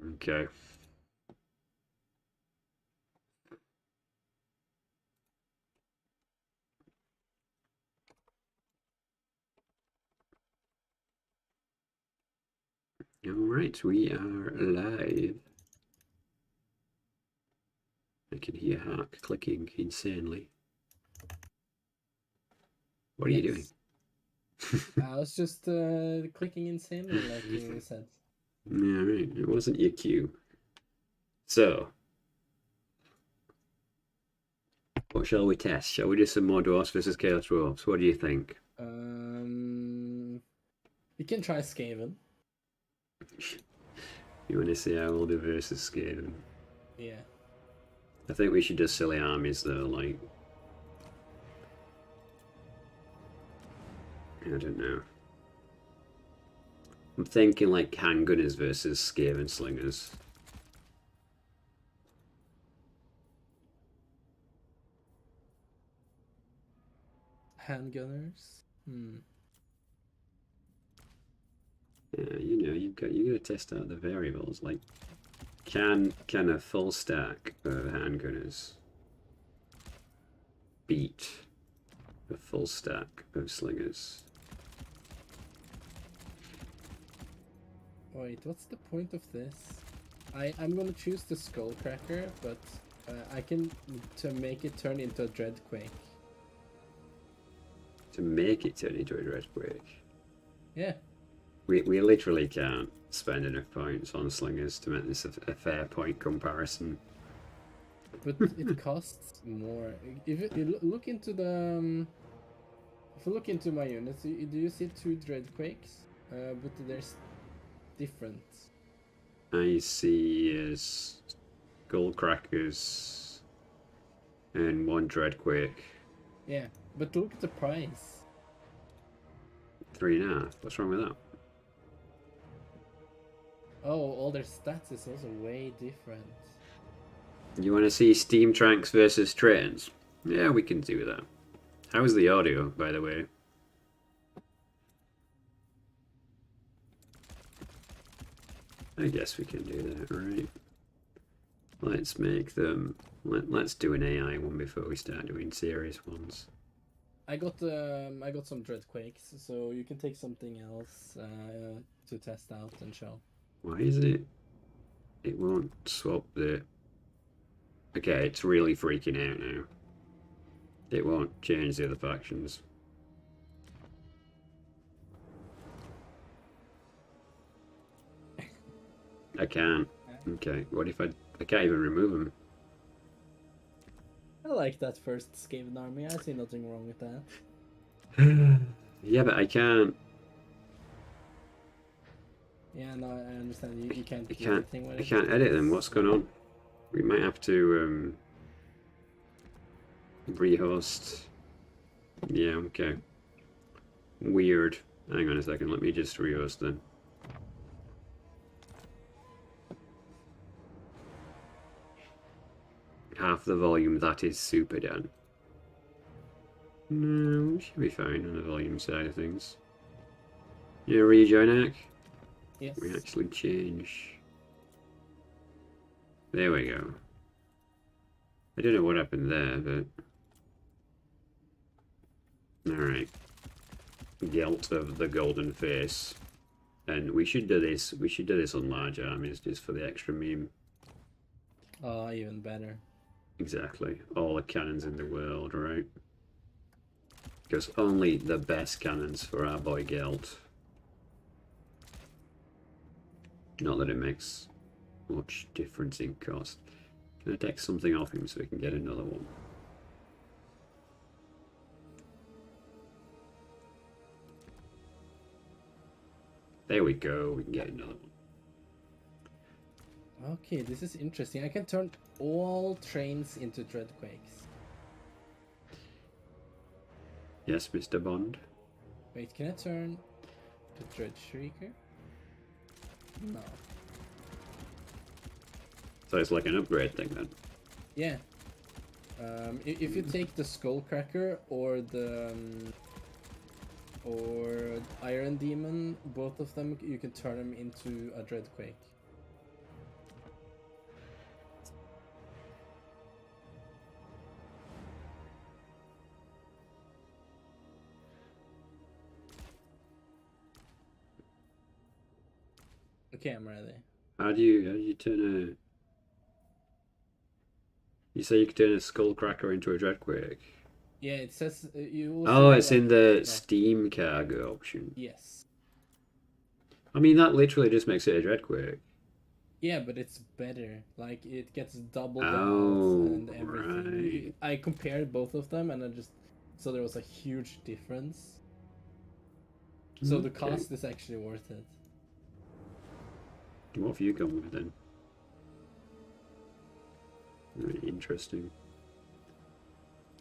Okay. All right, we are live. I can hear Hark clicking insanely. What are you doing? I was just clicking insanely, like you said. Yeah, right. It wasn't your cue. So, what shall we test? Shall we do some more dwarfs versus chaos dwarfs? What do you think? We can try Skaven. You want to see how we'll do versus Skaven? Yeah. I think we should do silly armies though, like I don't know. I'm thinking like handgunners versus Skaven slingers. Handgunners. Yeah, you gotta test out the variables. Like, can a full stack of handgunners beat a full stack of slingers? Wait, what's the point of this? I'm gonna choose the Skullcracker, but I can to make it turn into a dreadquake. To make it turn into a dreadquake. Yeah. We literally can't spend enough points on slingers to make this a fair point comparison. But it costs more. If you look into the if you look into my units, do you see 2 dreadquakes? But there's different. I see skull crackers and one dreadquake. Yeah, but look at the price. 3.5. What's wrong with that? Oh, all their stats is also way different. You want to see steam tanks versus trains? Yeah, we can do that. How's the audio, by the way? I guess we can do that, right? Let's make them... Let's do an AI one before we start doing serious ones. I got some dreadquakes, so you can take something else to test out and show. Why is it... It won't swap the... Okay, it's really freaking out now. It won't change the other factions. I can't. Okay, what if I can't even remove them? I like that first Skaven army. I see nothing wrong with that. Yeah, but I can't. Yeah, no, I understand. You can't I do can't. anything with I it. can't edit them. What's going on? We might have to rehost. Yeah. Okay. Weird. Hang on a second. Let me just rehost then. Half the volume. That is super done. No, we should be fine on the volume side of things. Yeah, rejoin Ack. Yes. We actually change. There we go. I don't know what happened there, but alright. Gelt of the Golden Face. And we should do this. We should do this on large armies just for the extra meme. Oh, even better. Exactly. All the cannons in the world, right? Because only the best cannons for our boy Gelt. Not that it makes much difference in cost. Can I take something off him so we can get another one? There we go. We can get another one. Okay, this is interesting. I can turn all trains into dreadquakes. Yes, Mr. Bond. Wait, can I turn to dreadshrieker? No. So it's like an upgrade thing then. Yeah. If you take the Skullcracker or the Iron Demon, both of them you can turn them into a Dreadquake. Okay, I'm ready. How do you turn a? You say you can turn a skullcracker into a dreadquake. Yeah, it says you will Oh, see it's like in the yeah. Steam cargo option. Yes. I mean, that literally just makes it a dreadquake. Yeah, but it's better. Like it gets doubled out Oh, and everything. right. I compared both of them and I just so there was a huge difference. So the Okay. cost is actually worth it. What have you gone with then? Very interesting.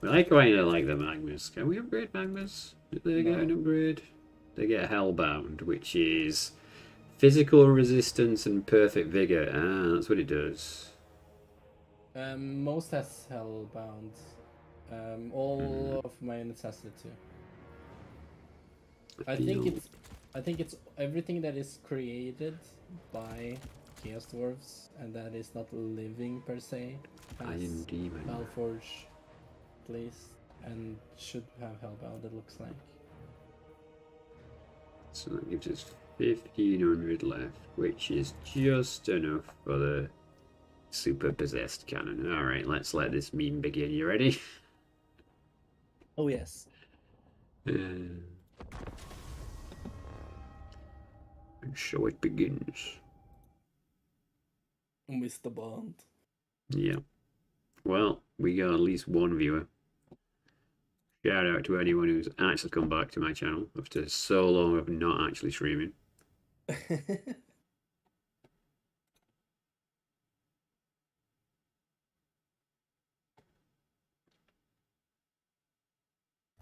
Well, I quite like the magmas. Can we upgrade magmas? Did they get an No. upgrade? They get hellbound, which is physical resistance and perfect vigor. Ah, that's what it does. Most has hellbound. All of my units has it too. I think it's everything that is created by Chaos Dwarfs and that is not living per se Iron has Demon. Malforge at least and should have Hellbound it looks like. So that gives us 1500 left, which is just enough for the super possessed cannon. Alright, let's let this meme begin. You ready? Oh yes. And so it begins. Mr. Bond. Yeah. Well, we got at least one viewer. Shout out to anyone who's actually come back to my channel after so long of not actually streaming.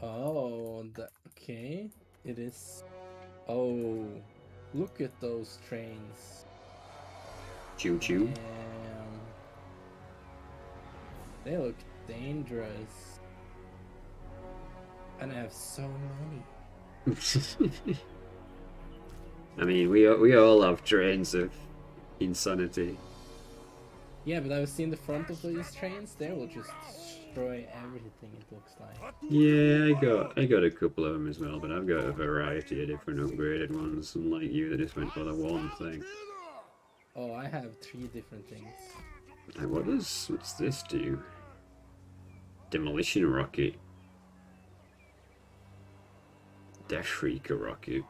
Oh, okay. It is. Oh, look at those trains. Choo choo. Damn. They look dangerous. And I have so many. I mean, we all have trains of insanity. Yeah, but I've seen the front of these trains. They will just destroy everything. It looks like. Yeah, I got a couple of them as well, but I've got a variety of different upgraded ones, unlike you that just went for the one thing. Oh, I have 3 different things. Like, what's this do? Demolition rocket. Deathshrieker rocket.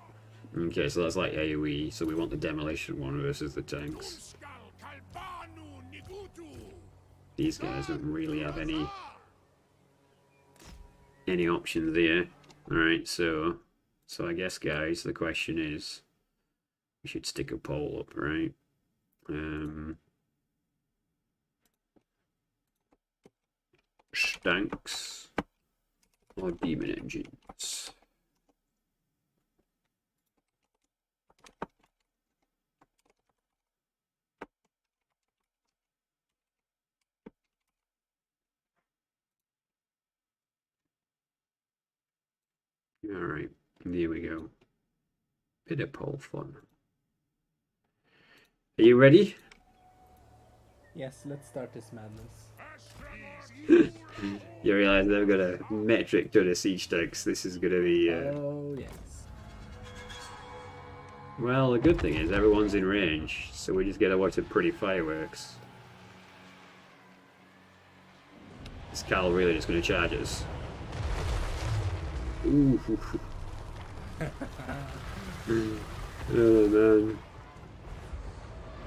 Okay, so that's like AoE, so we want the demolition one versus the tanks. These guys don't really have any options there. Alright, so I guess guys, the question is we should stick a poll up, right? Stanks or demon engines? Alright, here we go. Bit of poll fun. Are you ready? Yes, let's start this madness. You realize they've got a metric ton of siege tanks. This is going to be... Oh, yes. Well, the good thing is everyone's in range, so we just get to watch the pretty fireworks. Is Cal really just going to charge us? Ooh. Oh, man.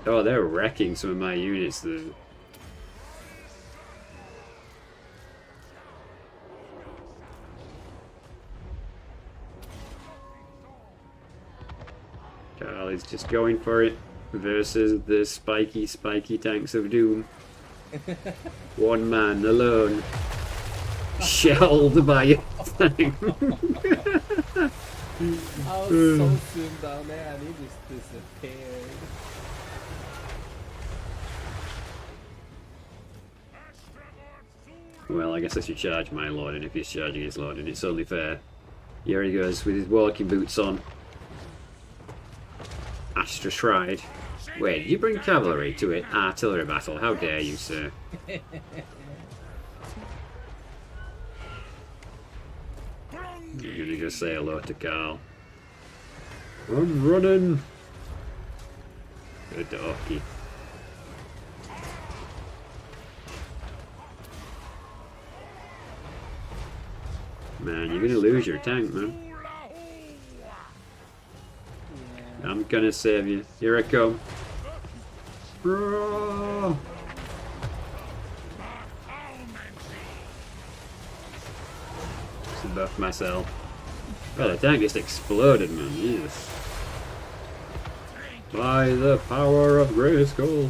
Oh, they're wrecking some of my units, though. Carl is just going for it versus the spiky tanks of doom. One man alone. Shelled by a tank. I was so soon down there and he just disappeared. Well, I guess I should charge my lord, and if he's charging his lord, and it's only fair. Here he goes with his walking boots on. Astra Stride. Wait, did you bring cavalry to it? Artillery battle, how dare you, sir? I'm gonna just say hello to Carl. I'm running! a donkey. Man, you're gonna lose your tank, man. Yeah. I'm gonna save you. Here I come. Bro. To buff myself. Oh, the tank just exploded, man. Jesus. By the power of Grayskull.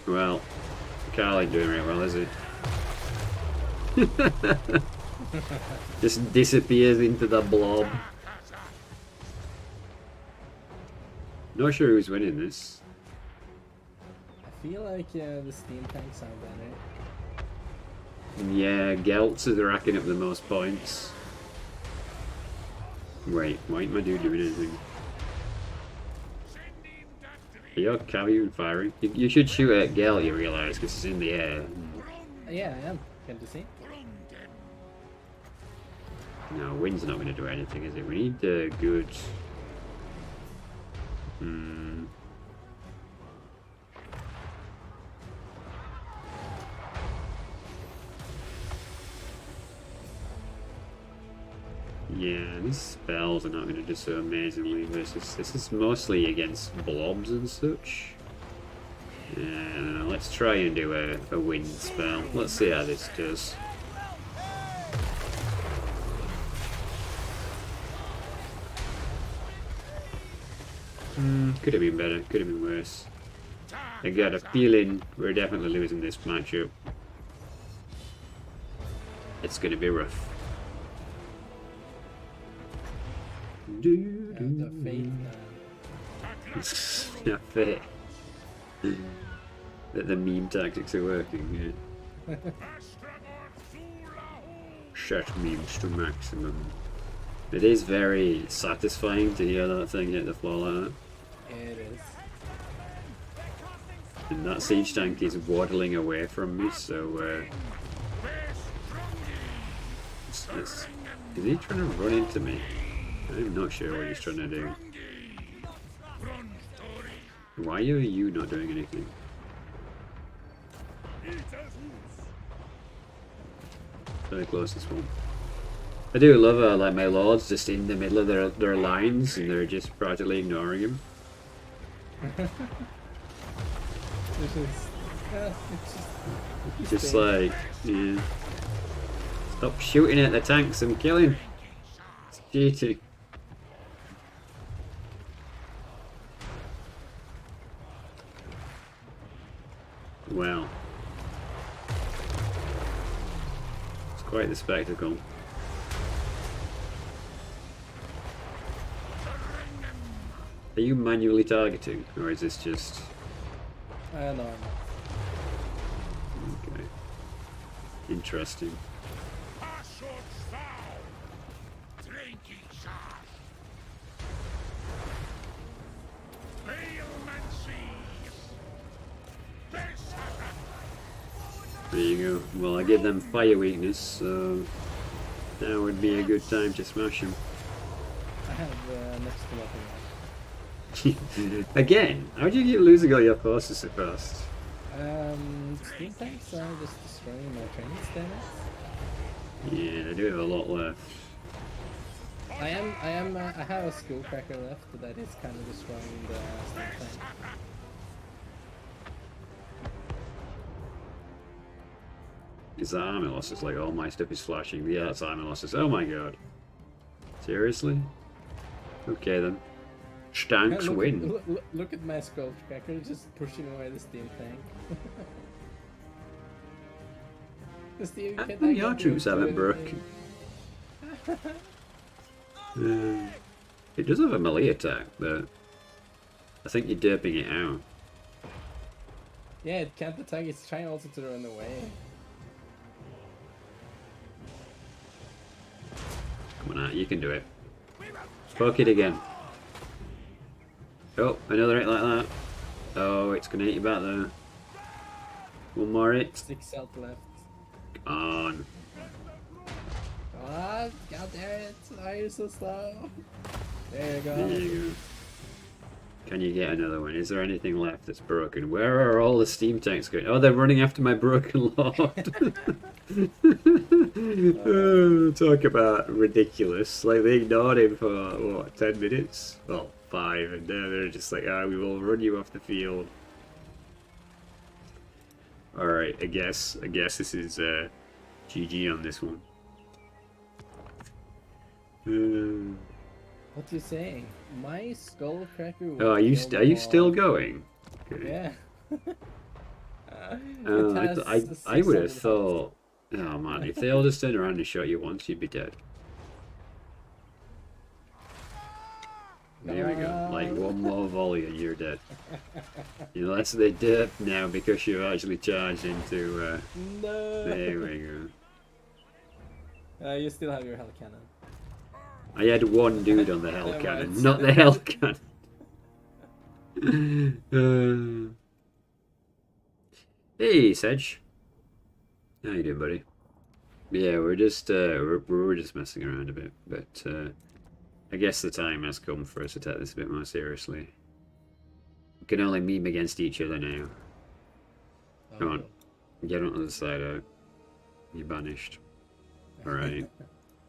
Well, Carl ain't doing right well, is he? Just disappears into the blob. Not sure who's winning this. I feel like the steam tanks are better. Yeah, Geltz is racking up the most points. Wait, why ain't my dude doing anything? Are you even firing? You should shoot at Gel, you realise, because it's in the air. Yeah, I am. Can you see? No, wind's not going to do anything, is it? We need good... Yeah, these spells are not going to do so amazingly. This is mostly against blobs and such. Let's try and do a wind spell. Let's see how this does. Could have been better, could have been worse. I got a feeling we're definitely losing this matchup. It's gonna be rough. The fate. Yeah, fate. That the meme tactics are working, yeah. Set memes to maximum. It is very satisfying to hear that thing hit the floor like that. It is. And that siege tank is waddling away from me, so is he trying to run into me? I'm not sure what he's trying to do. Why are you not doing anything? Very close, this one. I do love like my lords just in the middle of their lines and they're just practically ignoring him. It's Just like, yeah. Stop shooting at the tanks and killing. It's cheating. Wow. It's quite the spectacle. Are you manually targeting, or is this just... no, I'm not. Okay. Interesting. There you go. Well, I give them fire weakness, so now would be a good time to smash them. I have next to nothing. Again, how do you keep losing all your forces so fast? Steam tanks are just destroying my train standards. Yeah, I do have a lot left. I have a skull cracker left that is kind of destroying the steam tank. Is that armor losses? Like all my stuff is flashing. Yeah, that's armor losses. Oh my god. Seriously? Okay then. Stanks win. Look at my skull cracker just pushing away the steam tank. The steam How tank come your troops haven't broken? It does have a melee attack, but I think you're derping it out. Yeah, it can't attack. It's trying also to run away. Come on, you can do it. Poke it again. Oh, another hit like that. Oh, it's gonna hit you back there. One more hit. 6 health left. Come on. Ah, god damn it! Why are you so slow? There you go. There you Can you get another one? Is there anything left that's broken? Where are all the steam tanks going? Oh, they're running after my broken lord. Oh, talk about ridiculous. Like, they ignored him for, what, 10 minutes? Well, 5, and now they're just like, ah, we will run you off the field. Alright, I guess this is GG on this one. What you saying? My skull cracker. Oh, are you still going? Okay. Yeah. I would have thought. Oh man, if they all just turned around and shot you once, you'd be dead. There we go. Like one more volley and you're dead. Unless they derp now because you're actually charged into. No. There we go. You still have your hell cannon. I had one dude on the hell cannon, not the hell cannon. Hey, Sedge. How you doing, buddy? Yeah, we're just we're just messing around a bit, but I guess the time has come for us to take this a bit more seriously. We can only meme against each other now. Come on, get on the other side out. You're banished. All right.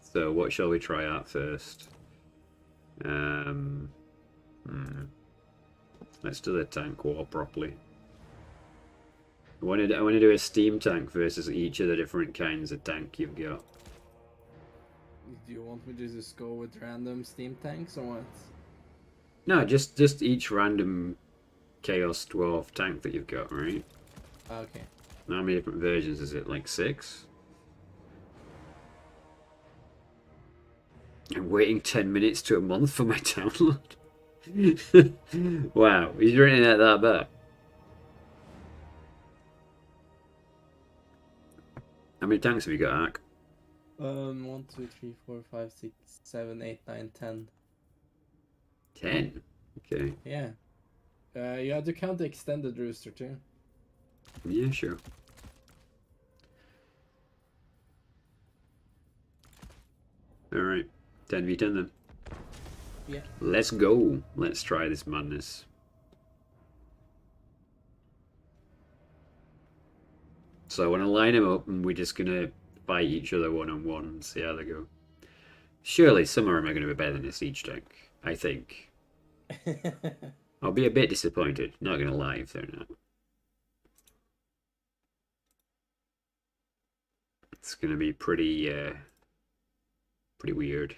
So what shall we try out first? Let's do the tank war properly. I want to do a steam tank versus each of the different kinds of tank you've got. Do you want me to just go with random steam tanks or what? No, just each random Chaos Dwarf tank that you've got, right? Okay. How many different versions is it? Like 6? I'm waiting 10 minutes to a month for my download. Wow, he's running at that bad. How many tanks have you got, Ark? 1, 2, 3, 4, 5, 6, 7, 8, 9, 10. 10? Okay. Yeah. You have to count the extended rooster too. Yeah, sure. Alright. 10v10 then. Yeah. Let's go. Let's try this madness. So I want to line them up and we're just going to fight each other one-on-one and see how they go. Surely some of them are going to be better than this each tank. I think. I'll be a bit disappointed. Not going to lie if they're not. It's going to be pretty weird.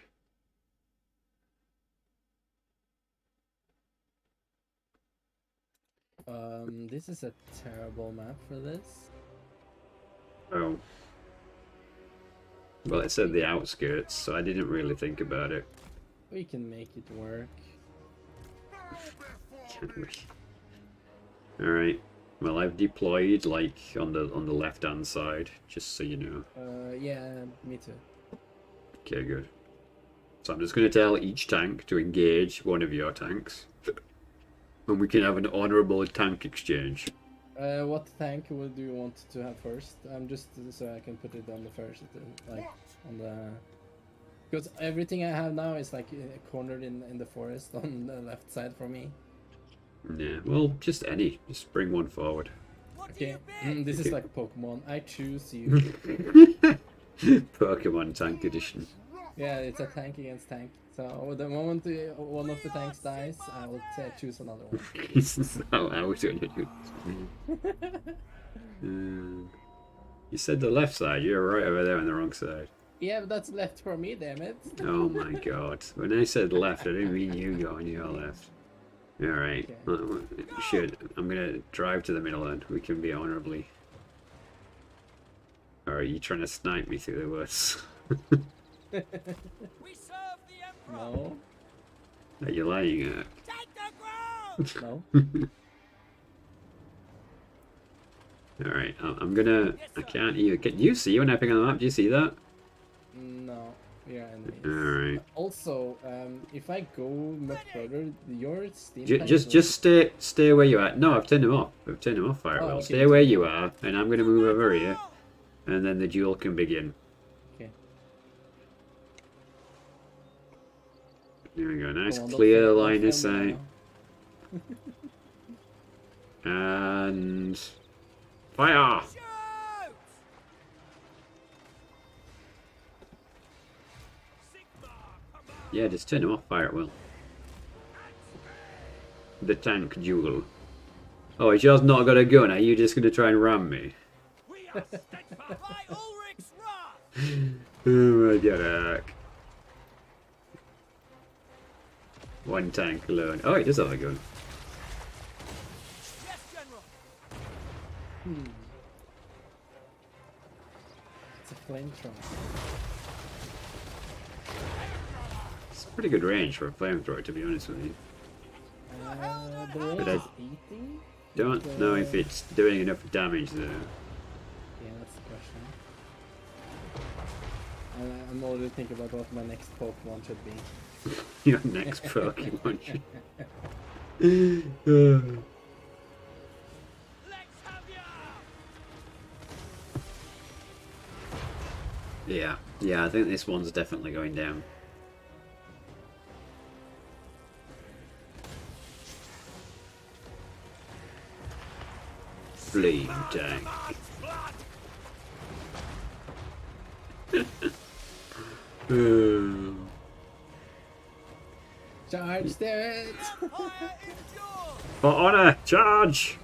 This is a terrible map for this. Oh. Well, it said the outskirts, so I didn't really think about it. We can make it work. Can we? Alright. Well, I've deployed, like, on the left-hand side, just so you know. Yeah, me too. Okay, good. So I'm just going to tell each tank to engage one of your tanks. And we can have an honourable tank exchange. What tank do you want to have first? Just so I can put it on the first, like on the. Because everything I have now is like cornered in the forest on the left side for me. Yeah, well, just any. Just bring one forward. Okay, this is like Pokemon. I choose you. Pokemon Tank Edition. Yeah, it's a tank against tank. So the moment one of the tanks dies, I will choose another one. I was going to do You said the left side. You're right over there on the wrong side. Yeah, but that's left for me, damn it. Oh my god. When I said left, I didn't mean you going your left. Alright. Okay. Shit. I'm going to drive to the middle end. We can be honourably. Or are you trying to snipe me through the woods? We serve the Emperor. No. Are you lying at? Take the ground. No. Alright, I'm gonna... I can't even... Can you see when I pick on the map? Do you see that? No. Yeah, alright. Also, if I go much further, your Steam just stay where you are. No, I've turned them off. I've turned them off, Firewell. Okay. Stay where you are, and I'm gonna move over here. And then the duel can begin. Okay. There we go. Nice clear line of sight. And fire! Yeah, just turn him off, fire at will. The tank duel. Oh, it's just not got a gun. Are you just going to try and ram me? Oh my god. One tank alone. Oh, it does have a gun. It's a flamethrower. It's pretty good range for a flamethrower, to be honest with you. The range But is 80? Don't know if it's doing enough damage though. Yeah, that's the question. I'm already thinking about what my next Pokemon should be. Your next Pokemon should... Yeah, I think this one's definitely going down. Flame tank. Charge it! For honor, charge!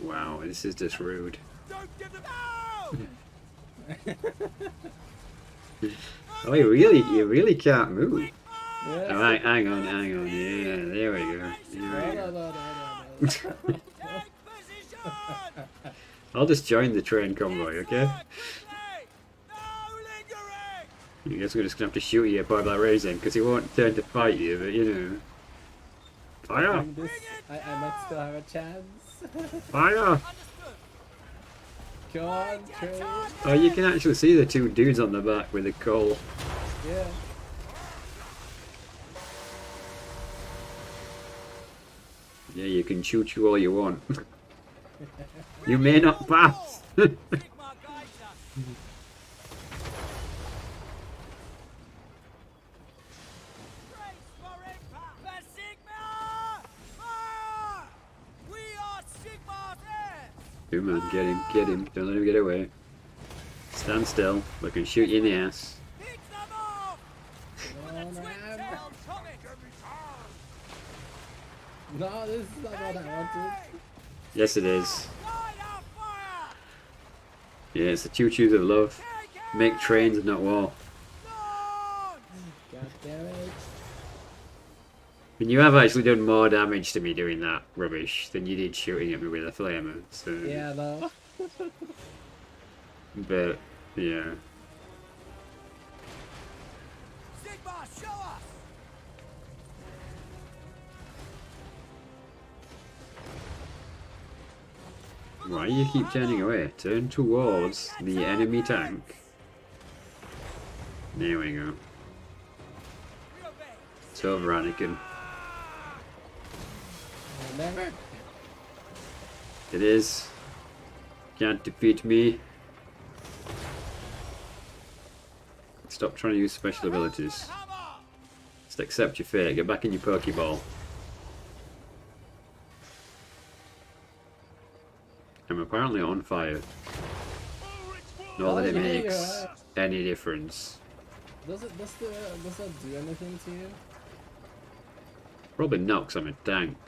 Wow, this is just rude. Oh, you really can't move. Yes. All right, hang on. Yeah, there we go. No. I'll just join the train convoy, okay? I guess we're just gonna have to shoot you by that raising, because he won't turn to fight you, but you know. Fire! I might still have a chance. Fire! Come on, train. Oh, you can actually see the two dudes on the back with the coal. Yeah. Yeah, you can shoot you all you want. You may not pass! Come on, get him. Don't let him get away. Stand still. We can shoot you in the ass. No, this is not what I wanted. Yes, it is. Yeah, it's the choo-choos of love. Make trains and not war. God damn it. And you have actually done more damage to me doing that rubbish than you did shooting at me with a flamer. So. Yeah, no. But, yeah. Why you keep turning away? Turn towards the enemy tank. There we go. It's over, Anakin. Never. It is. Can't defeat me. Stop trying to use special abilities. Just accept your fate. Get back in your Pokeball. I'm apparently on fire. Not that it makes any difference. Does that do anything to you? Probably not, 'cause I'm a tank.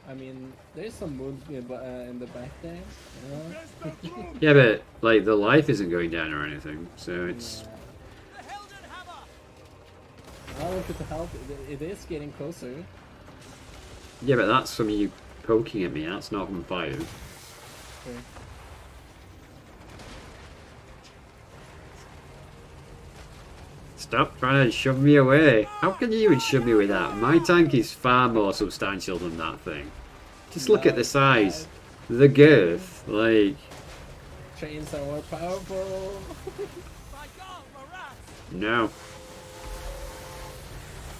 I mean, there's some wood in the back there. You know? Yeah, but like the life isn't going down or anything, so it's. I'll look at the health. It is getting closer. Yeah, but that's from you poking at me. That's not from fire. Okay. Stop trying to shove me away. How can you even shove me with that? My tank is far more substantial than that thing. Just look at the size. The girth. Like... Trains are more powerful. No.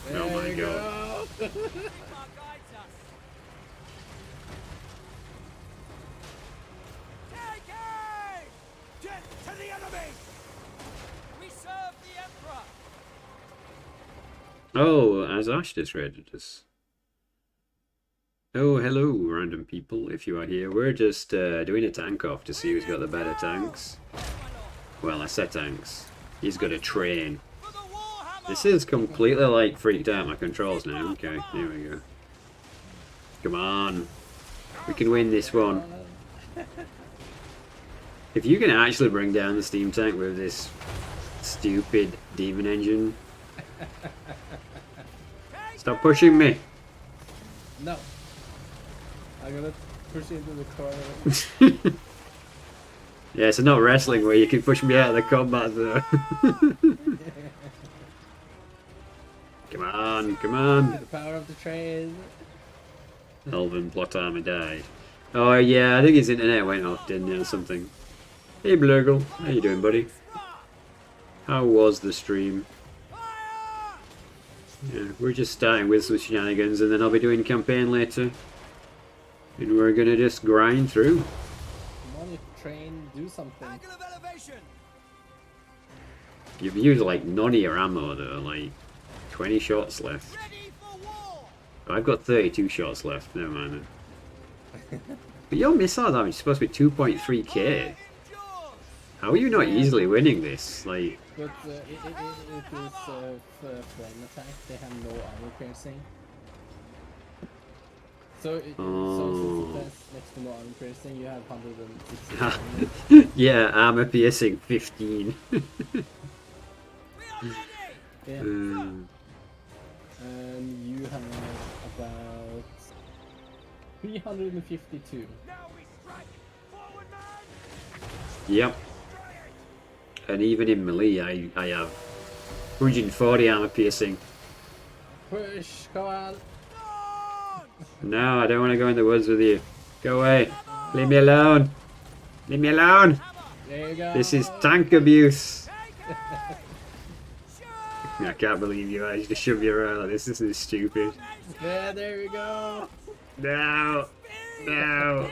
There Oh my you god. go. Oh, as Ash just raided us. Oh, hello, random people, if you are here. We're just doing a tank off to see who's got the better tanks. Well, I said tanks. He's got a train. This is completely, like, freaked out my controls now. Okay, here we go. Come on. We can win this one. If you can actually bring down the steam tank with this stupid demon engine. Stop pushing me. No. I'm gonna push you into the corner. Yeah, it's not wrestling where you can push me out of the combat though. Come on, come on. The power of the train. Elven plot armor died. Oh yeah, I think his internet went off, didn't it, or something. Hey Blurgle, how you doing, buddy? How was the stream? Yeah, we're just starting with some shenanigans and then I'll be doing campaign later. And we're gonna just grind through. Come on, you train, do something. You've used like none of your ammo though, like 20 shots left. I've got 32 shots left, never mind then. But your missile damage is supposed to be 2.3k. How are you not easily winning this? Like, But it is flame attack, they have no armor piercing. So, since it has next to no armor piercing, you have 160. yeah, armor piercing 15. Yeah. And you have about 352. Yep. And even in melee, I have 140 armor piercing. Push, come on. No, I don't want to go in the woods with you. Go away. Leave me alone. Leave me alone. There you go. This is tank abuse. I can't believe you managed to shove your around like this. This is stupid. Yeah, there we go. No. No.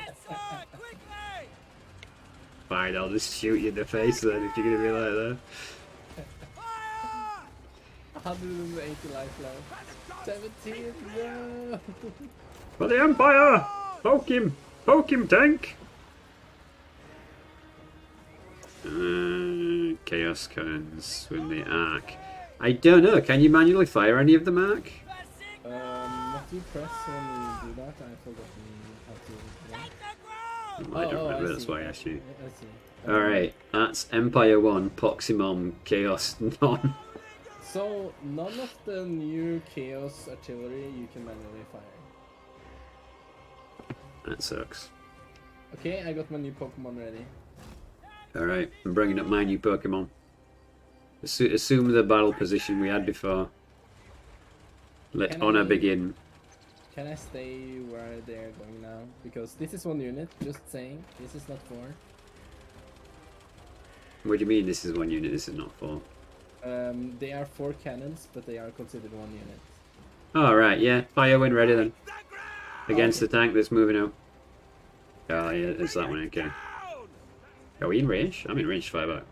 Fine, I'll just shoot you in the face then if you're going to be like that. 180 life left. 17, no! For the Empire! Poke him! Poke him, tank! Chaos cannons when they arc. I don't know, can you manually fire any of them arc? What do you press when you do that? I forgot how to do that. I don't remember, that's why I asked you. I see. Alright, that's Empire 1, Poximum, Chaos none. So, none of the new Chaos artillery you can manually fire. That sucks. Okay, I got my new Pokemon ready. Alright, I'm bringing up my new Pokemon. Assume the battle position we had before. Let honor begin. Can I stay where they're going now? Because this is one unit, just saying. This is not 4. What do you mean this is one unit, this is not 4? They are 4 cannons, but they are considered one unit. Alright, yeah. Fire when ready then. Against the tank that's moving out. Oh yeah, it's that one, okay. Are we in range? I'm in range to fire back.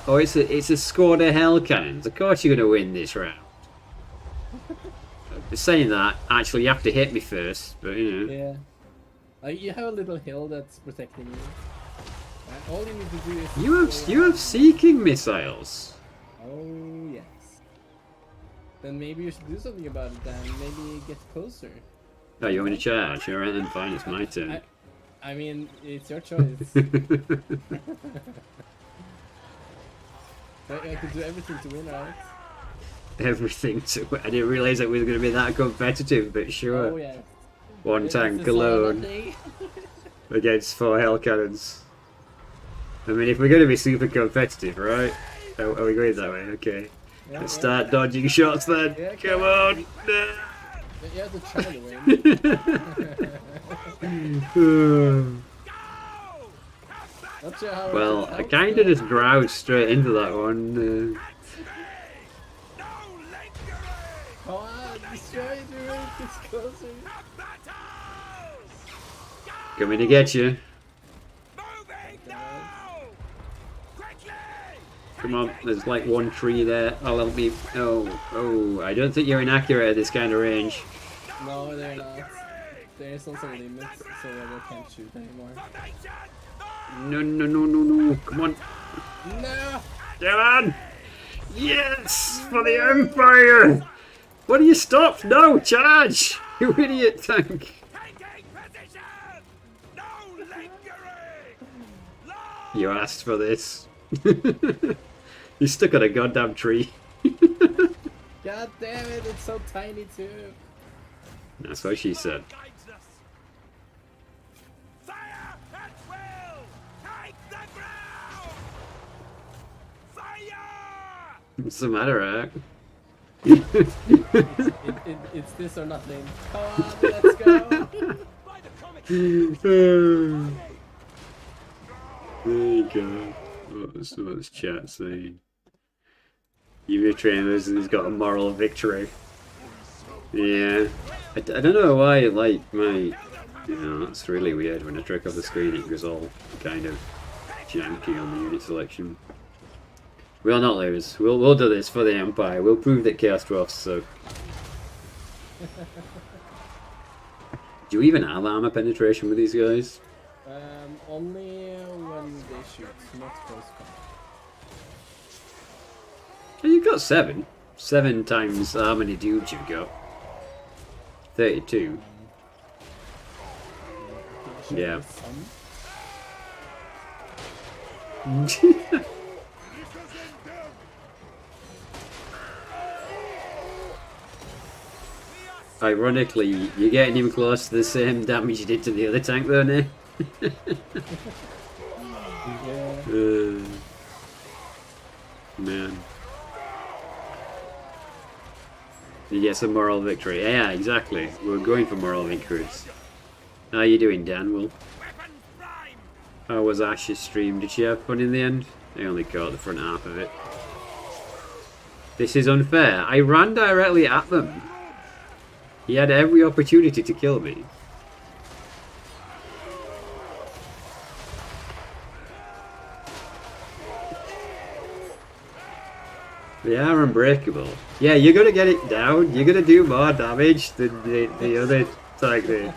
Oh, it's a squad of hell cannons. Of course you're gonna win this round. Saying that, actually you have to hit me first, but you know. Yeah. You have a little hill that's protecting you. All you need to do is... You have seeking missiles. Oh, yes. Then maybe you should do something about it then. Maybe get closer. Oh, you want me to charge? Alright then, fine, it's my turn. I mean, it's your choice. I could do everything to win, right? Everything to... I didn't realise it was going to be that competitive, but sure. Oh, yeah. One tank alone against 4 hell cannons. I mean, if we're going to be super competitive, right? Are we going that way? Okay. Yeah, Let's start dodging shots then. Yeah, come on! No. You have to try to win. Not sure how Well, I kind of just ground straight into that one. Come on, destroy the ring, it's closer. Coming to get you. Come on, there's like one tree there. I'll help me. Oh, I don't think you're inaccurate at this kind of range. No, they're not. There's also limits, so they can't shoot anymore. No. Come on. No! Come on! Yes! For the Empire! What do you stop? No! Charge! You idiot tank! You asked for this. You're stuck on a goddamn tree. God damn it, it's so tiny too. That's what she said. What's the matter, Ack? It's this or nothing. Come on, let's go! There you go. What's chat saying? Your trainers and he's got a moral victory. Yeah. I don't know why, like, that's really weird. When I trick off the screen it goes all kind of janky on the unit selection. We'll not lose. We'll do this for the Empire. We'll prove that Chaos Dwarfs suck. Do you even have armor penetration with these guys? Only when they shoot, not close combat. Oh, you've got 7. 7 times how many dudes you've got? 32. Yeah. Ironically, you're getting him close to the same damage you did to the other tank though, Nick. Man. You get some moral victory. Yeah, exactly. We're going for moral victories. How you doing, Dan? Well, how was Ash's stream? Did she have fun in the end? I only caught the front half of it. This is unfair. I ran directly at them. He had every opportunity to kill me. They are unbreakable. Yeah, you're gonna get it down. You're gonna do more damage than the other tank did.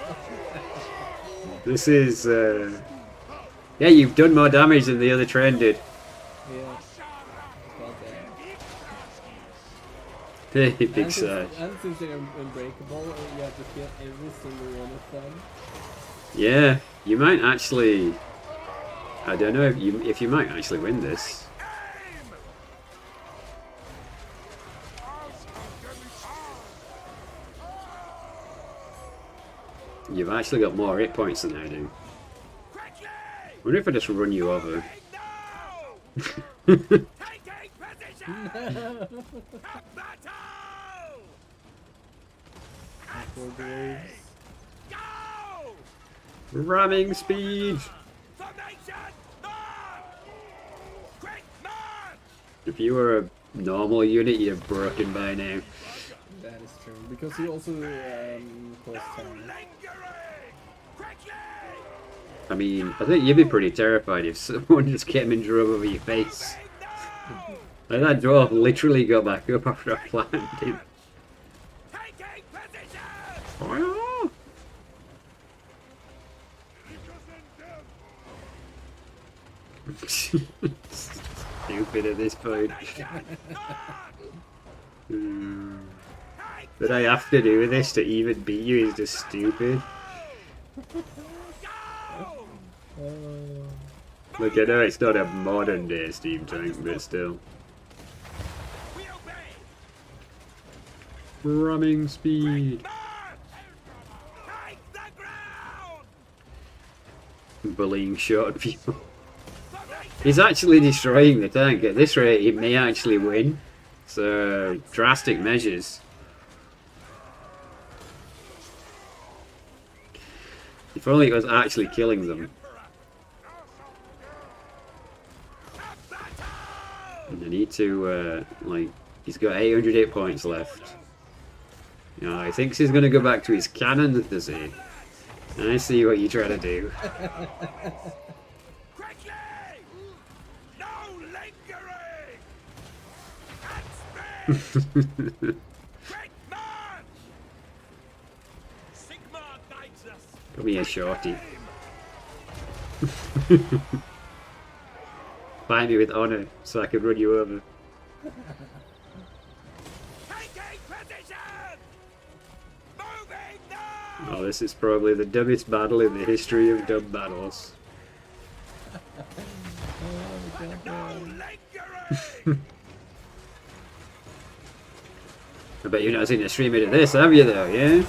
This is... Yeah, you've done more damage than the other train did. Yeah. Big Sarge. And since they're unbreakable, you have to kill every single one of them. Yeah, you might actually... I don't know if you might actually win this. You've actually got more hit points than I do. I wonder if I just run you over. Ramming speed! If you were a normal unit, you're broken by now. That is true, because you also cause time. I mean, I think you'd be pretty terrified if someone just came and drove over your face. Like that dwarf literally got back up after I flattened him. Oh. Stupid at this point. That I have to do this to even beat you is just stupid. Look, I know it's not a modern day steam tank, but still. Ramming speed. Bullying short people. He's actually destroying the tank. At this rate, he may actually win. So, drastic measures. If only it was actually killing them. And I need to, like, he's got 808 points left. You know, he thinks he's going to go back to his cannon, does he? I see what you're trying to do. Come here, shorty. Find me with honor so I can run you over. Oh, this is probably the dumbest battle in the history of dumb battles. I bet you've not seen a stream of this, have you though, yeah?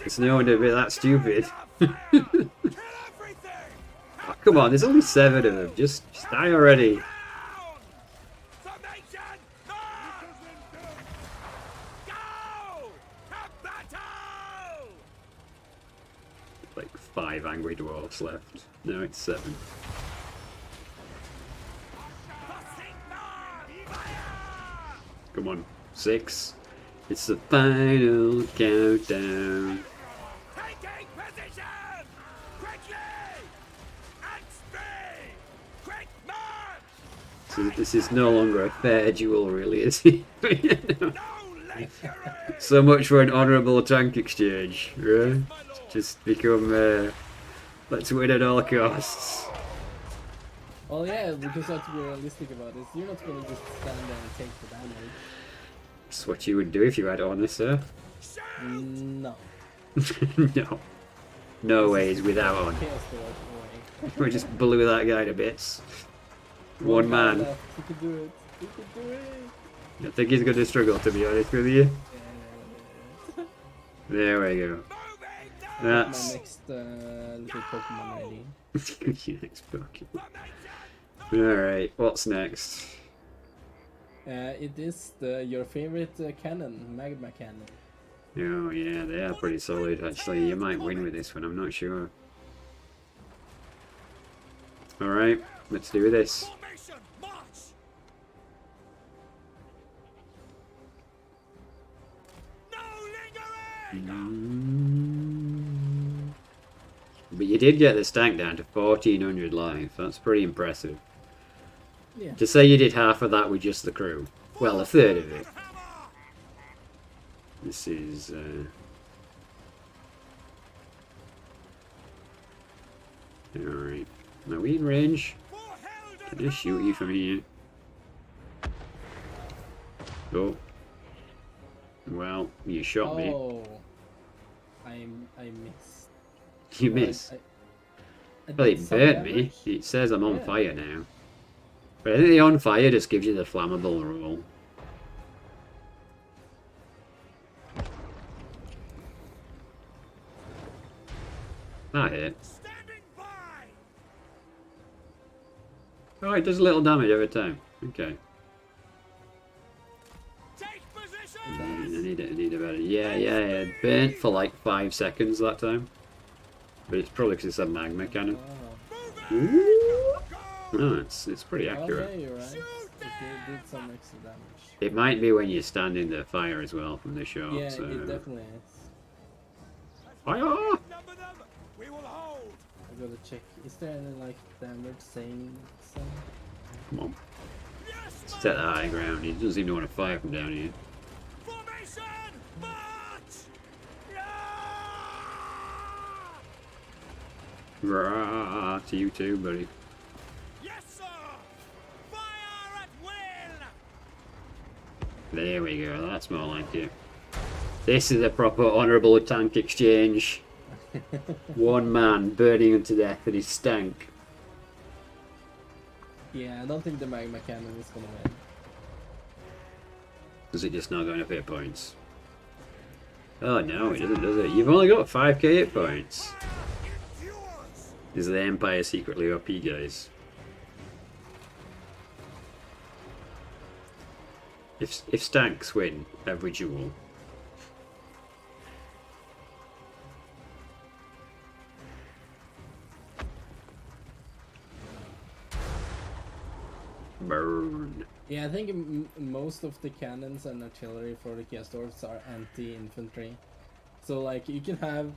It's no wonder to be that stupid. Oh, come on, there's only 7 of them. Just die already. Like 5 angry dwarfs left. No, it's 7. Come on, 6. It's the final countdown. Taking position! Quickly! At speed! Quick march! So this is no longer a fair duel, really, is it? No lingering! So much for an honourable tank exchange, right? Just become, let's win at all costs. Well, yeah, because I have to be realistic about this. You're not gonna just stand there and take the damage. That's what you would do if you had honour, sir. No. No. No ways without honour. Chaos Dwarf We just blew that guy to bits. One man. He could do it. He could do it. I think he's going to struggle, to be honest with you. Yeah. There we go. My That's... next little Pokemon ready. Your next Pokemon. Alright, what's next? It is your favorite cannon, Magma Cannon. Oh yeah, they are pretty solid actually. You might win with this one, I'm not sure. Alright, let's do this. Formation, march! No lingering! But you did get the stank down to 1400 life. That's pretty impressive. Yeah. To say you did half of that with just the crew. Well, a third of it. This is... Alright. Are we in range? Can I shoot you from here? Oh. Well, you shot me. Oh, I missed. You missed. I Well, did it some burnt me. damage. It says I'm on Yeah. fire now. But I think the on fire just gives you the flammable roll. That hit. Standing by! Oh, it does a little damage every time. Okay. Take position! I need a better. Yeah, it burnt for like 5 seconds that time. But it's probably because it's a magma cannon. Oh. Ooh. Go! No, it's pretty Oh, accurate. yeah, you're right. It did some extra damage. It might be when you stand in the fire as well from the shot. Yeah, so. it definitely is. Fire! Number them! We will hold! I gotta check. Is there any like damage saying something? Come on. Yes, Let's set the high ground. He doesn't seem to want to fire from down here. formation! March! Yeah! Rah, to you too, buddy. Yes, sir! Fire at will! There we go. That's more like it. This is a proper honourable tank exchange. One man burning him to death and his stank. Yeah, I don't think the magma cannon is gonna win. Does it just not go enough hit points? Oh no, it doesn't, does it? You've only got 5k hit points. Endures! Is the Empire secretly OP, guys? If stanks win every duel, burn. Yeah, I think most of the cannons and artillery for the Chaos Dwarfs are anti-infantry. So like you can have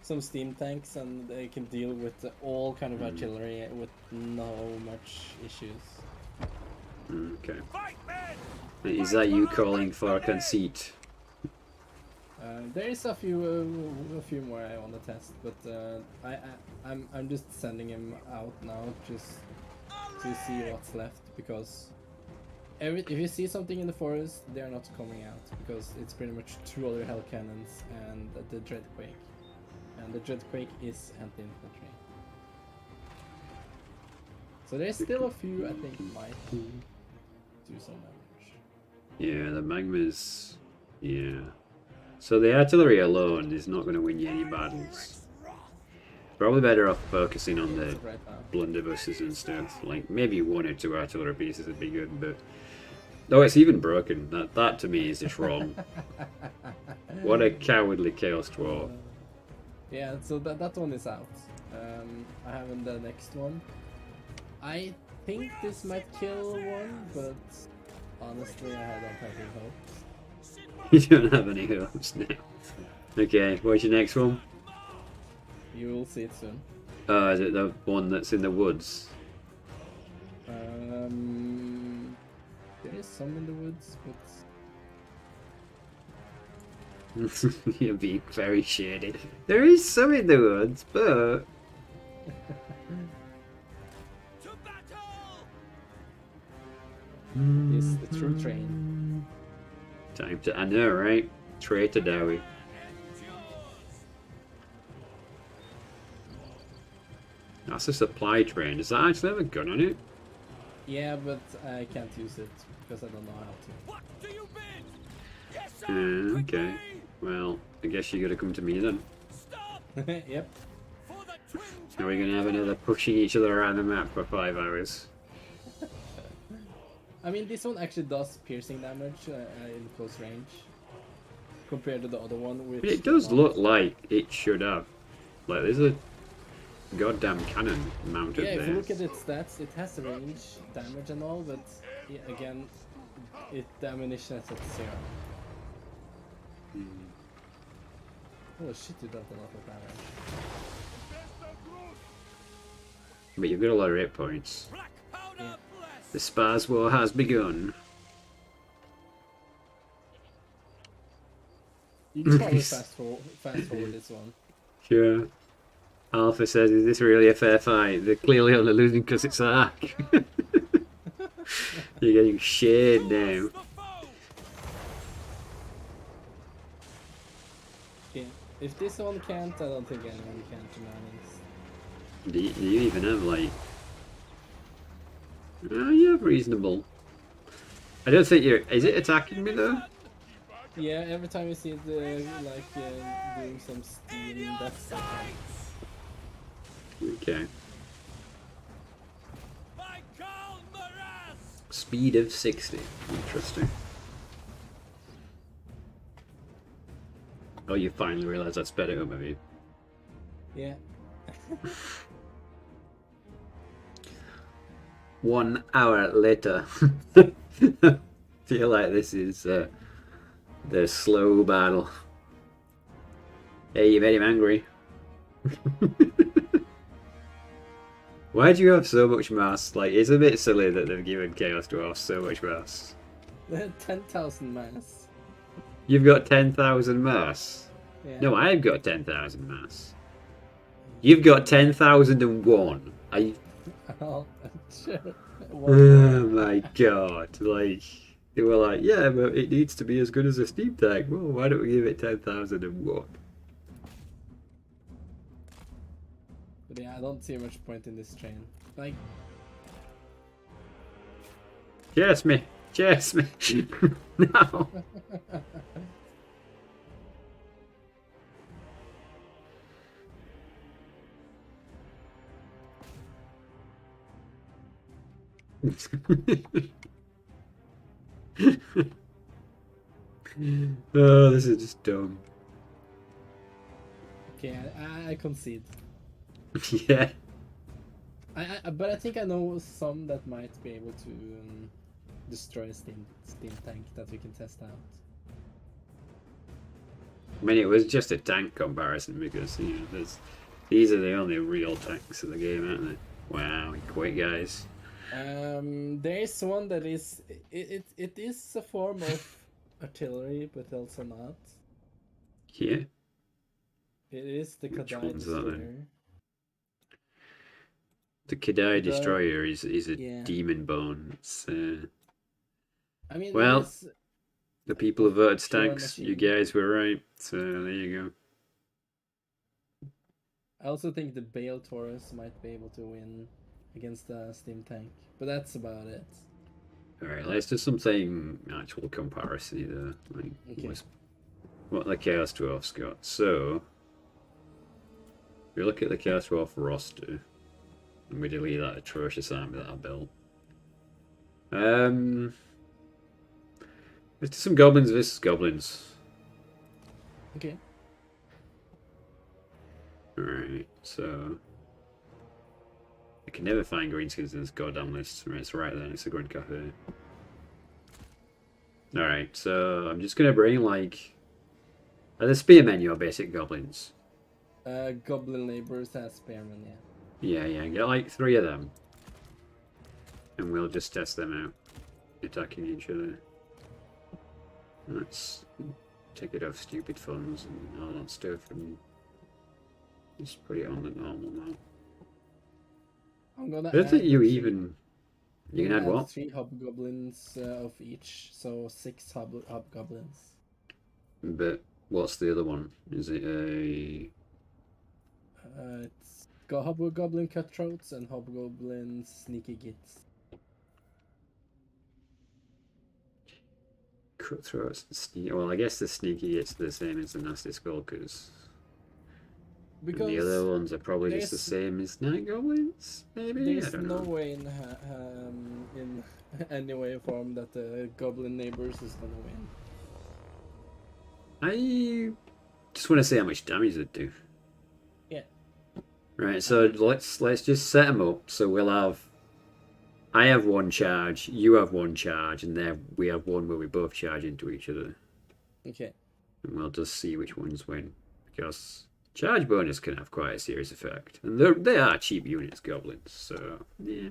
some steam tanks and they can deal with all kind of artillery with no much issues. Okay. Fight, men! Is that you calling for a conceit? There is a few more I want to test, but I'm just sending him out now just to see what's left, because if you see something in the forest, they are not coming out, because it's pretty much 2 other hell cannons and the dreadquake, and the dreadquake is anti-infantry. So there's still a few I think might do some damage. Yeah, the magmas. Yeah. So the artillery alone is not going to win you any battles. Probably better off focusing on the Right now. blunderbusses and stuff. Like maybe 1 or 2 artillery pieces would be good, but no, it's even broken. That to me is just wrong. What a cowardly chaos dwarf. Yeah, so that one is out. I haven't the next one. I think this might kill one, but honestly, I don't have any hope. You don't have any hopes now. Okay, what's your next one? You will see it soon. Is it the one that's in the woods? There is some in the woods, but You're being very shady. There is some in the woods, but To battle! it's the true train. time to. I know, right? Traitor Dowie. That's a supply train. Does that actually have a gun on it? Yeah, but I can't use it because I don't know how What do you bid? Yes, sir! Okay. Well, I guess you gotta come to me then. Stop! to. Yep. For the twin Are we gonna have another pushing each other around the map for 5 hours? I mean, this one actually does piercing damage in close range compared to the other one. Which But it does look like it should have. Like, there's a goddamn cannon mounted Yeah, there. if you look at its stats, it has range damage and all, but yeah, again, the ammunition is at 0. Oh shit, you dealt a lot of damage. But you've got a lot of hit points. black powder Yeah. bless! The Spars War has begun. You can probably fast forward this one. Sure. Alpha says, is this really a fair fight? They're clearly only losing because it's Ark. You're getting shared now. The foe! Yeah. If this one can't, I don't think anyone can, to be honest. Do you even have, like... Oh, you have reasonable. I don't think you're... Is it attacking me, though? Yeah, every time you see it, doing some steam, that's Okay. By Karl Maras! Speed of 60. Interesting. Oh, you finally realised I sped it up, have you? yeah. 1 hour later. Feel like this is the slow battle. Hey, you made him angry. Why do you have so much mass? Like, it's a bit silly that they've given Chaos Dwarfs so much mass. 10,000 mass. You've got 10,000 mass. Yeah. No, I've got 10,000 mass. You've got 10,001. I... Oh, sure. Oh my god. Like, they were like, yeah, but it needs to be as good as a steam tank. Well, why don't we give it 10,001? But yeah, I don't see much point in this train. Like, Chase me! Chase me! No! Oh, this is just dumb. okay, I concede. Yeah. But I think I know some that might be able to destroy a steam tank that we can test out. I mean, it was just a tank comparison because, you know, these are the only real tanks in the game, aren't they? Wow, quick guys. There is one that is it is a form of artillery, but also not. Yeah. It is the Which Kadai one's that then? Destroyer. The Kadai The- Destroyer is a yeah. demon bone. It's, I mean, well, it is the people who voted pure Stanks, you machine. guys were right. So there you I also think the Bale Taurus might be able to win against the Steam Tank, but that's about it. go. Alright, let's do something actual comparison either. Like, Okay. what the Chaos Dwarfs got. So, if we look at the Chaos Dwarf roster, and we delete that atrocious army that I built. Let's do some goblins versus goblins. Okay. Alright, so I can never find greenskins in this goddamn list. Right, it's right there, it's a Grand Cafe. Alright, so I'm just gonna bring like are the spearmen your basic goblins? Goblin Laborers has Spearman, yeah. Yeah, get like 3 of them. And we'll just test them out. Attacking each other. Let's take it off stupid funds and all that stuff and just put it on the normal now. I'm gonna I don't think add you three- even... You can I'm add gonna what? 3 hobgoblins of each, so 6 hobgoblins. But what's the other one? Is it a... It's got hobgoblin cutthroats and hobgoblin sneaky gits. Cutthroats and sneaky... Well, I guess the sneaky gets the same as the nasty skulkers. Because And the other ones are probably just the there's- same as night goblins, maybe? I there's don't no know. way in any way or form that the goblin neighbors is gonna win. I just want to see how much damage they do. Yeah. Right, so let's just set them up. So we'll have... I have 1 charge, you have 1 charge, and then we have 1 where we both charge into each other. Okay. And we'll just see which ones win. Because charge bonus can have quite a serious effect. And they are cheap units, goblins, so yeah.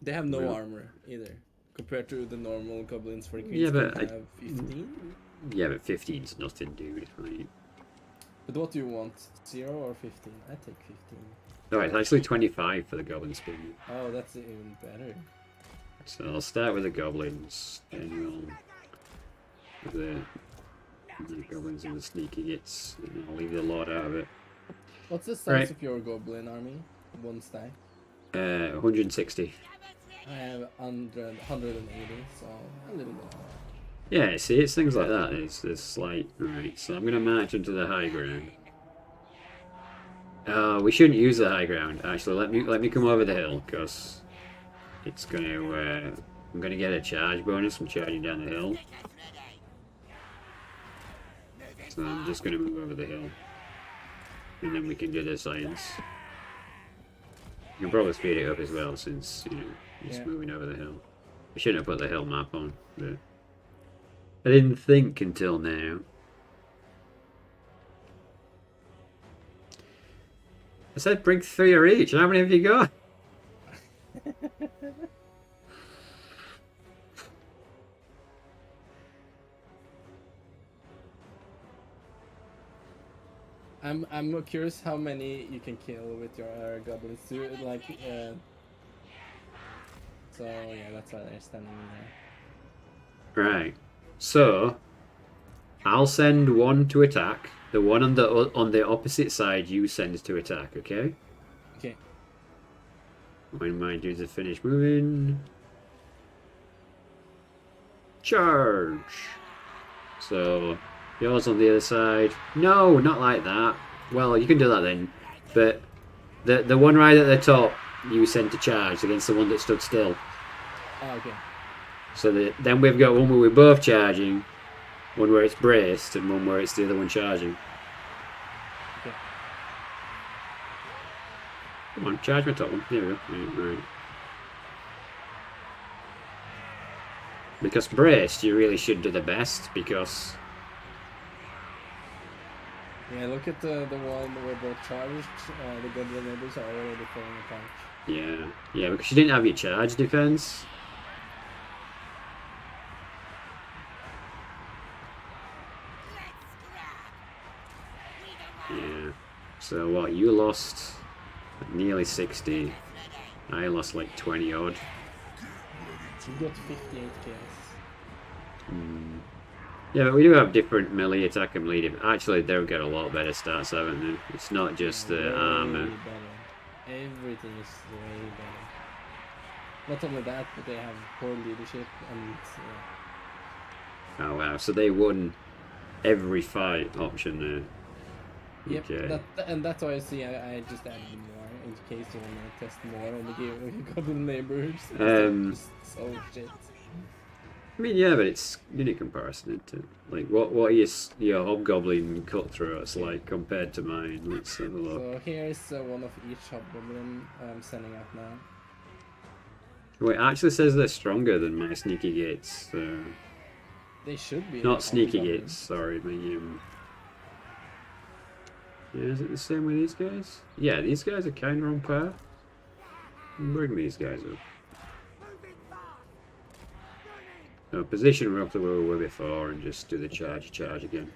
They have no Well- armor either, compared to the normal goblins for Yeah, Queens but that have 15. Yeah, but 15's nothing, dude. Right? But what do you want? 0 or 15? I take 15. Oh, it's actually 25 for the goblin speed. Oh, that's even better. So I'll start with the goblins, then we'll the goblins and the sneaky gits, and I'll leave the lord out of it. What's the size Right. of your goblin army? 1 stack. 160. I have 180, so a little bit more. Yeah, see, it's things like that. It's slight. Right, so I'm gonna march into the high ground. We shouldn't use the high ground. Actually, let me come over the hill, because it's gonna. I'm gonna get a charge bonus from charging down the hill. So I'm just gonna move over the hill, and then we can do the science. You can probably speed it up as well, since it's Yeah. moving over the hill. I shouldn't have put the hill map on, but I didn't think until now. I said bring 3 of each. How many have you got? I'm curious how many you can kill with your goblins too. Like, so yeah, that's why they're standing there. Right. So I'll send 1 to attack. The one on the opposite side you send to attack. Okay. Okay. When my dudes have finished moving. Charge! So, yours on the other side. No, not like that. Well, you can do that then. But the one right at the top, you send to charge against the one that stood still. Oh, okay. So then we've got one where we're both charging, one where it's braced, and one where it's the other one charging. Okay. Come on, charge my top one. There we go. Right. Because braced, you really should do the best, because Yeah, look at the one where both charged. The goblin neighbors are already falling apart. Yeah, yeah, because you didn't have your charge defense. Yeah. So what? You lost nearly 60. I lost like 20 odd. You got 58 kills. Yeah, but we do have different melee attack and melee. Actually, they've got a lot better stats, haven't they? It's not just the armor. Better. Everything is way better. Not only that, but they have poor leadership and. Oh wow! So they won every fight option there. Yep, Okay. and that's why I see I just added more in case you want to test more on the goblin neighbors. So shit. I mean, yeah, but it's unit comparison, isn't it? Like, what is your hobgoblin cutthroats like compared to mine? Let's have a look. So here's one of each hobgoblin I'm sending out now. Wait, it actually says they're stronger than my sneaky gates. They should be. Not sneaky hobgoblin. gates, sorry. Yeah, is it the same with these guys? Yeah, these guys are kind of on par. Bring these guys up. No, position roughly where we were before and just do the charge again.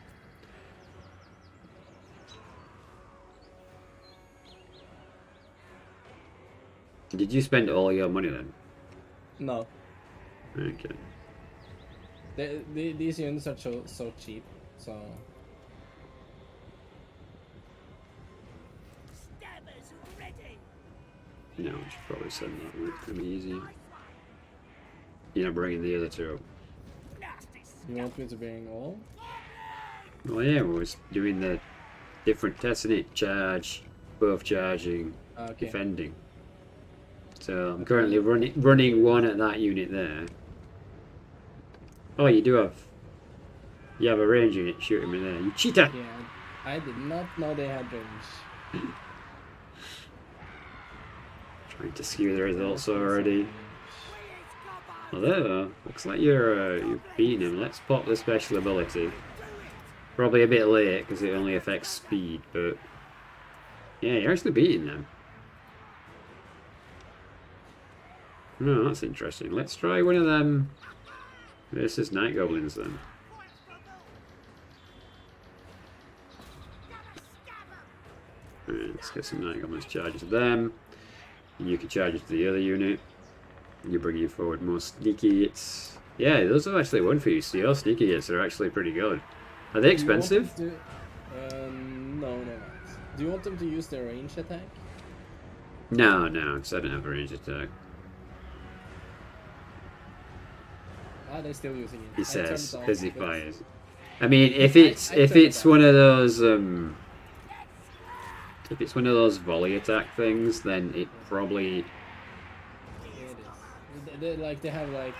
Did you spend all your money then? No. Okay. These units are so cheap, so. Stabbers ready. No, I should probably send that route. It'll be easy. You're not bringing the other two up. Nasty. You want me to bring all? Well, yeah, we was doing the different tests in it. Charge, both charging, Okay. defending. So I'm currently running one at that unit there. Oh, you have a range unit shooting me there. You cheater! Yeah, I did not know they had range. Trying to skew the results already. Although, looks like you're beating him. Let's pop the special ability. Probably a bit late because it only affects speed, but yeah, you're actually beating them. No, that's interesting. Let's try one of them versus night goblins then. Alright, let's get some night goblins charges to them. You can charge it to the other unit. You bring you forward more sneaky hits. Yeah, those are actually one for you. So your sneaky hits are actually pretty good. Are they expensive? Do you want them to, no, no, not. Do you want them to use their range attack? No, because I don't have a range attack. Ah, they're still using it. He I turned says it off, as he but- fires. I mean, if it's I if turned it it's off. one of those if it's one of those volley attack things, then it probably Yeah, it is. They have like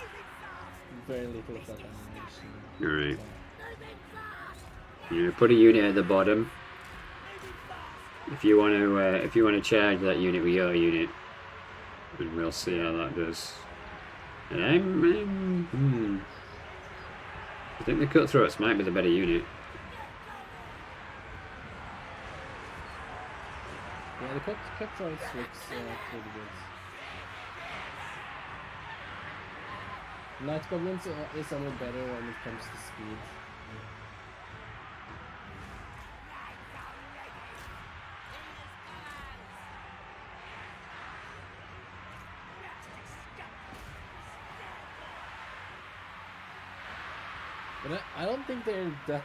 very little of that animation. Alright. You know, put a unit at the bottom. If you want to charge that unit with your unit, and we'll see how that does. And I think the cutthroats might be the better unit. Yeah, the cutthroats looks pretty good. Night goblins is only better when it comes to speed. But I don't think they're that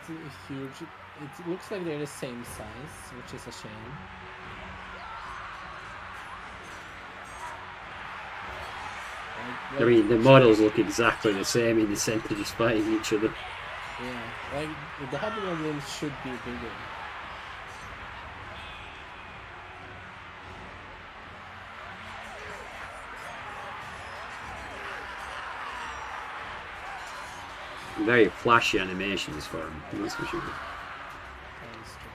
huge. It looks like they're the same size, which is a shame. I mean, the models look exactly the same in the centre, just fighting each other. Yeah, like the hobgoblins should be bigger. Very flashy animations for them, that's for sure. That's true.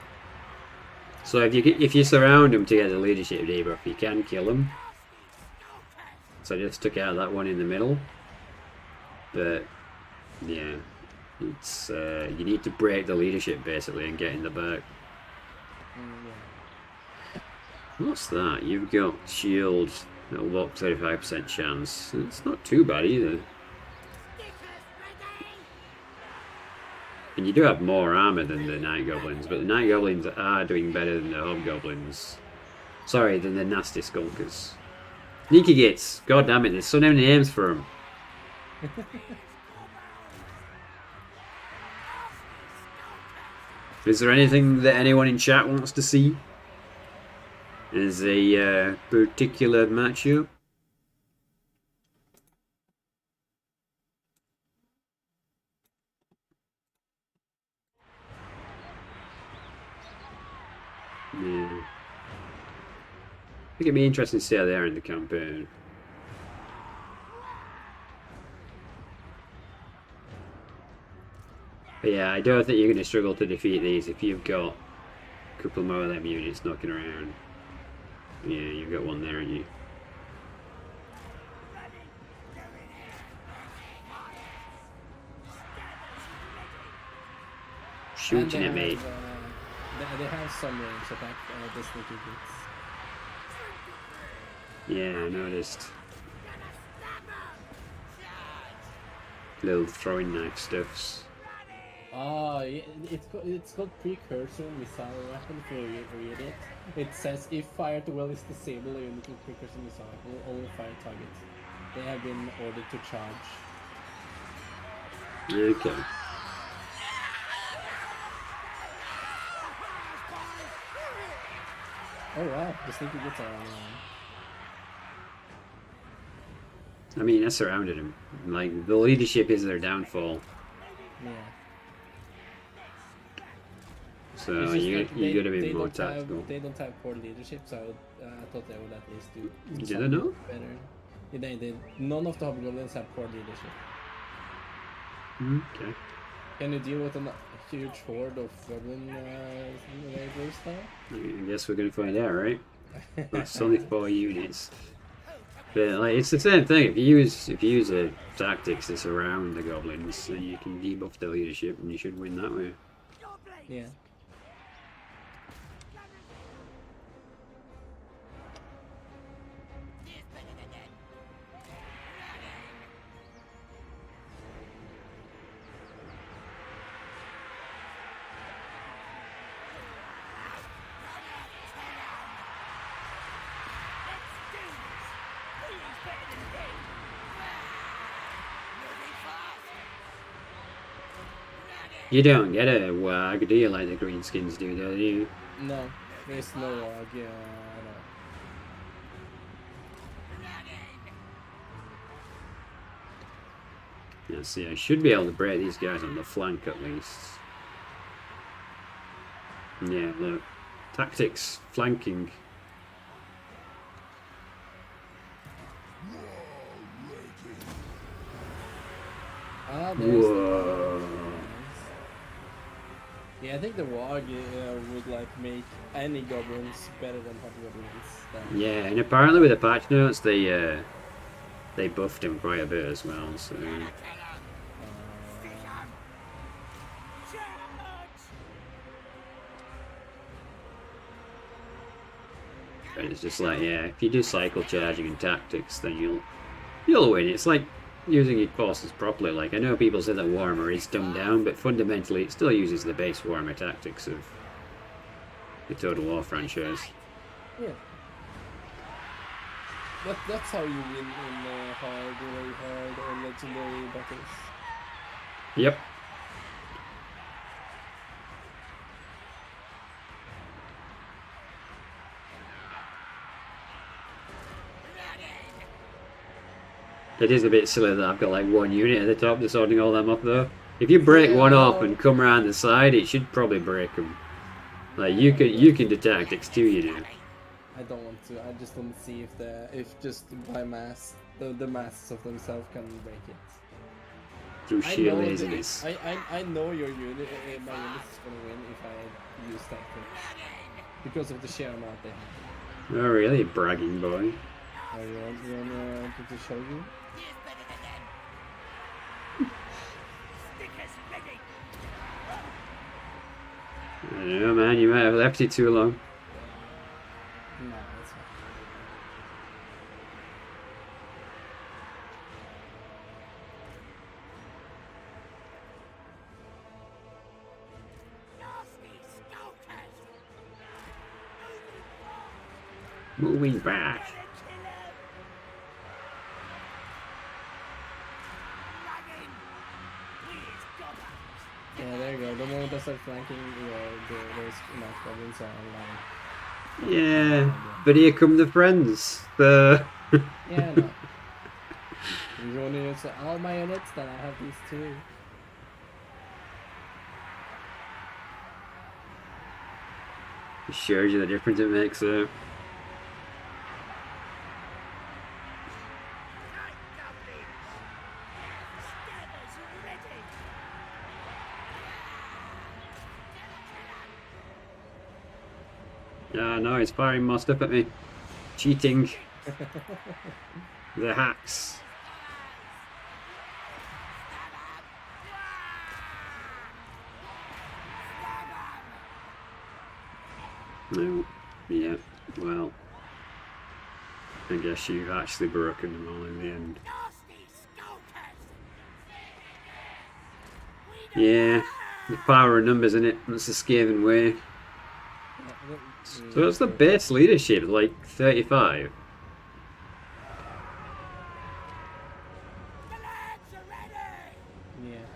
So if you surround them to get the leadership debuff, you can kill them. So I just took out that one in the middle. But yeah, it's you need to break the leadership basically and get in the back. Yeah. What's that? You've got shield. That'll block 35% chance. It's not too bad either. And you do have more armor than the Night Goblins, but the Night Goblins are doing better than the Hobgoblins. Sorry, than the Nasty Skulkers. Sneaky Gits! God damn it, there's so many names for them. Is there anything that anyone in chat wants to see? Is a particular matchup? Yeah. I think it'd be interesting to see how they are in the campaign. But yeah, I don't think you're going to struggle to defeat these if you've got a couple more of them units knocking around. Yeah, you've got one there, haven't you? Shooting at me. They have some range attack, the sneaky gits. Yeah, I noticed. Little throwing knife stuffs. Oh, yeah, it's called precursor missile weapon. If you read it, it says if fired well is disabled, a unit with precursor missile will only fire targets. They have been ordered to charge. Okay. Oh wow, the sneaky gits are on. I mean, I surrounded him. Like, the leadership is their downfall. Yeah. So It's just you like gotta be they more don't have- tactical. They don't have poor leadership, so I thought they would at least do. Did something they not? better? Yeah, they did. None of the hobgoblins have poor leadership. Okay. Can you deal with a huge horde of goblin laborers now? I guess we're gonna find out, right? It's only 4 units. But like, it's the same thing. If you use a tactics to surround the goblins, then you can debuff the leadership, and you should win that way. Yeah. You don't get a wag, do you, like the greenskins do, do you? No, there's no log. Yeah, I know. Yeah, see, I should be able to break these guys on the flank at least. Yeah, look. Tactics, flanking. Ah, there's Whoa. the yeah, I think the Wog would like make any goblins better than hobgoblins. Yeah, and apparently with the patch notes, they buffed him quite a bit as well, so... But it's just like, yeah, if you do cycle charging and tactics, then you'll win. It's like using your forces properly. Like, I know people say that Warhammer is dumbed down, but fundamentally it still uses the base Warhammer tactics of the Total War franchise. Yeah. That's how you win in hard, really hard, or legendary battles. Yep. It is a bit silly that I've got like one unit at the top just holding all them up though. If you break one off and come around the side, it should probably break them. Like you can do tactics too, you know. I don't want to. I just don't see if just by mass the masses of themselves can break it. Through I sheer know laziness. I know your unit. My unit is gonna win if I use tactics because of the sheer amount they have. Oh really? Bragging boy. Oh, you want to show you? I don't know, man. You might have left it too long. No, that's fine. Nasty skulkers! Moving back. Gotta kill 'em! Running! Where's gobbers? Yeah, there you go. The moment I start flanking, those enough goblins are online. Yeah, but here come the friends. The Yeah, no. You only use all my units, then I have these two. shows you the difference it makes there. Night goblins! Stabbers ready! Yeah, no, he's firing more stuff at me. Cheating. The hacks. No. Yeah, well. I guess you've actually broken them all in the end. Nasty skulkers! Yeah, the power of numbers in it. That's the Skaven way. So what's the base leadership? Like 35? The lads are ready! Yeah.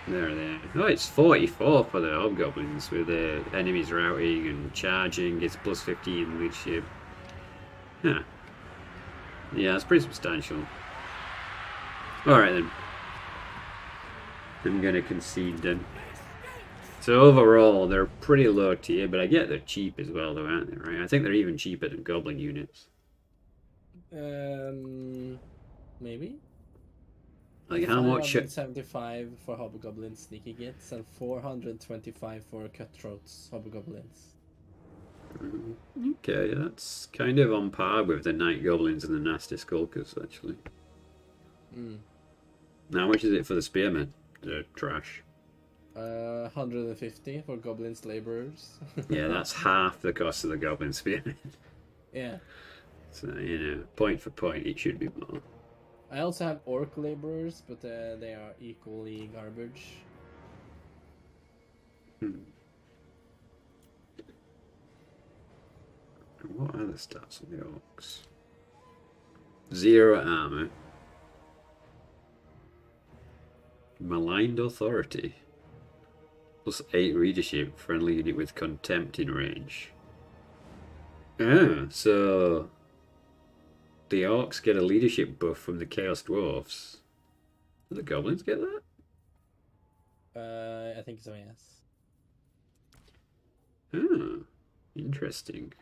There. Oh, it's 44 for the hobgoblins with the enemies routing and charging. It's plus 15 leadership. Huh. Yeah, it's pretty substantial. Alright then. I'm gonna concede then. So overall, they're pretty low tier, but I get they're cheap as well, though, aren't they? Right? I think they're even cheaper than goblin units. Maybe. Like how much? 575 for hobgoblins sneaky gets and 425 for cutthroats hobgoblins. Okay, that's kind of on par with the night goblins and the nasty skulkers, actually. How much is it for the spearmen? The trash. 150 for goblins laborers. Yeah, that's half the cost of the goblin spearmen. Yeah. So, you know, point for point, it should be more. I also have orc laborers, but they are equally garbage. What are the stats on the orcs? 0 armor. Maligned authority. Plus 8 readership, friendly unit with contempt in range. Ah, so the orcs get a leadership buff from the chaos dwarfs. Do the goblins get that? I think so, yes. Ah, interesting.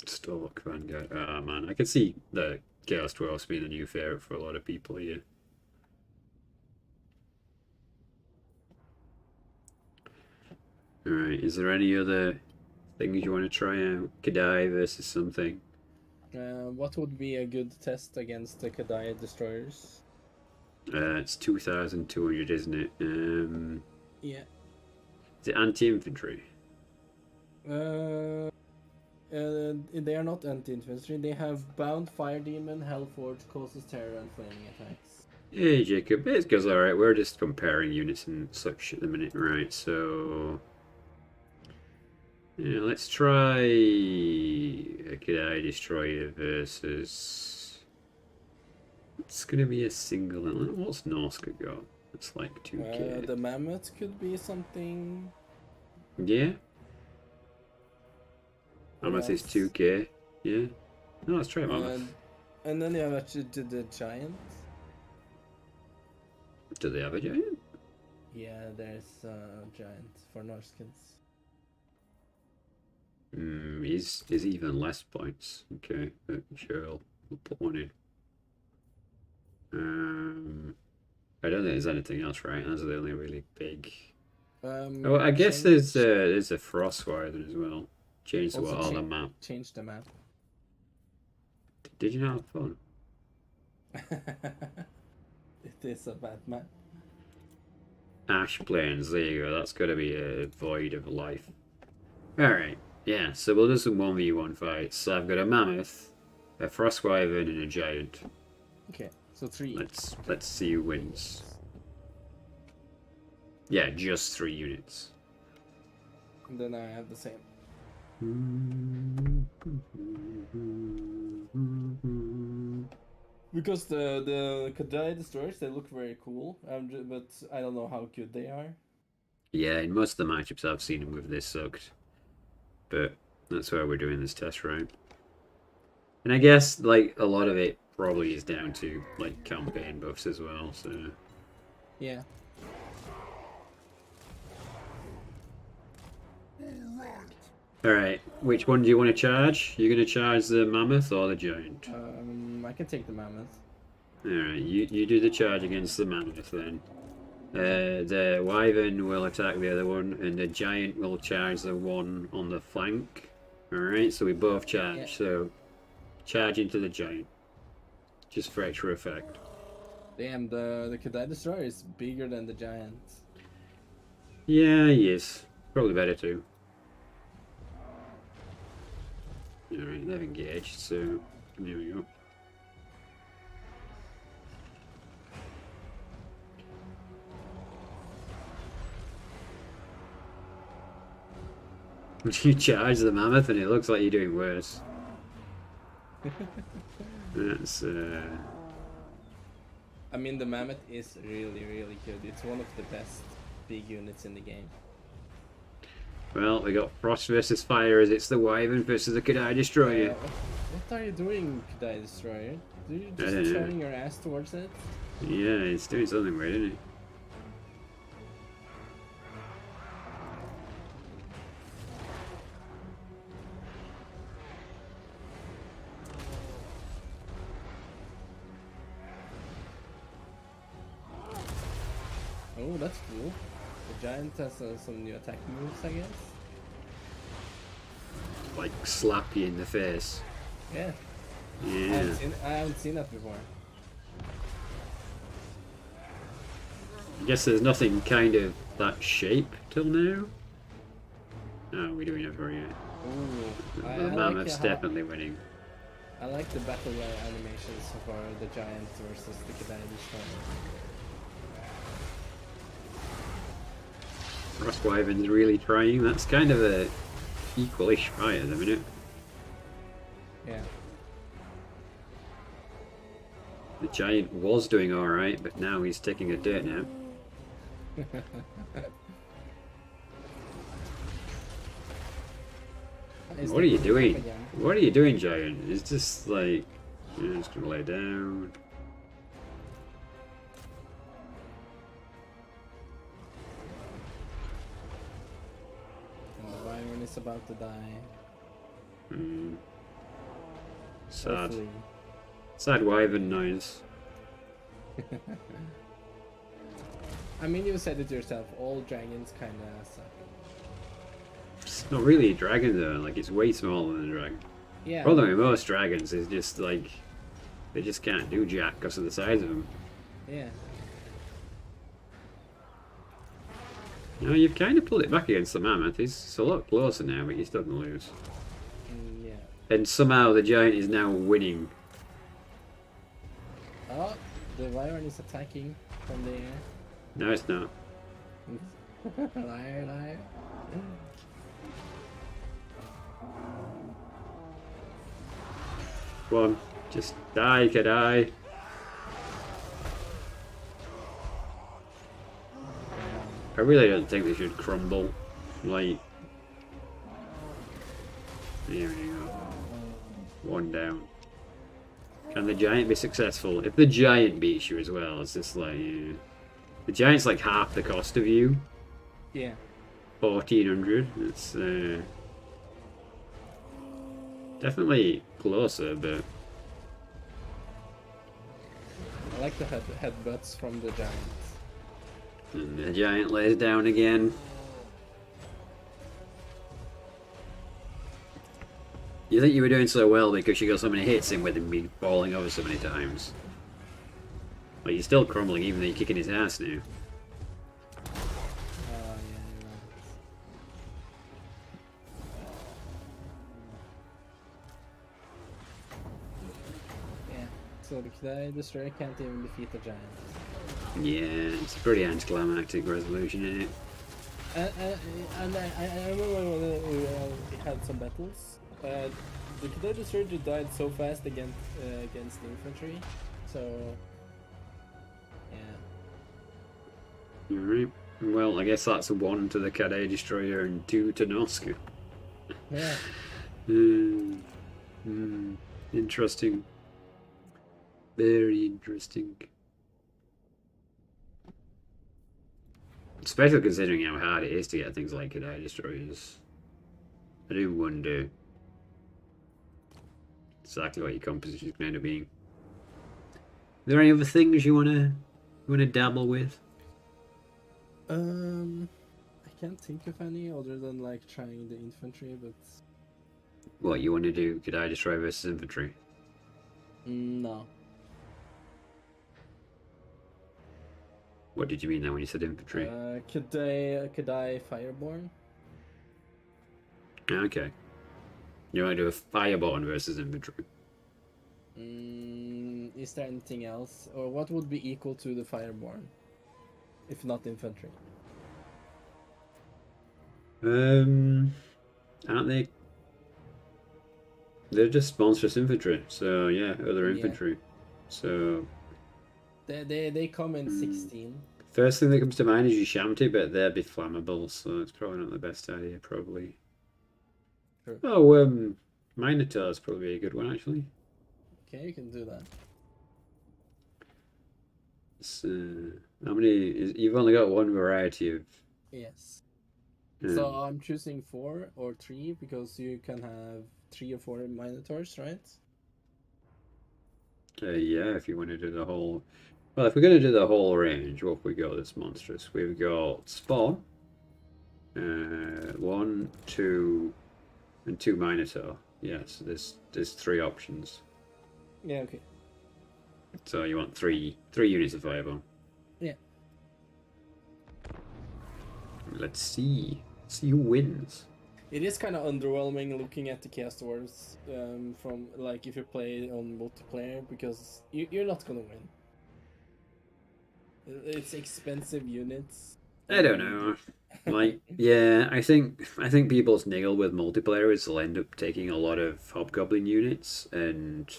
Stalk Vanguard. Ah, man, I can see the chaos dwarfs being a new favorite for a lot of people here. Alright, is there any other things you want to try out? Kadai versus something? What would be a good test against the Kadai destroyers? It's 2,200, isn't it? Yeah. Is it anti-infantry? They are not anti-infantry. They have Bound Fire Demon, Hellforge, Causes Terror, and Flaming Attacks. Hey, Jacob. It goes alright. We're just comparing units and such at the minute, right? So... yeah, let's try a Kadai Destroyer versus... it's going to be a single... what's Norska got? It's like 2k. The Mammoth could be something... Yeah? What Mammoth is else? 2k. Yeah? No, let's try Mammoth. And then you have actually the Giant. Do they have a giant? Yeah, there's a Giant for Norskins. He's even less points. Okay, sure, we'll put one in. I don't think there's anything else, right? Those are the only really big. Oh, I guess there's a Frostwire then as well. Change the Also the map. Change the map. Did you not have fun? It is a bad map. Ash plains, there you go. That's got to be a void of life. Alright, yeah, so we'll do some 1v1 fights. So I've got a mammoth, a frost wyvern, and a giant. Okay, so 3. Let's see who wins. Yeah, just 3 units. And then I have the same. Because the Kadai destroyers, they look very cool, but I don't know how good they are. Yeah, in most of the matchups I've seen them with, this sucked. But that's why we're doing this test round. And I guess, like, a lot of it probably is down to, like, campaign buffs as well, so... Yeah. Alright, which one do you want to charge? You're going to charge the mammoth or the giant? I can take the mammoth. Alright, you do the charge against the mammoth then. The wyvern will attack the other one, and the giant will charge the one on the flank. Alright, so we both charge, Yeah. so charge into the giant. Just for extra effect. Damn, the Kadai destroyer is bigger than the giant. Yeah, he is. Probably better too. Alright, they've engaged, so there we go. You charge the mammoth and it looks like you're doing worse. That's I mean, the mammoth is really, really good. It's one of the best big units in the game. well, we got frost versus fire as it's the wyvern versus the Kadai destroyer. What are you doing, Kadai destroyer? Do you I don't just know. turning your ass towards it? Yeah, it's doing something weird, isn't it? Oh, that's cool. The giant has some new attack moves, I guess. Like slap you in the face. Yeah. Yeah. I haven't seen that before. I guess there's nothing kind of that shape till now. No, we're doing it for you. Ooh, The mammoth's definitely winning. I like the battle animations for the giant versus the Kadai destroyer. Frost wyvern's really trying. That's kind of a equalish fight at the minute. Yeah. The giant was doing alright, but now he's taking a dirt nap. What are you doing? What are you doing, giant? It's just like, you're just gonna lay down. And the wyvern is about to die. Hmm. Sad. Hopefully. Sad wyvern noise. I mean, you said it yourself, all dragons kinda suck. It's not really a dragon though, like it's way smaller than a dragon. Yeah. Problem with most dragons is just like, they just can't do jack because of the size of them. Yeah. You know, you've kind of pulled it back against the mammoth. It's a lot closer now, but you're still gonna lose. Yeah. And somehow the giant is now winning. Oh, the wyvern is attacking from the air. No, it's not. Liar, liar. Come on, just die, Kadai. I really don't think they should crumble. Like, there we go. One down. Can the giant be successful? If the giant beats you as well, it's just like, yeah. The giant's like half the cost of you. Yeah. 1400. It's definitely closer, but I like the headbutts from the giant. and the giant lays down again. You think you were doing so well because you got so many hits in with him being falling over so many times. But you're still crumbling even though you're kicking his ass now. So the Kidai Destroyer can't even defeat the giant. Yeah, it's a pretty anticlimactic resolution, isn't it? And I remember when we had some battles. The Kidai Destroyer just died so fast against the infantry. So yeah. Alright. Well, I guess that's a 1 to the Kadai Destroyer and 2 to Noska. Yeah. Interesting. Very interesting. Especially considering how hard it is to get things like Kadai Destroyers. I do wonder exactly what your composition is going to be. Are there any other things you wanna dabble with? I can't think of any other than like trying the infantry, but What you want to do? Kadai Destroyer versus infantry? no. What did you mean there when you said infantry? Kidai fireborn. Okay. You want to do a fireborn versus infantry? Is there anything else, or what would be equal to the fireborn, if not infantry? Aren't they? They're just monstrous infantry. So yeah, other infantry. So They come in 16. first thing that comes to mind is your shanty, but they'd be flammable, so it's probably not the best idea. Probably. Sure. Oh, Minotaur's probably a good one actually. Okay, you can do that. It's, how many? You've only got one variety of. Yes. So I'm choosing 4 or 3 because you can have 3 or 4 minotaurs, right? Yeah, if you want to do the whole. Well, if we're going to do the whole range, what have we got that's monstrous? We've got Spawn, 1, 2, and 2 Minotaur. Yeah, so there's 3 options. Yeah. Okay. So you want three units of fireball. Yeah. Let's see. See who wins. It is kind of underwhelming looking at the cast wars from like if you play on multiplayer because you're not gonna win. It's expensive units. I don't know. Like, yeah, I think people's niggle with multiplayer is they'll end up taking a lot of hobgoblin units, and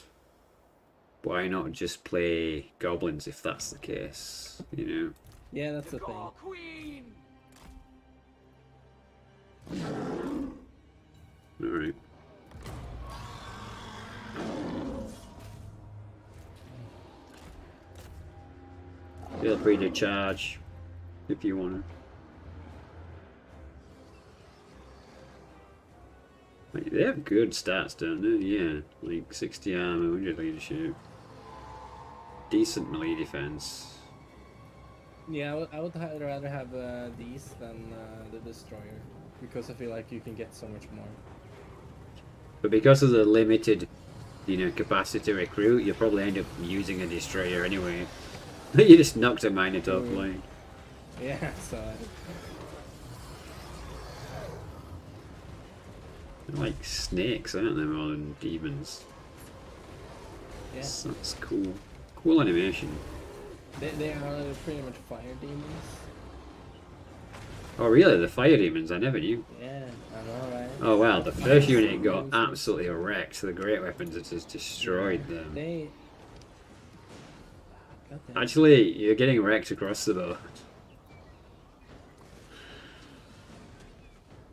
why not just play goblins if that's the case, you know? Yeah, that's the thing. Your queen! Alright. Feel free to charge if you want to. Like, they have good stats, don't they? Yeah, like 60 armor, 100 leadership. Decent melee defense. Yeah, I would rather have these than the destroyer because I feel like you can get so much more. But because of the limited, capacity to recruit, you'll probably end up using a destroyer anyway. You just knocked a Minotaur flying. Yeah, so. They're like snakes, aren't they, more than demons? Yeah. That's cool. Cool animation. They are pretty much fire demons. Oh really? The fire demons? I never knew. Yeah, I know, right? Oh wow, the first unit got absolutely wrecked. The great weapons have just destroyed them. Actually, you're getting wrecked across the board.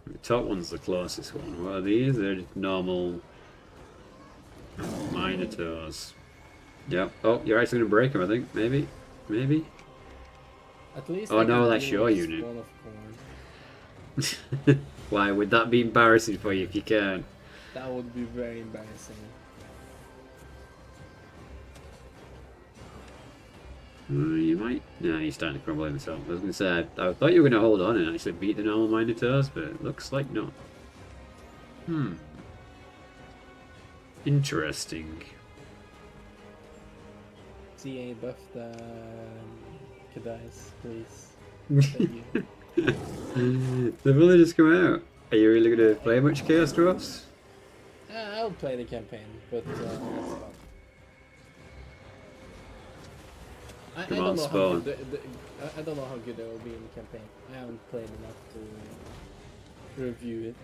The top one's the closest one. What are these? They're just normal Minotaurs. Yep. Oh, you're actually going to break them, I think. Maybe. Maybe. At least. Oh no, that's your unit. Why would that be embarrassing for you if you can? That would be very embarrassing. You might. No, he's starting to crumble himself. I was going to say, I thought you were going to hold on and actually beat the normal Minotaurs, but it looks like not. Interesting. CA buff the Kadais, please. Thank you. The villagers come out. Are you really going to play much Chaos Dwarfs? I'll play the campaign, but that's about I Come don't on, know spawn. how good I don't know how good it will be in the campaign. I haven't played enough to review it.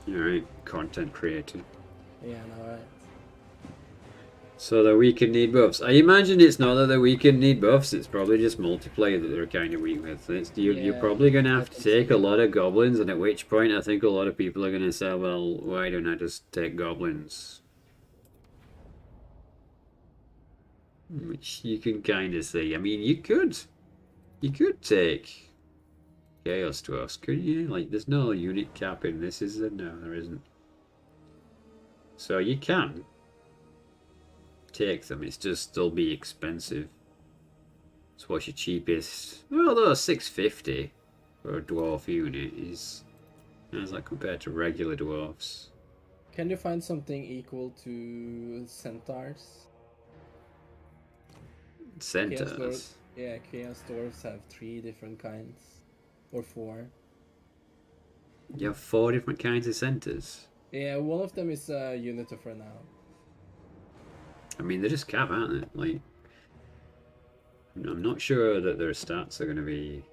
Alright, content creator. Yeah, no, right. So the weaken need buffs. I imagine it's not that the weaken need buffs, it's probably just multiplayer that they're kind of weak with. You're Yeah, probably going to I have to think so. take a lot of goblins, and at which point I think a lot of people are going to say, well, why don't I just take goblins? Which you can kind of see. I mean, you could take Chaos Dwarfs, couldn't you? Like, there's no unit cap in this, is there? No, there isn't. So you can take them, it's just they'll be expensive. So what's your cheapest? Well, though 650 for a dwarf unit is, how's that compared to regular dwarfs? Can you find something equal to centaurs? Centaurs. Yeah, Chaos Dwarfs have 3 different kinds. Or 4. You have 4 different kinds of centaurs. Yeah, one of them is a unit of renown. I mean, they're just cap, aren't they? Like, I'm not sure that their stats are going to be.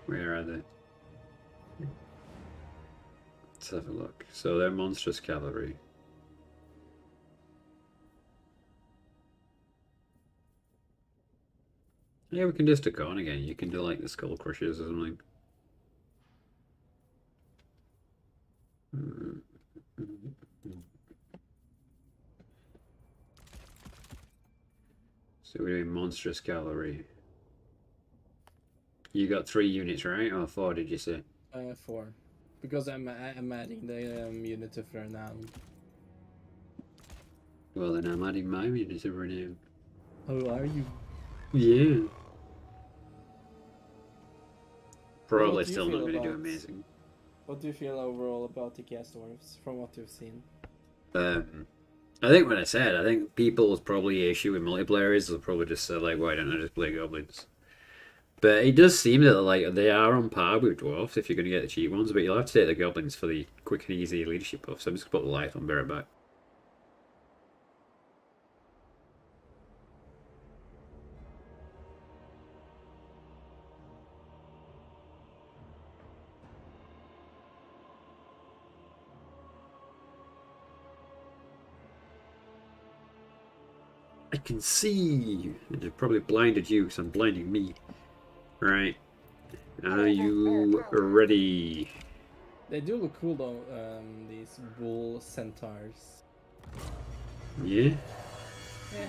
Where are they? Let's have a look. So they're monstrous cavalry. Yeah, we can just stick on again. You can do like the skull crushers or something. So we're doing monstrous cavalry. You got 3 units, right? Or 4, did you say? 4. Because I'm adding the unit of renown. Well, then I'm adding my units of renown. How are you? Yeah. Probably what do you still not feel going to do about- amazing. What do you feel overall about the Chaos Dwarfs from what you've seen? I think what I said, I think people's probably issue with multiplayer is they'll probably just say, like, why don't I just play goblins? But it does seem that, like, they are on par with dwarfs if you're going to get the cheap ones, but you'll have to take the goblins for the quick and easy leadership buff. So I'm just going to put the light on bear it back. I can see! And it probably blinded you, because I'm blinding me. Right. Are you ready? They do look cool though, these bull centaurs. Yeah? Yeah.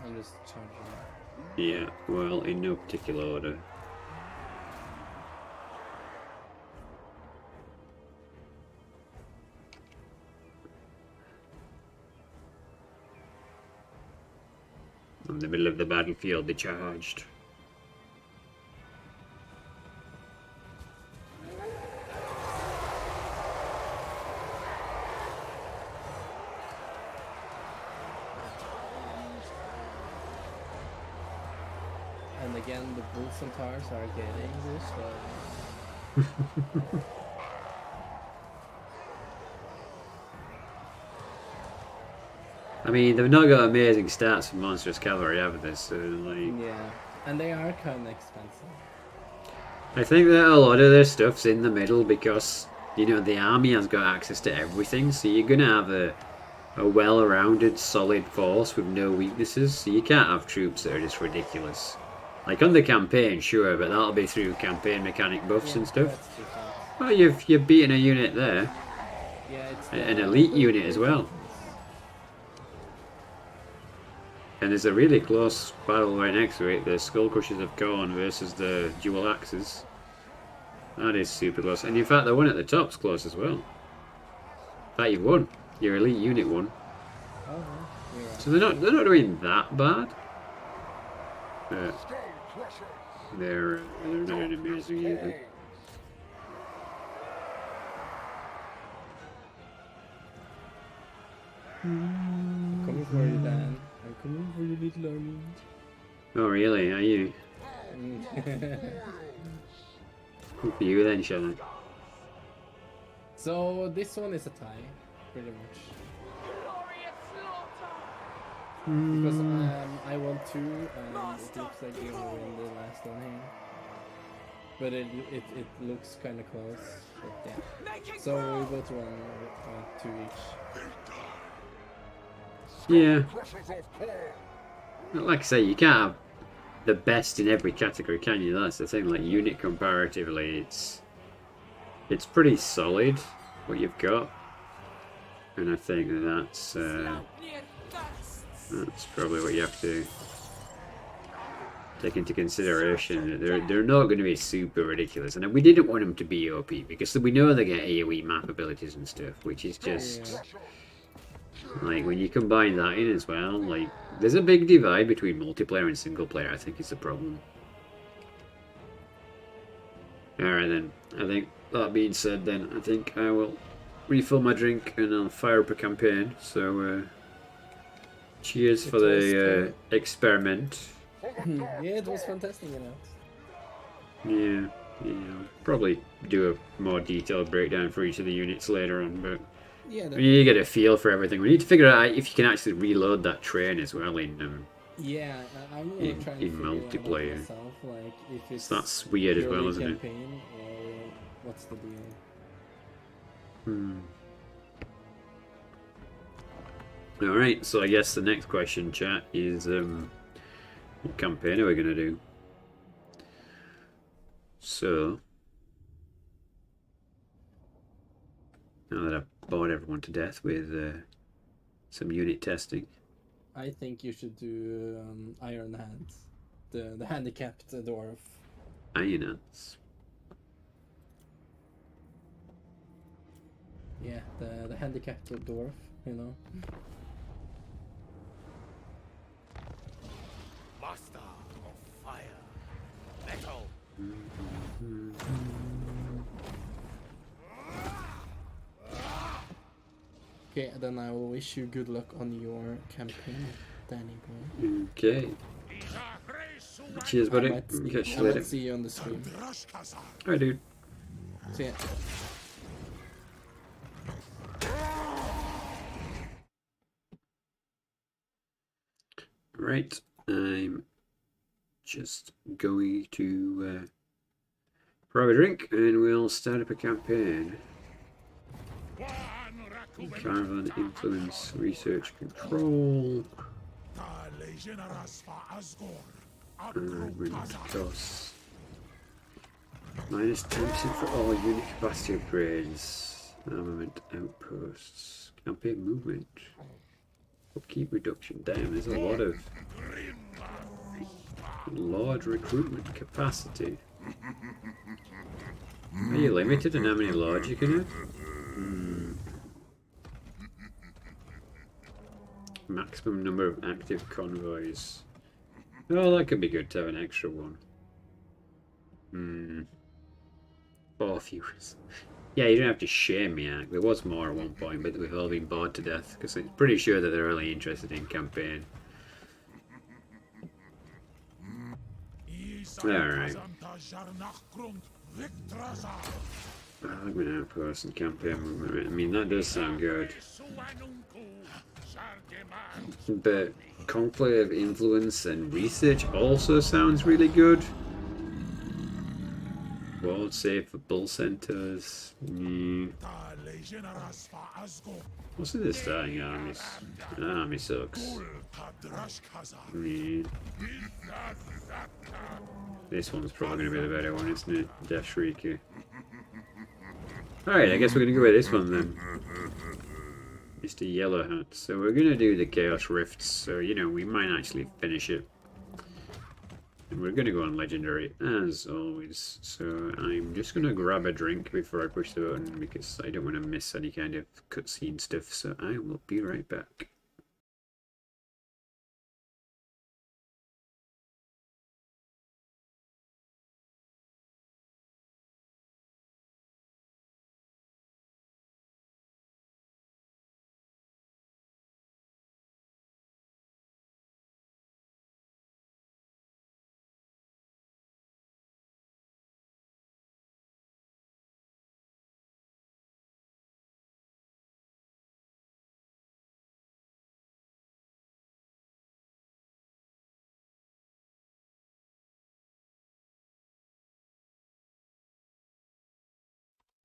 I'm just charging. Yeah, well, in no particular order. In the middle of the battlefield, they charged. And again, the bull centaurs are getting this one. I mean, they've not got amazing stats for monstrous cavalry, have they? So, like, Yeah, and they are kind of expensive. I think that a lot of their stuff's in the middle because, you know, the army has got access to everything, so you're going to have a well-rounded, solid force with no weaknesses, so you can't have troops that are just ridiculous. Like, on the campaign, sure, but that'll be through campaign mechanic buffs and stuff. That's different. Well, you've beaten a unit there. Yeah, it's An elite unit as well. And there's a really close battle right next to it, the Skull Crushers of Khorne versus the Dual Axes. That is super close. And in fact, the one at the top's close as well. In fact, you've won. Your elite unit won. Oh, yeah, you're right. So they're not doing that bad. But they're not doing amazing either. Coming for you, Dan. I'm coming for you, little army. Oh really? Are you? Good for you then, shall I? So this one is a tie, pretty much. Glorious slaughter! Because I won 2 and it looks like you're gonna win the last one here. But it looks kind of close. But yeah. So we both won 2 each. Yeah. Like I say, you can't have the best in every category, can you? That's the thing. Like unit comparatively, it's pretty solid what you've got, and I think that's probably what you have to take into consideration. They're not going to be super ridiculous, and we didn't want them to be OP because we know they get AoE map abilities and stuff, which is just like when you combine that in as well. Like there's a big divide between multiplayer and single player. I think is the problem. All right then. I think that being said, then I think I will refill my drink and I'll fire up a campaign. So cheers for the experiment. Yeah, it was fantastic, you know. Yeah, I'll probably do a more detailed breakdown for each of the units later on, but Yeah, we need to get a feel for everything. We need to figure out if you can actually reload that train as well in yeah, I'm gonna try and figure multiplayer. it out myself, like if it's So that's weird as well, purely isn't it? campaign or what's the deal. Alright, so I guess the next question, chat, is what campaign are we going to do? So, now that I've bored everyone to death with some unit testing. I think you should do Iron Hands, the handicapped dwarf. Iron Hands. Yeah, the handicapped dwarf, you know. Master of fire, metal. Okay, then I will wish you good luck on your campaign, Danny boy. Okay. Cheers, buddy. I Catch you might later. see you on the stream. Alright, dude. See ya. Right, I'm just going to grab a drink and we'll start up a campaign. Caravan influence, research control. And we're going to toss. -10% for all unit capacity upgrades. Armament outposts. Campaign movement. Upkeep reduction. Damn, there's a lot of large recruitment capacity. Are you limited in how many large you can have? Maximum number of active convoys. Oh, that could be good to have an extra one. 4 viewers. Yeah, you don't have to shame me, Ack. There was more at one point, but we've all been bored to death because I'm pretty sure that they're really interested in campaign. Alright. Argument outpost and campaign movement. I mean, that does sound good. But conclave influence and research also sounds really good. World safe for bull centers. What's in the starting armies? An army sucks. This one's probably going to be the better one, isn't it? Deathshrieker. Alright, I guess we're going to go with this one then. Mr. Yellow Hat. So we're going to do the Chaos Rifts, so you know, we might actually finish it. And we're going to go on Legendary, as always. So I'm just going to grab a drink before I push the button, because I don't want to miss any kind of cutscene stuff, so I will be right back.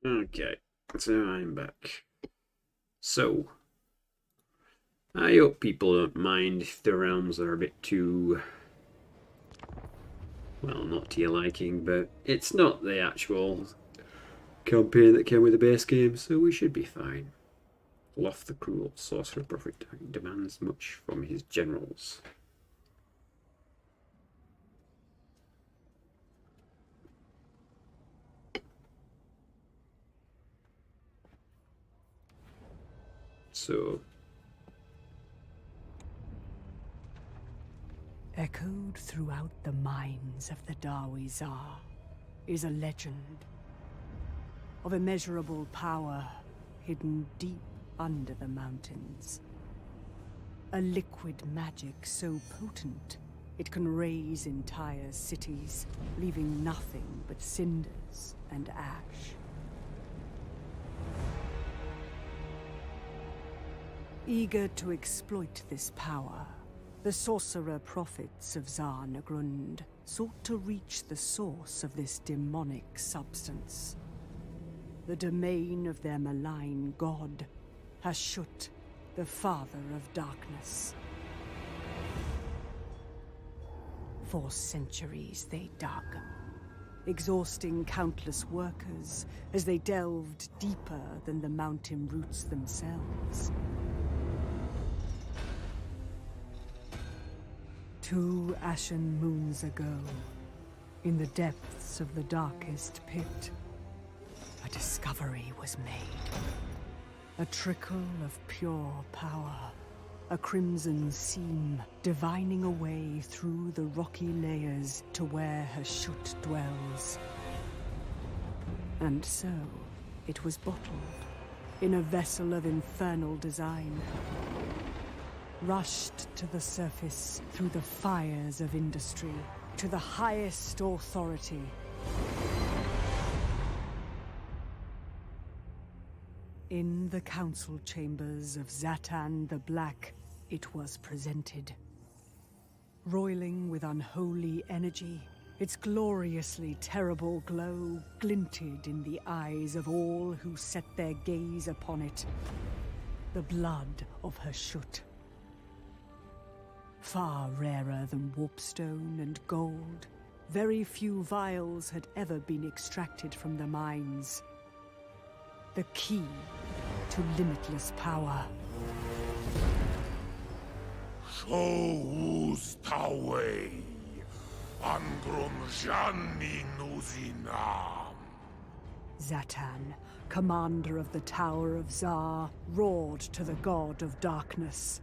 Okay, so I'm back. So, I hope people don't mind if the realms are a bit too, well, not to your liking, but it's not the actual campaign that came with the base game, so we should be fine. Loth the cruel sorcerer prophet demands much from his generals. So, Echoed throughout the mines of the Darwizar is a legend of immeasurable power hidden deep under the mountains. A liquid magic so potent it can raise entire cities, leaving nothing but cinders and ash. Eager to exploit this power, the sorcerer prophets of Zarnagrund sought to reach the source of this demonic substance. The domain of their malign god, Hashut, the father of darkness. For centuries they dug, exhausting countless workers as they delved deeper than the mountain roots themselves. 2 ashen moons ago, in the depths of the darkest pit, a discovery was made. A trickle of pure power, a crimson seam divining a way through the rocky layers to where Hashut dwells. And so, it was bottled in a vessel of infernal design, rushed to the surface through the fires of industry, to the highest authority. In the council chambers of Zatan the Black, it was presented. Roiling with unholy energy, its gloriously terrible glow glinted in the eyes of all who set their gaze upon it. The blood of Hashut. Far rarer than warpstone and gold, very few vials had ever been extracted from the mines. The key to limitless power. Shows Tawei, Angrum Jani Nuzinam. Zatan, commander of the Tower of Zar, roared to the god of darkness.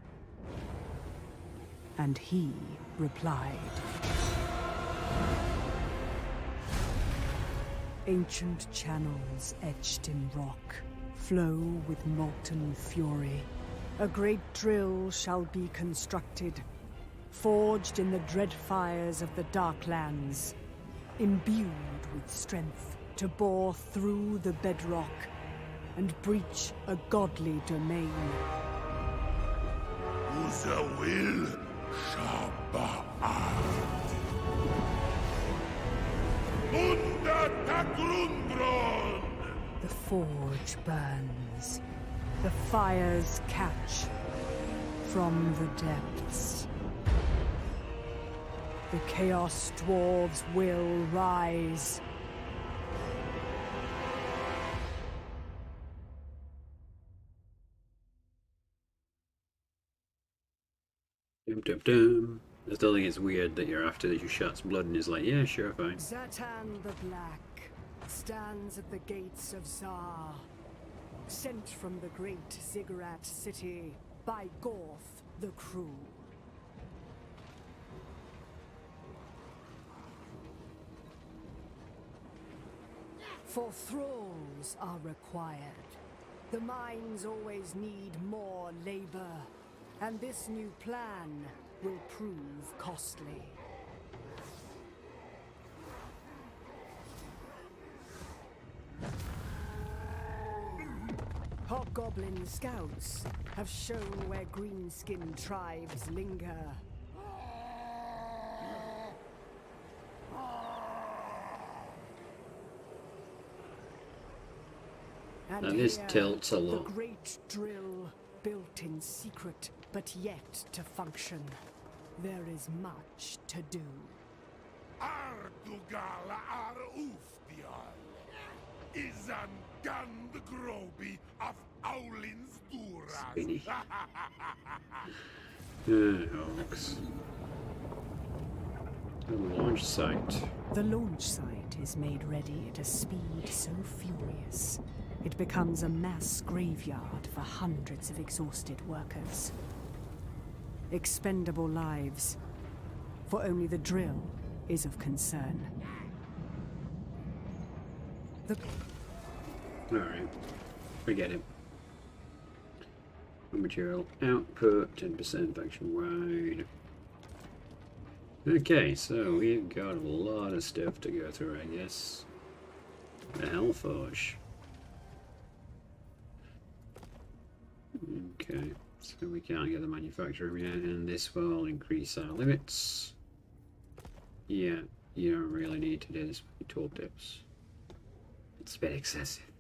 And he replied. Ancient channels etched in rock flow with molten fury. A great drill shall be constructed, forged in the dread fires of the Darklands, imbued with strength to bore through the bedrock and breach a godly domain. Uzawil Shabbat. Unda Tagrundron. The forge burns. The fires catch from the depths. The Chaos Dwarves will rise. dum dum dum. I still think it's weird that you're after that you shot's blood and is like, yeah, sure, fine. Zatan the Black stands at the gates of Zar, sent from the great Ziggurat city by Gorth the Cruel. For thralls are required. The mines always need more labor, and this new plan will prove costly. Hobgoblin scouts have shown where green-skinned tribes linger. And this here, tilts a the lot. great drill, built in secret, but yet to function. There is much to do. Ardugal ar uftial. Izan gan the groby of Owlin's Spinny. Duras. Hawks. The launch site. The launch site is made ready at a speed so furious, it becomes a mass graveyard for hundreds of exhausted workers. Expendable lives, for only the drill is of concern. Alright. Forget it. Material output, 10% faction wide. Okay, so we've got a lot of stuff to go through, I guess. The Hellforge. Okay, so we can't get the manufacturer yet, and this will increase our limits. Yeah, you don't really need to do this with tooltips. It's a bit excessive.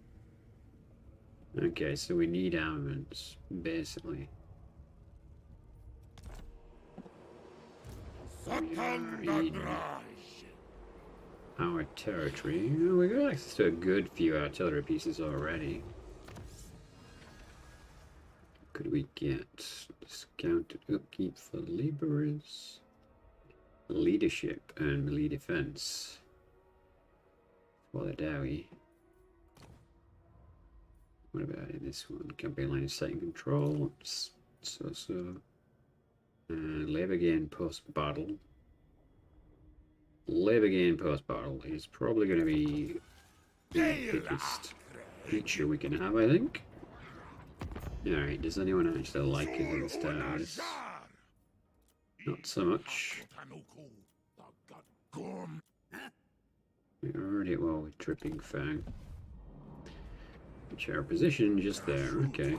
Okay, so we need armaments, basically. Our territory. Oh, we got access to a good few artillery pieces already. Could we get discounted upkeep for laborers? Leadership and melee defense. For the Dowie. What about in this one? Campaign line of sight and control. So. Labor gain post-battle. Labor gain post-battle is probably going to be the biggest feature we can have, I think. Alright, does anyone actually like it in stars? Not so much. We already at war with Tripping Fang. Which are positioned just there, okay.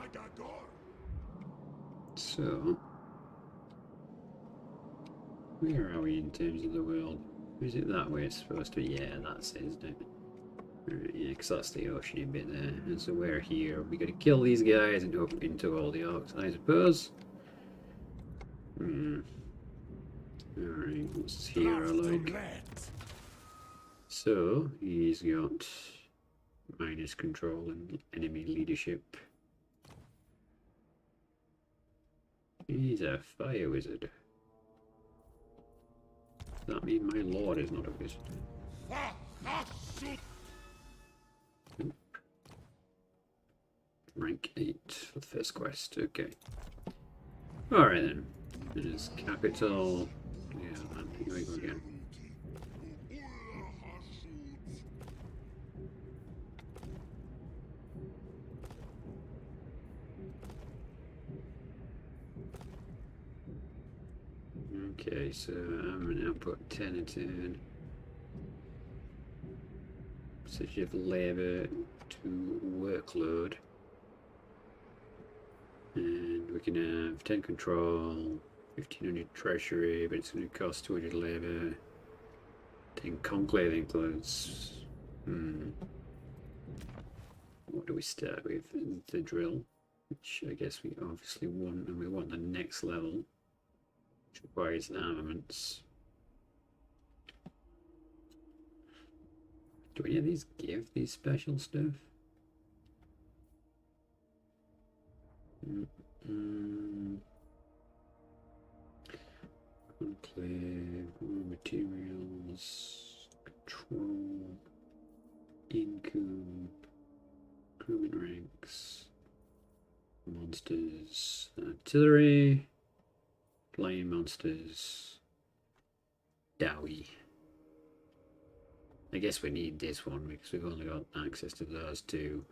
So, where are we in terms of the world? Is it that way it's supposed to be? Yeah, that's it, isn't it? Right, yeah, because that's the oceany bit there. And so we're here. We gotta kill these guys and hook into all the orcs, I suppose. Alright, what's this hero like? So, he's got minus control and enemy leadership. He's a fire wizard. Does that mean my lord is not a wizard? Nope. Rank 8 for the first quest, okay. Alright then. There's capital. Yeah, man, here we go again. Okay, so I'm an output 10 and 10. Such of labor to workload. And we can have 10 control, 1500 treasury, but it's going to cost 200 labor. 10 conclave influence. What do we start with? The drill, which I guess we obviously want, and we want the next level. Which requires armaments. Do any of these give these special stuff? Conclave, raw materials, control, income, crewman ranks, monsters, artillery. Flying monsters. Dowie. I guess we need this one because we've only got access to those two.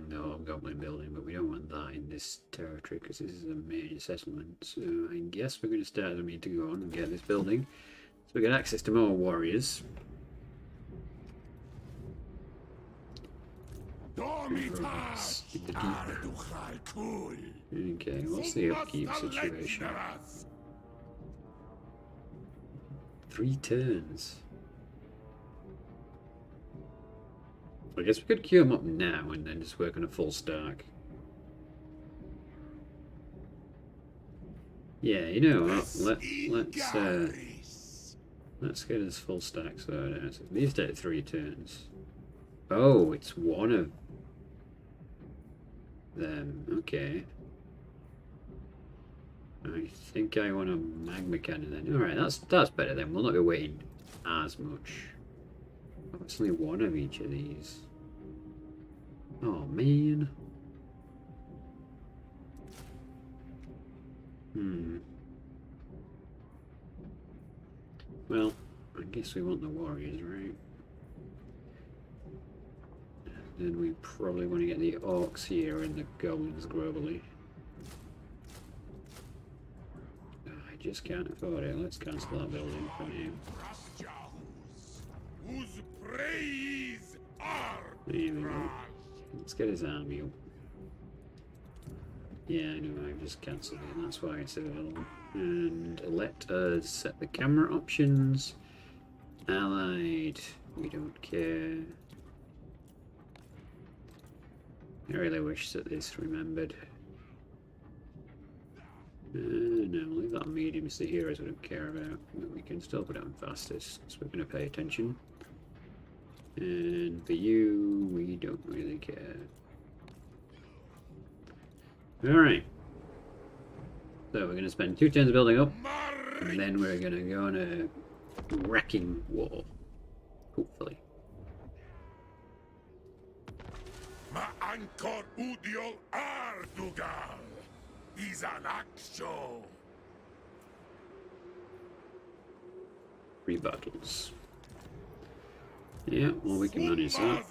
No goblin building, but we don't want that in this territory because this is a major settlement. So I guess we're going to start the mean to go on and get this building. So we get access to more warriors. Okay, what's the upkeep situation? 3 turns. I guess we could queue them up now and then just work on a full stack. Yeah, you know what? Let's get this full stack sorted out. So these take 3 turns. Oh, it's one of them. Okay. I think I want a magma cannon then. Alright, that's better then. We'll not be waiting as much. Oh, it's only one of each of these. Oh man. Well, I guess we want the warriors, right? Then we probably want to get the orcs here and the goblins globally. I just can't afford it. Let's cancel that building for now. Whose praise are There we go. Let's get his army up. Yeah, I know, I've just cancelled it, and that's why it's available. And let us set the camera options. Allied, we don't care. I really wish that this remembered. No, we'll leave that on medium. It's the heroes we don't care about. But we can still put it on fastest, so we're going to pay attention. And for you, we don't really care. Alright. So we're going to spend 2 turns building up, and then we're going to go on a wrecking war. Hopefully. Ma ancor udiol Ardugal is an axo. 3 battles. Yeah, well, we can manage that.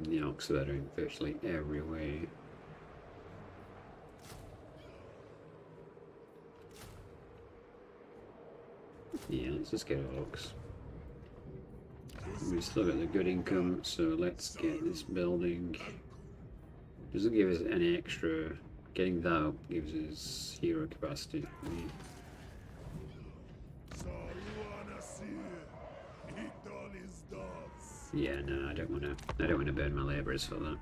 The orcs are in virtually every way. Yeah, let's just get orcs. We still got the good income, so let's get this building. Doesn't give us any extra. Getting that up gives us hero capacity. Yeah, no, I don't want to burn my labourers for that.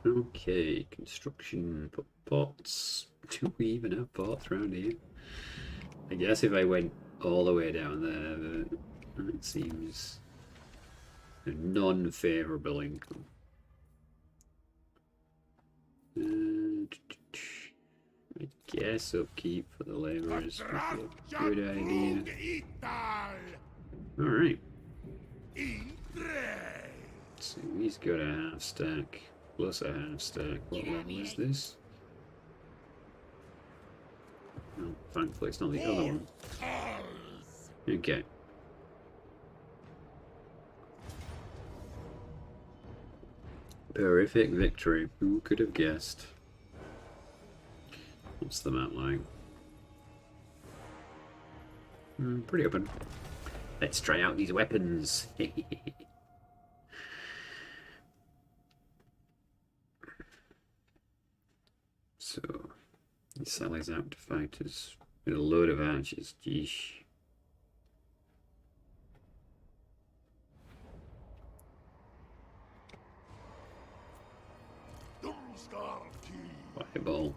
Okay, construction pots. Do we even have pots around here? I guess if I went all the way down there, but it seems a non-favourable income. I guess upkeep for the labourers would be a good idea. Alright. So he's got a half stack. Plus a half stack. What level is this? Oh, thankfully it's not the other one. Okay. Horrific victory. Who could have guessed? What's the map like? Pretty open. Let's try out these weapons. So, he sallies out to fight us with a load of archers. Geesh. Fireball.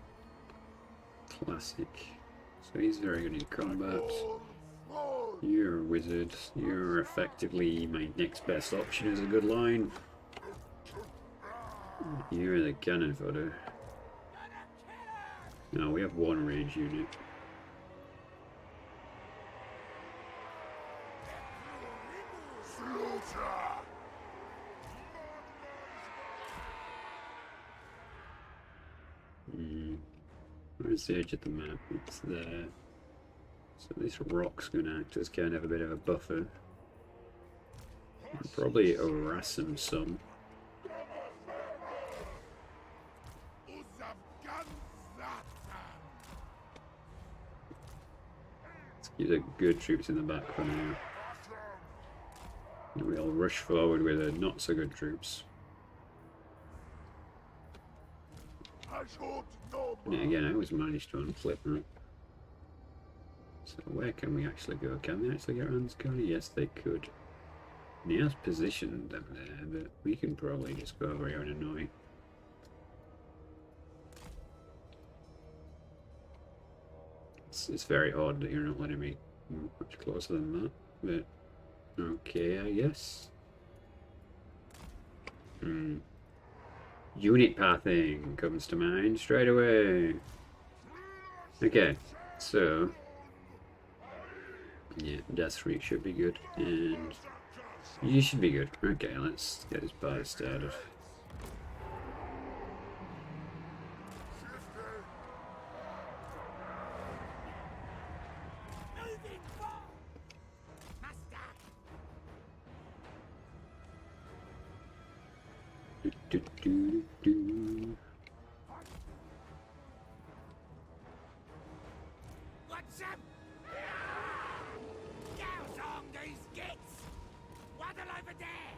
Classic. So he's very good in combat. You're a wizard. You're effectively my next best option as a good line. You're the cannon fodder. No, we have one range unit. Where's the edge of the map? It's there. So this rock's going to act as kind of a bit of a buffer. I'll probably harass him some. Let's keep the good troops in the back for now. We'll rush forward with the not so good troops. Yeah, again, I always managed to unflip that. So where can we actually go? Can they actually get around this corner? Yes, they could. And he has positioned them there, but we can probably just go over here and annoy. It's very odd that you're not letting me move much closer than that, but okay, I guess. Unit pathing comes to mind straight away. Okay, so yeah, deathshrieker should be good, and you should be good. Okay, let's get this party started. What's up? Gals on these gits! Waddle over there!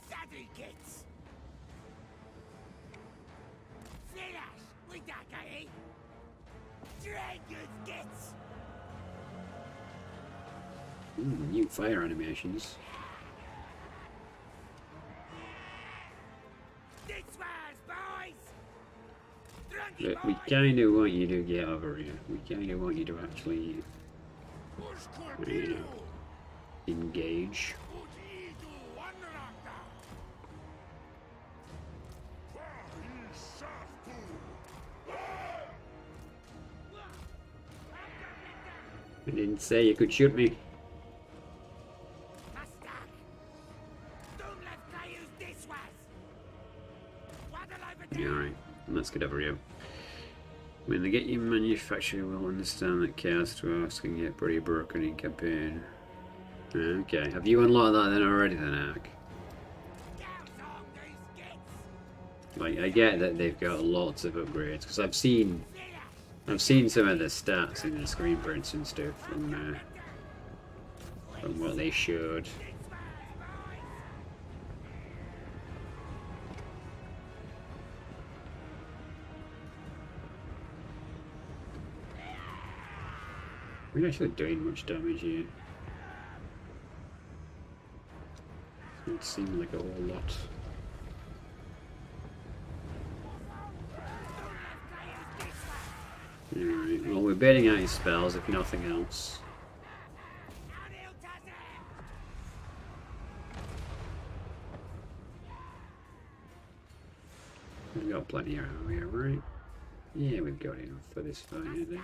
Saddy gits! Flash! We duck, eh? Dragons gits! New fire animations. This was, boys! Drunky But we boys! kind of want you to get over here. We kind of want you to actually engage. I didn't say you could shoot me. Alright, let's get over here. When they get you manufactured, we'll understand that chaos dwarfs can get pretty broken in campaign. Okay, have you unlocked that then already then, Ark? Like, I get that they've got lots of upgrades, because I've seen some of the stats in the screen prints and stuff from what they showed. We're actually doing much damage here. It seemed like a whole lot. Alright, well we're baiting out his spells if nothing else. We've got plenty of arrow here, right? Yeah, we've got enough for this fight, I think.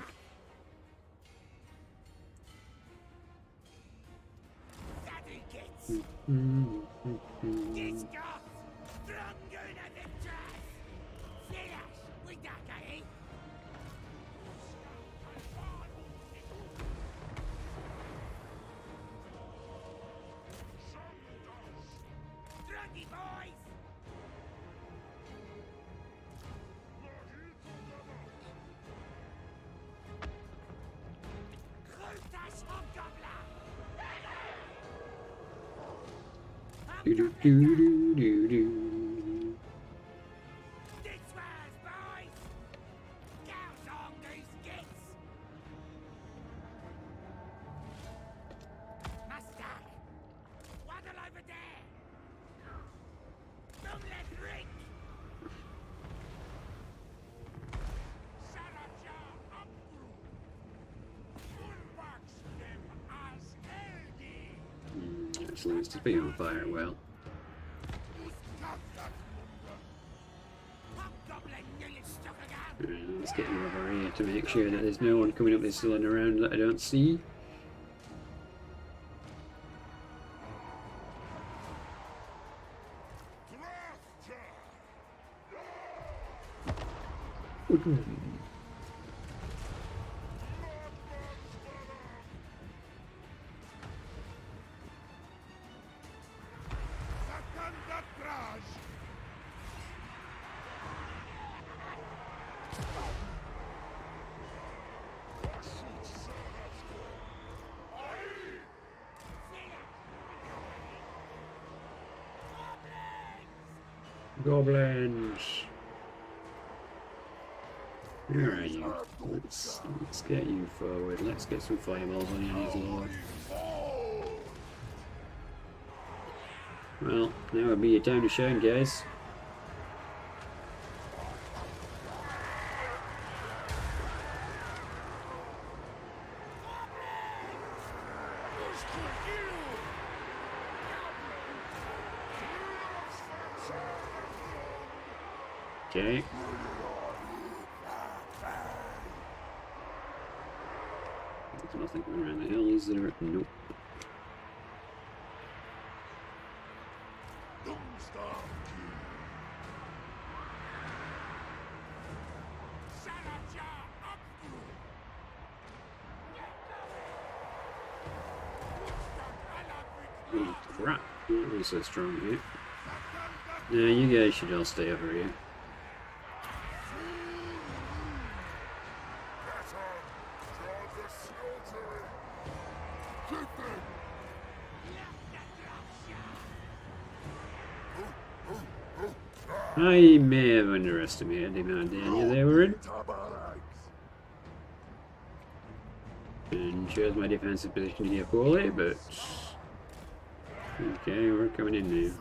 Do do do do do do. This was, boys! Gals on these gits! Mustang! Waddle over there! Don't let drink! Saraja Abru! Fullbacks them as Elgi! Actually, it's just being on fire well. Let's get you over here to make sure that there's no one coming up this cylinder around that I don't see. Goblins. Where are you? Let's get you forward. Let's get some fireballs on you, his lord. Well, now would be your time to shine, guys. Okay. There's nothing around the hill, is there? Nope. Oh, crap. Not really so strong here. Yeah, you guys should all stay over here. I may have underestimated the amount of danger they were in. And chose my defensive position here poorly, but... Okay, we're coming in now.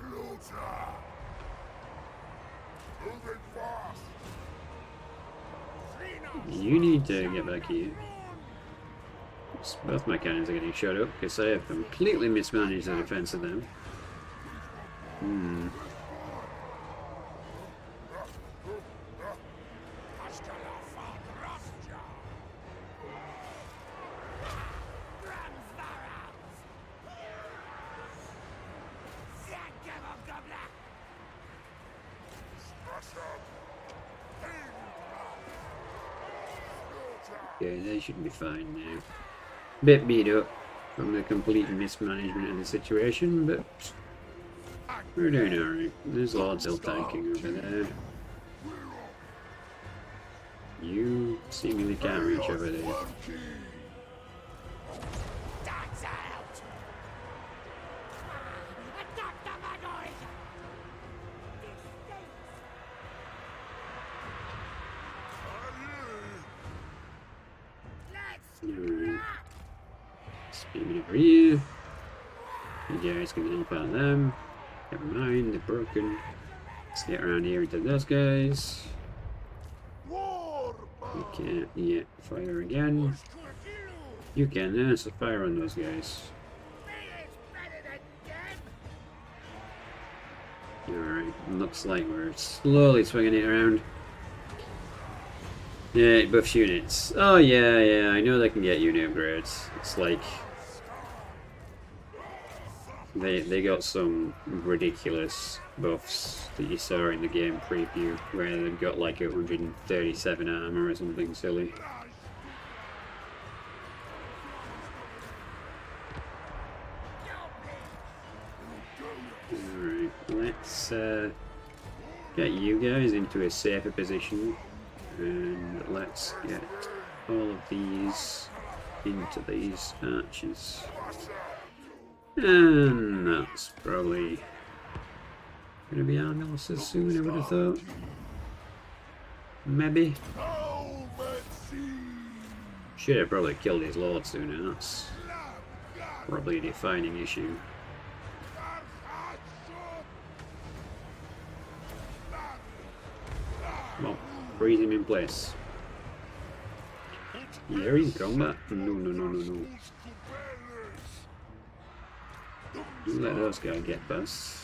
You need to get back here. Both my cannons are getting shot up because I have completely mismanaged the defense of them. Okay, they should be fine now. Bit beat up from the complete mismanagement of the situation, but we're doing alright. There's lots still tanking over there. You seemingly can't reach over there. Speaking over here. You guys can help out them. Never mind, they're broken. Let's get around here into those guys. You can't yet fire again. You can now, so fire on those guys. Alright, looks like we're slowly swinging it around. Yeah, it buffs units. Oh yeah, I know they can get unit upgrades. It's like they got some ridiculous buffs that you saw in the game preview where they've got like 137 armor or something silly. Alright, let's get you guys into a safer position. And let's get all of these into these arches. And that's probably going to be ambulances soon, I would have thought. Maybe. Should have probably killed his lord sooner, that's probably a defining issue. Well, freeze him in place. You're in combat? No. You let those guys get past.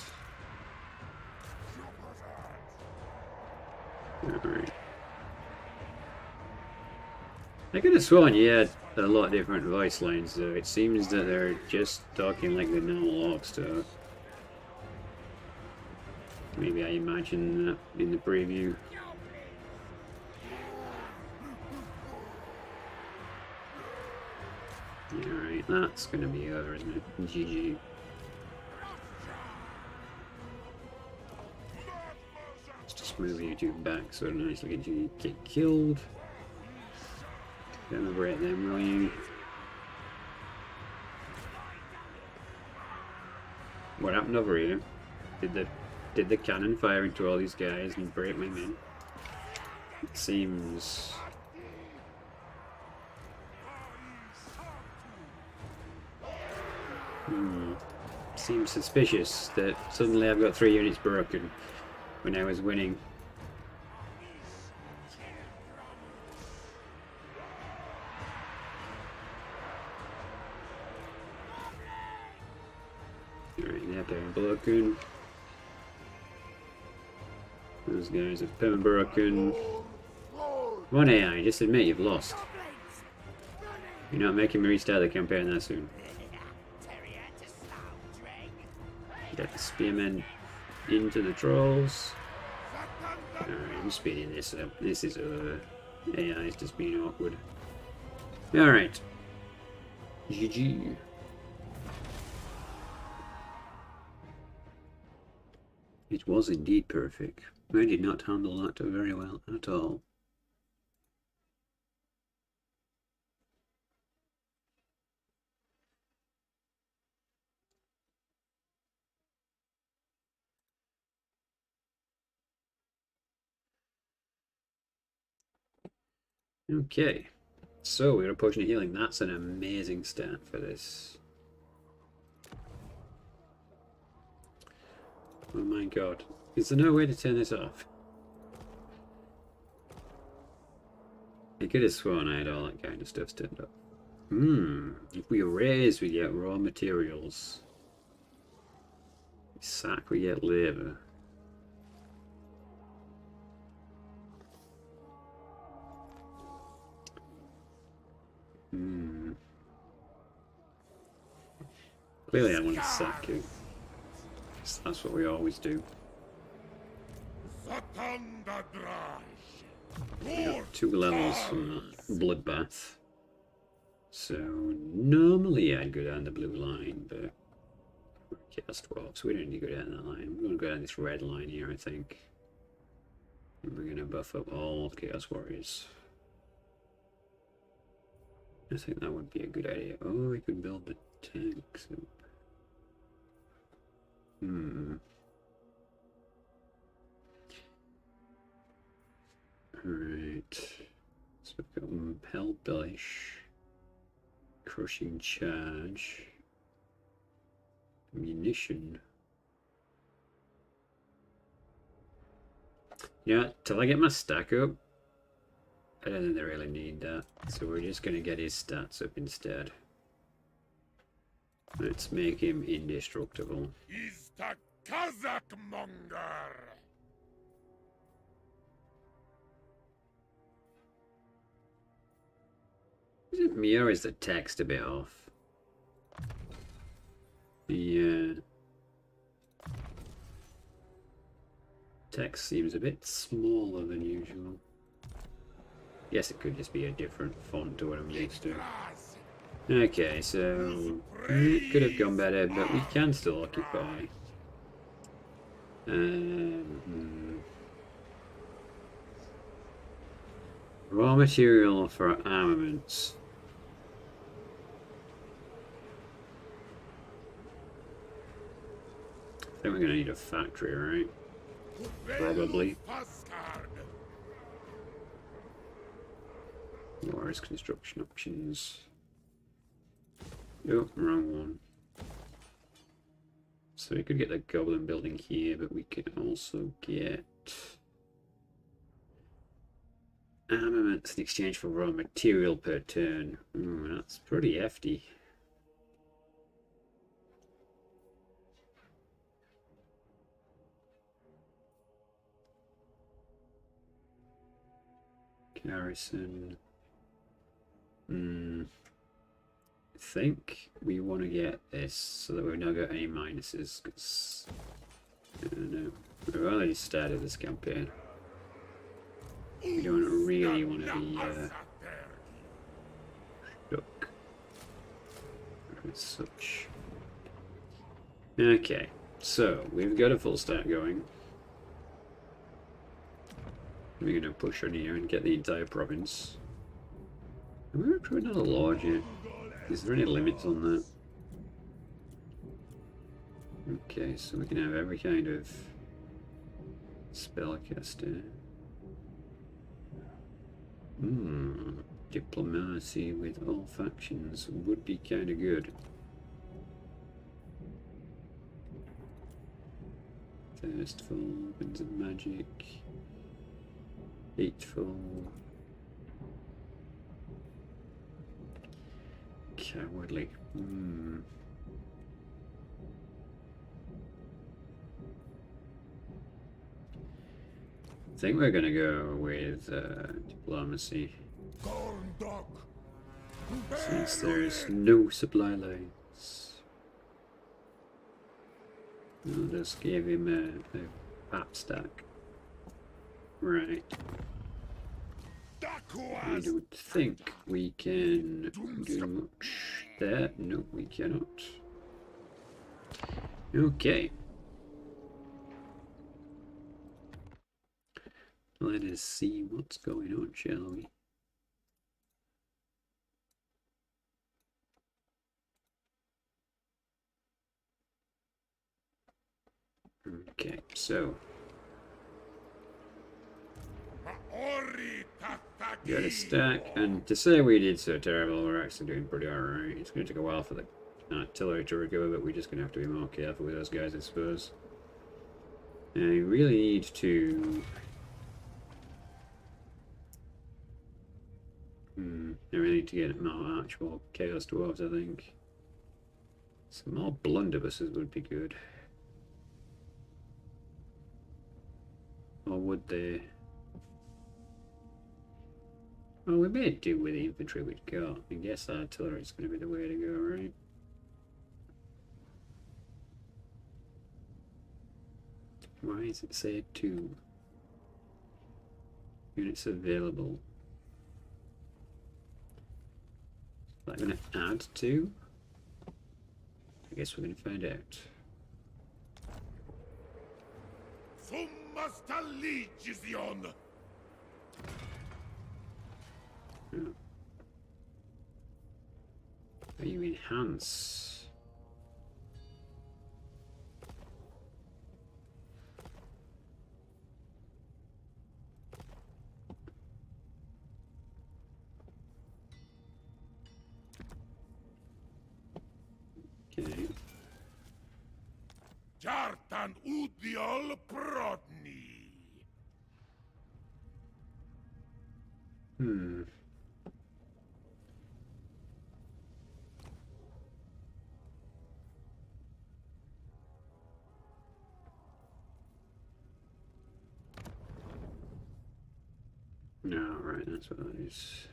Alright. I could have sworn you had a lot of different voice lines though. It seems that they're just talking like the normal orcs talk. Maybe I imagined that in the preview. Alright, that's gonna be over, isn't it? GG. Let's just move you two back so I don't actually get killed. Don't overrate them, will you? What happened over here? Did did the cannon fire into all these guys and break my men? It seems... Seems suspicious that suddenly I've got 3 units broken when I was winning. Alright, they're perma broken. Those guys are perma broken. Come on, AI, just admit you've lost. You're not making me restart the campaign that soon. Get the spearmen into the trolls. Alright, I'm speeding this up. This is over. AI is just being awkward. Alright. GG. It was indeed perfect. I did not handle that very well at all. Okay, so we're going to potion of healing. That's an amazing start for this. Oh my god. Is there no way to turn this off? I could have sworn I had all that kind of stuff turned off. If we raise, we get raw materials. Sack, we get labour. Clearly I want to sack you. That's what we always do. We got 2 levels from that bloodbath. So normally I'd go down the blue line, but we're Chaos Dwarfs, we don't need to go down that line. We're going to go down this red line here, I think. And we're going to buff up all Chaos Warriors. I think that would be a good idea. Oh, we could build the tanks up. Alright. So we've got Impel Bellish, Crushing Charge, Munition. Yeah, till I get my stack up, I don't think they really need that. So we're just going to get his stats up instead. Let's make him indestructible. He's the Kazakh monger. Is it me or is the text a bit off? The text seems a bit smaller than usual. Guess it could just be a different font to what I'm used to. Okay, so it could have gone better, but we can still occupy. Raw material for armaments. I think we're going to need a factory, right? Probably. Wars construction options. Oh, wrong one. So we could get the goblin building here, but we could also get armaments in exchange for raw material per turn. That's pretty hefty. Garrison. I think we want to get this so that we've not got any minuses, because I don't know, we've already started this campaign. We don't really want to be stuck as such. Okay, so we've got a full start going. We're going to push on here and get the entire province. Are we recruiting another lord yet? Is there any limits on that? Okay, so we can have every kind of Spellcaster. Diplomacy with all factions would be kind of good. Thirstful, Winds of Magic, Hateful, Cowardly. I think we're gonna go with diplomacy, since there's no supply lines. I'll just give him a pap stack. Right. I don't think we can do much there. No, we cannot. Okay. Let us see what's going on, shall we? Okay, so got a stack, and to say we did so terrible, we're actually doing pretty alright. It's going to take a while for the artillery to recover, but we're just going to have to be more careful with those guys, I suppose. And we really need to... I really need to get more actual Chaos Dwarves, I think. Some more blunderbusses would be good. Or would they? Well, we may do with the infantry we've got. I guess artillery is going to be the way to go, right? Why does it say 2 units available? Is that going to add 2? I guess we're going to find out. Oh. Are you enhance? Okay. Jartan udiol prodni. No, right, that's what that is.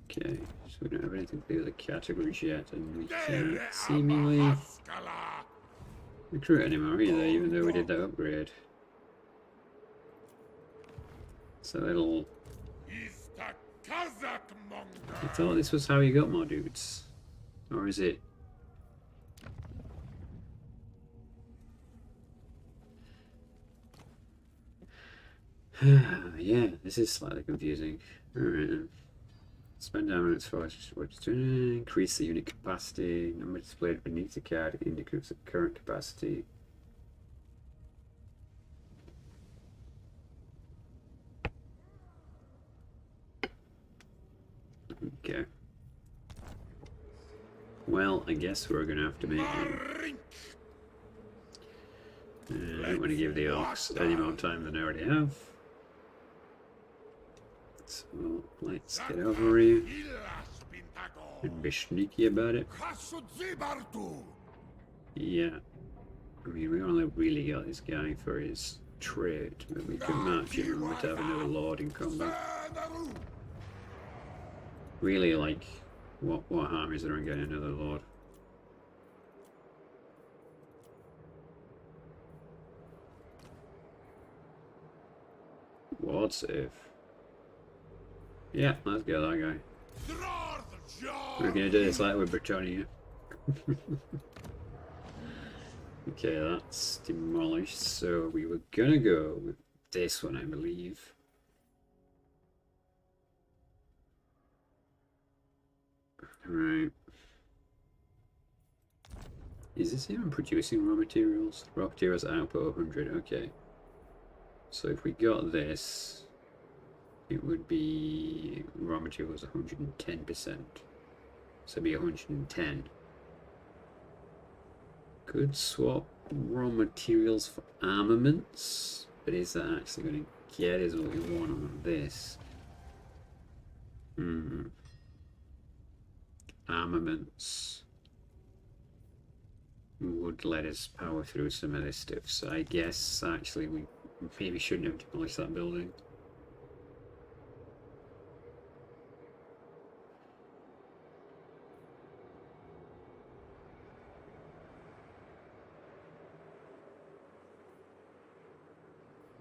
Okay, so we don't have anything to do with the categories yet, and we can't seemingly recruit anymore either, even though we did that upgrade. So it'll... I thought this was how you got more dudes. Or is it? Yeah, this is slightly confusing. Alright then. Spend dominance force to increase the unit capacity. Number displayed beneath the card indicates the current capacity. Okay. Well, I guess we're gonna have to make it. I don't want to give the orcs any more time than I already have. So let's get over here and be sneaky about it. Yeah. I mean, we only really got this guy for his trait, but we could match him and we'd have another lord in combat. Really, like, what harm is there in getting another lord? Ward save. Yeah, let's get that guy. We're gonna do this like with Britannia. Okay, that's demolished. So we were gonna go with this one, I believe. Right. Is this even producing raw materials? Raw materials output 100, okay. So if we got this, it would be raw materials 110%. So it'd be 110. Could swap raw materials for armaments, but is that actually going to get us what we want on this? Armaments would let us power through some of this stuff, so I guess actually we maybe shouldn't have demolished that building.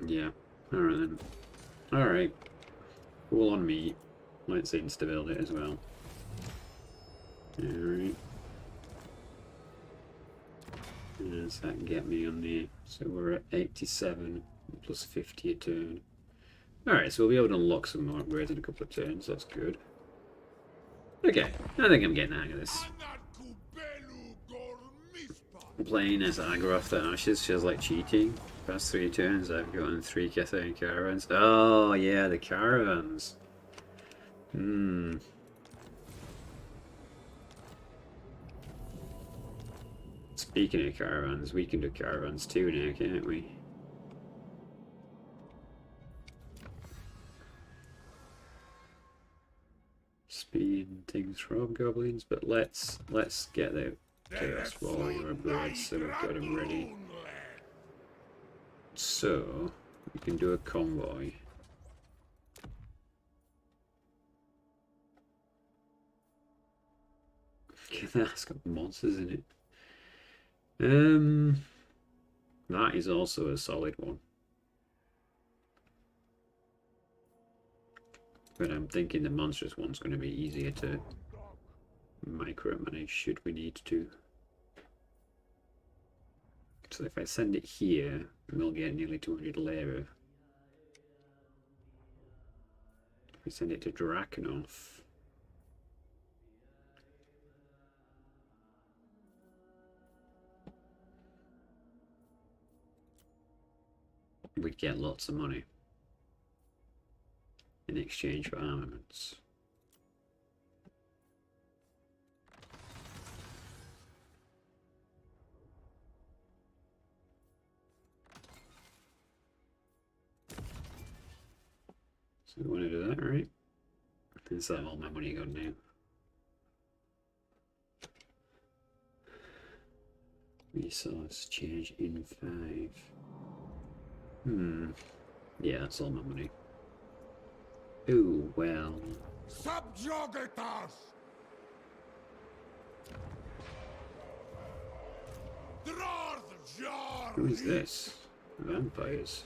Yeah, alright then. Alright. All on me. Let's insta-build it as well. Alright. Does that get me on there? So we're at 87 plus 50 a turn. Alright, so we'll be able to unlock some more upgrades in a couple of turns. That's good. Okay, I think I'm getting the hang of this. Playing as Agroth the Ashes feels like cheating. Past 3 turns I've gotten 3 Cathane caravans. Oh yeah, the caravans. Speaking of caravans, we can do caravans too now, can't we? Speed and things for hobgoblins, but let's get the Chaos Warrior upgrades so we've got them ready. So we can do a convoy. That's got monsters in it. That is also a solid one. But I'm thinking the monstrous one's going to be easier to micromanage should we need to. So if I send it here, we'll get nearly 200 labor. If we send it to Drakenhof, we'd get lots of money in exchange for armaments. So we want to do that, right? Is that all my money gone now? Resource change in 5. Yeah, that's all my money. Ooh, well. Subjugators! Who is this? Vampires.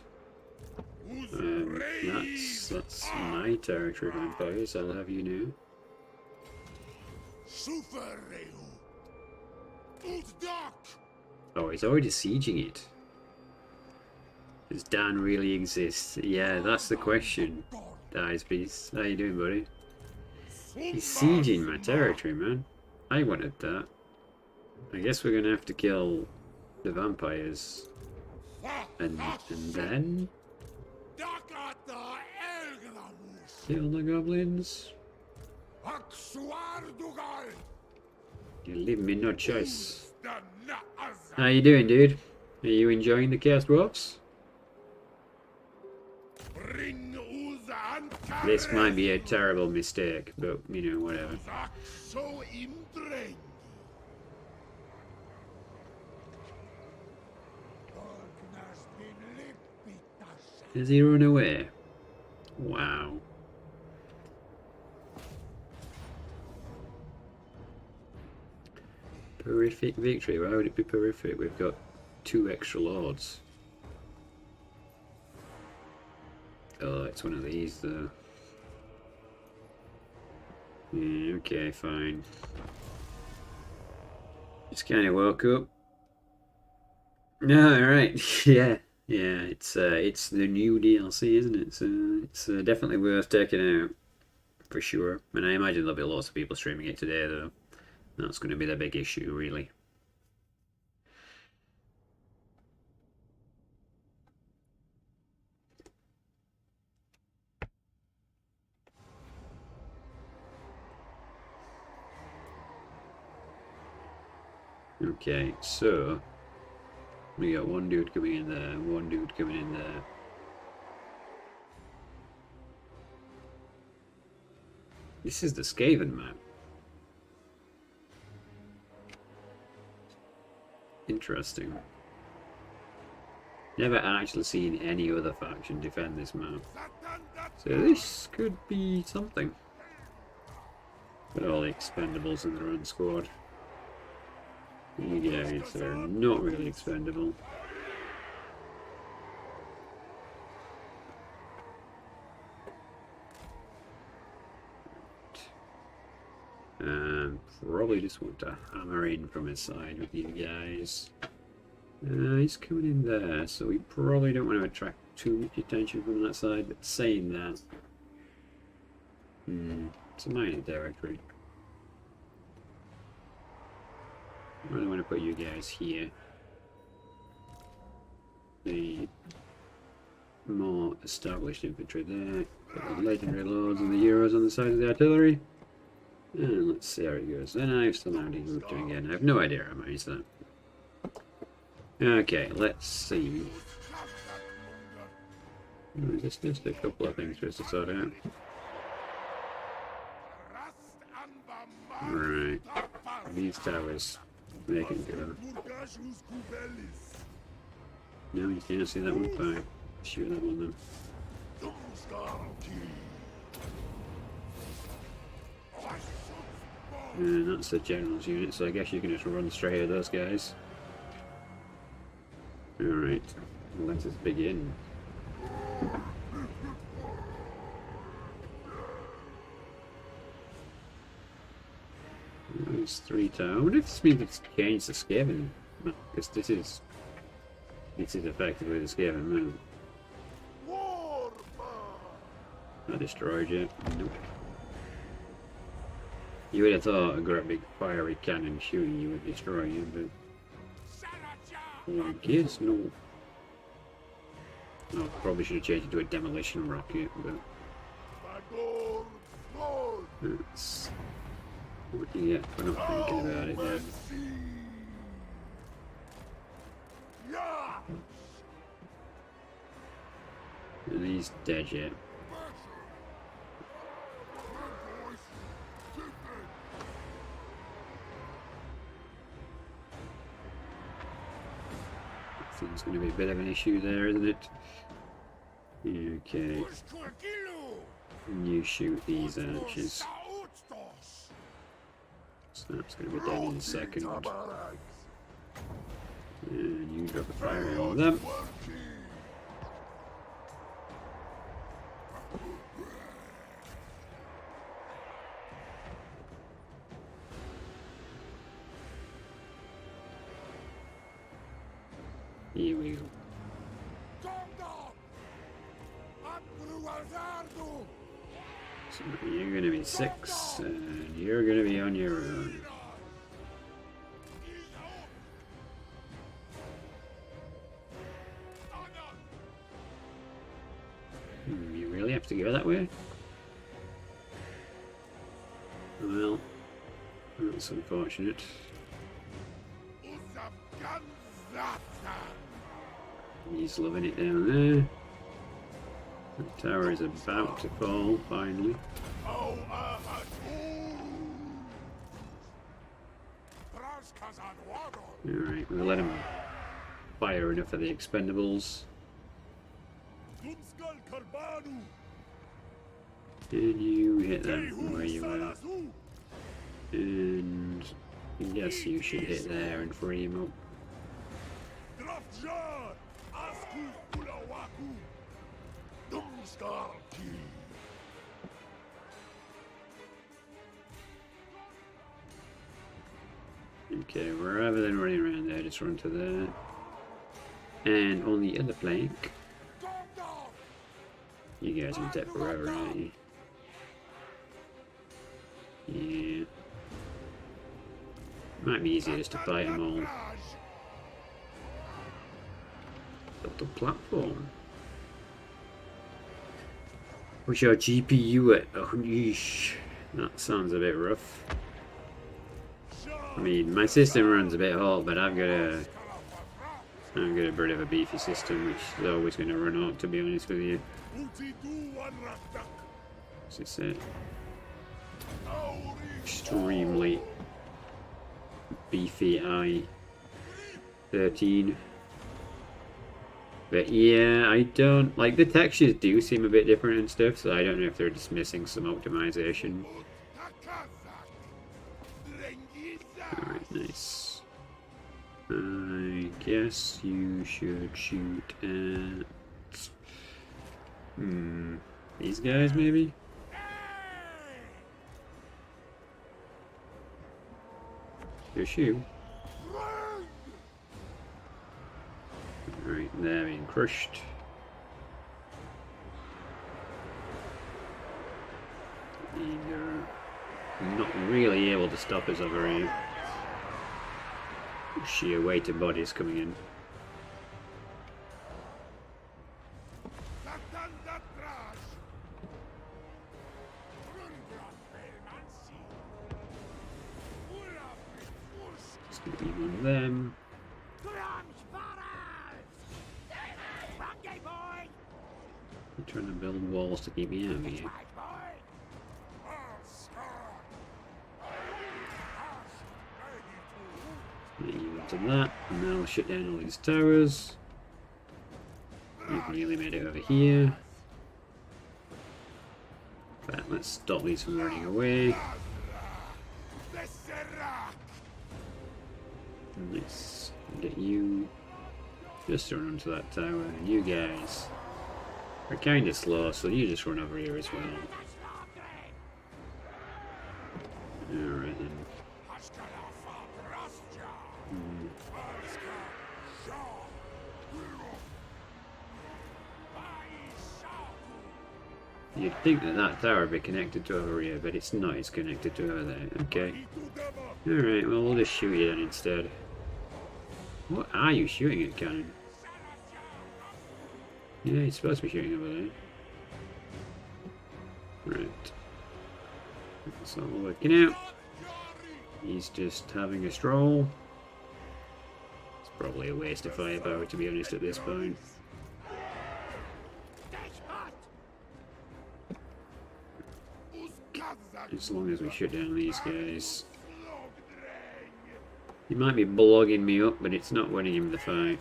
That's my territory, vampires. I'll have you know. Oh, he's already sieging it. Does Dan really exist? Yeah, that's the question. Dies Beast. How you doing, buddy? He's sieging my territory, man. I wanted that. I guess we're gonna have to kill the vampires. And then kill the goblins. You're leaving me no choice. How you doing, dude? Are you enjoying the Chaos Dwarfs? This might be a terrible mistake, but you know, whatever. Has he run away? Wow. Horrific victory. Why would it be horrific? We've got 2 extra lords. Oh, it's one of these though. Yeah, okay, fine. Just kind of woke up. No, alright. Yeah, it's the new DLC, isn't it? So it's definitely worth checking out for sure. And I imagine there'll be lots of people streaming it today, though. That's going to be the big issue, really. Okay, so we got one dude coming in there, one dude coming in there. This is the Skaven map. Interesting. Never actually seen any other faction defend this map. So this could be something. With all the expendables in their own squad. You guys are not really expendable. Probably just want to hammer in from his side with you guys. He's coming in there, so we probably don't want to attract too much attention from that side, but saying that... it's a mining territory. I really want to put you guys here. The more established infantry there. Got the legendary lords and the heroes on the side of the artillery. And let's see how it goes. Then I have some mounting group doing again. I have no idea how many is that. Okay, let's see. Just a couple of things for us to sort out. Right. These towers, they can go. No, you can't see that one. Fine. Shoot that one then. And that's the general's unit, so I guess you can just run straight at those guys. Alright, let us begin. There's 3 towers. I wonder if this means it's changed the Skaven map, because this is effectively the Skaven map. I destroyed it. Nope. You would have thought a great big fiery cannon shooting you would destroy you, but I guess no. Oh, probably should have changed it to a demolition rocket, but that's what you get for not thinking about it then. And he's dead yet. It's going to be a bit of an issue there, isn't it? Okay. You shoot these archers. So that's going to be dead in a second. And you drop a fire on them. Here we go. So you're going to be 6, and you're going to be on your own. You really have to go that way? Well, that's unfortunate. He's loving it down there. The tower is about to fall, finally. Alright, we'll let him fire enough of the expendables. And you hit them from where you are. And yes, you should hit there and free him up. Okay, rather than running around there, just run to there. And on the other flank, you guys are dead forever, aren't you? Yeah. Might be easier just to fight them all. Built the platform. Push our GPU at... oh, yeesh. That sounds a bit rough. I mean, my system runs a bit hot, but I've got a bit of a beefy system, which is always going to run hot, to be honest with you. This is it. Extremely beefy i13. But yeah, I don't like the textures do seem a bit different and stuff, so I don't know if they're just missing some optimization. Alright, nice. I guess you should shoot at these guys maybe? Just you. Alright, they're being crushed. They're not really able to stop us over here. Sheer weight of bodies coming in. Just gonna leave on them. I'm trying to build walls to keep me out of here. You to that, and now I'll shut down all these towers. You've nearly made it over here. But let's stop these from running away. Let's get you just thrown onto that tower, and you guys are kind of slow, so you just run over here as well. Alright then. You'd think that that tower would be connected to over here, but it's not. It's connected to over there. Okay. Alright, well, we'll just shoot you then instead. What are you shooting at, cannon? Yeah, you're supposed to be shooting over there. Right. That's all working out. He's just having a stroll. It's probably a waste of firepower, to be honest, at this point. As long as we shut down these guys. He might be blogging me up, but it's not winning him the fight.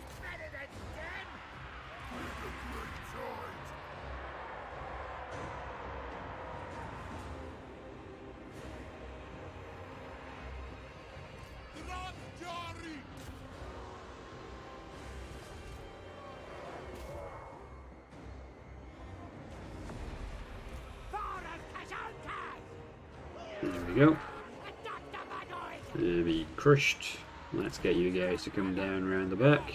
There we go. They're being crushed. Let's get you guys to come down around the back.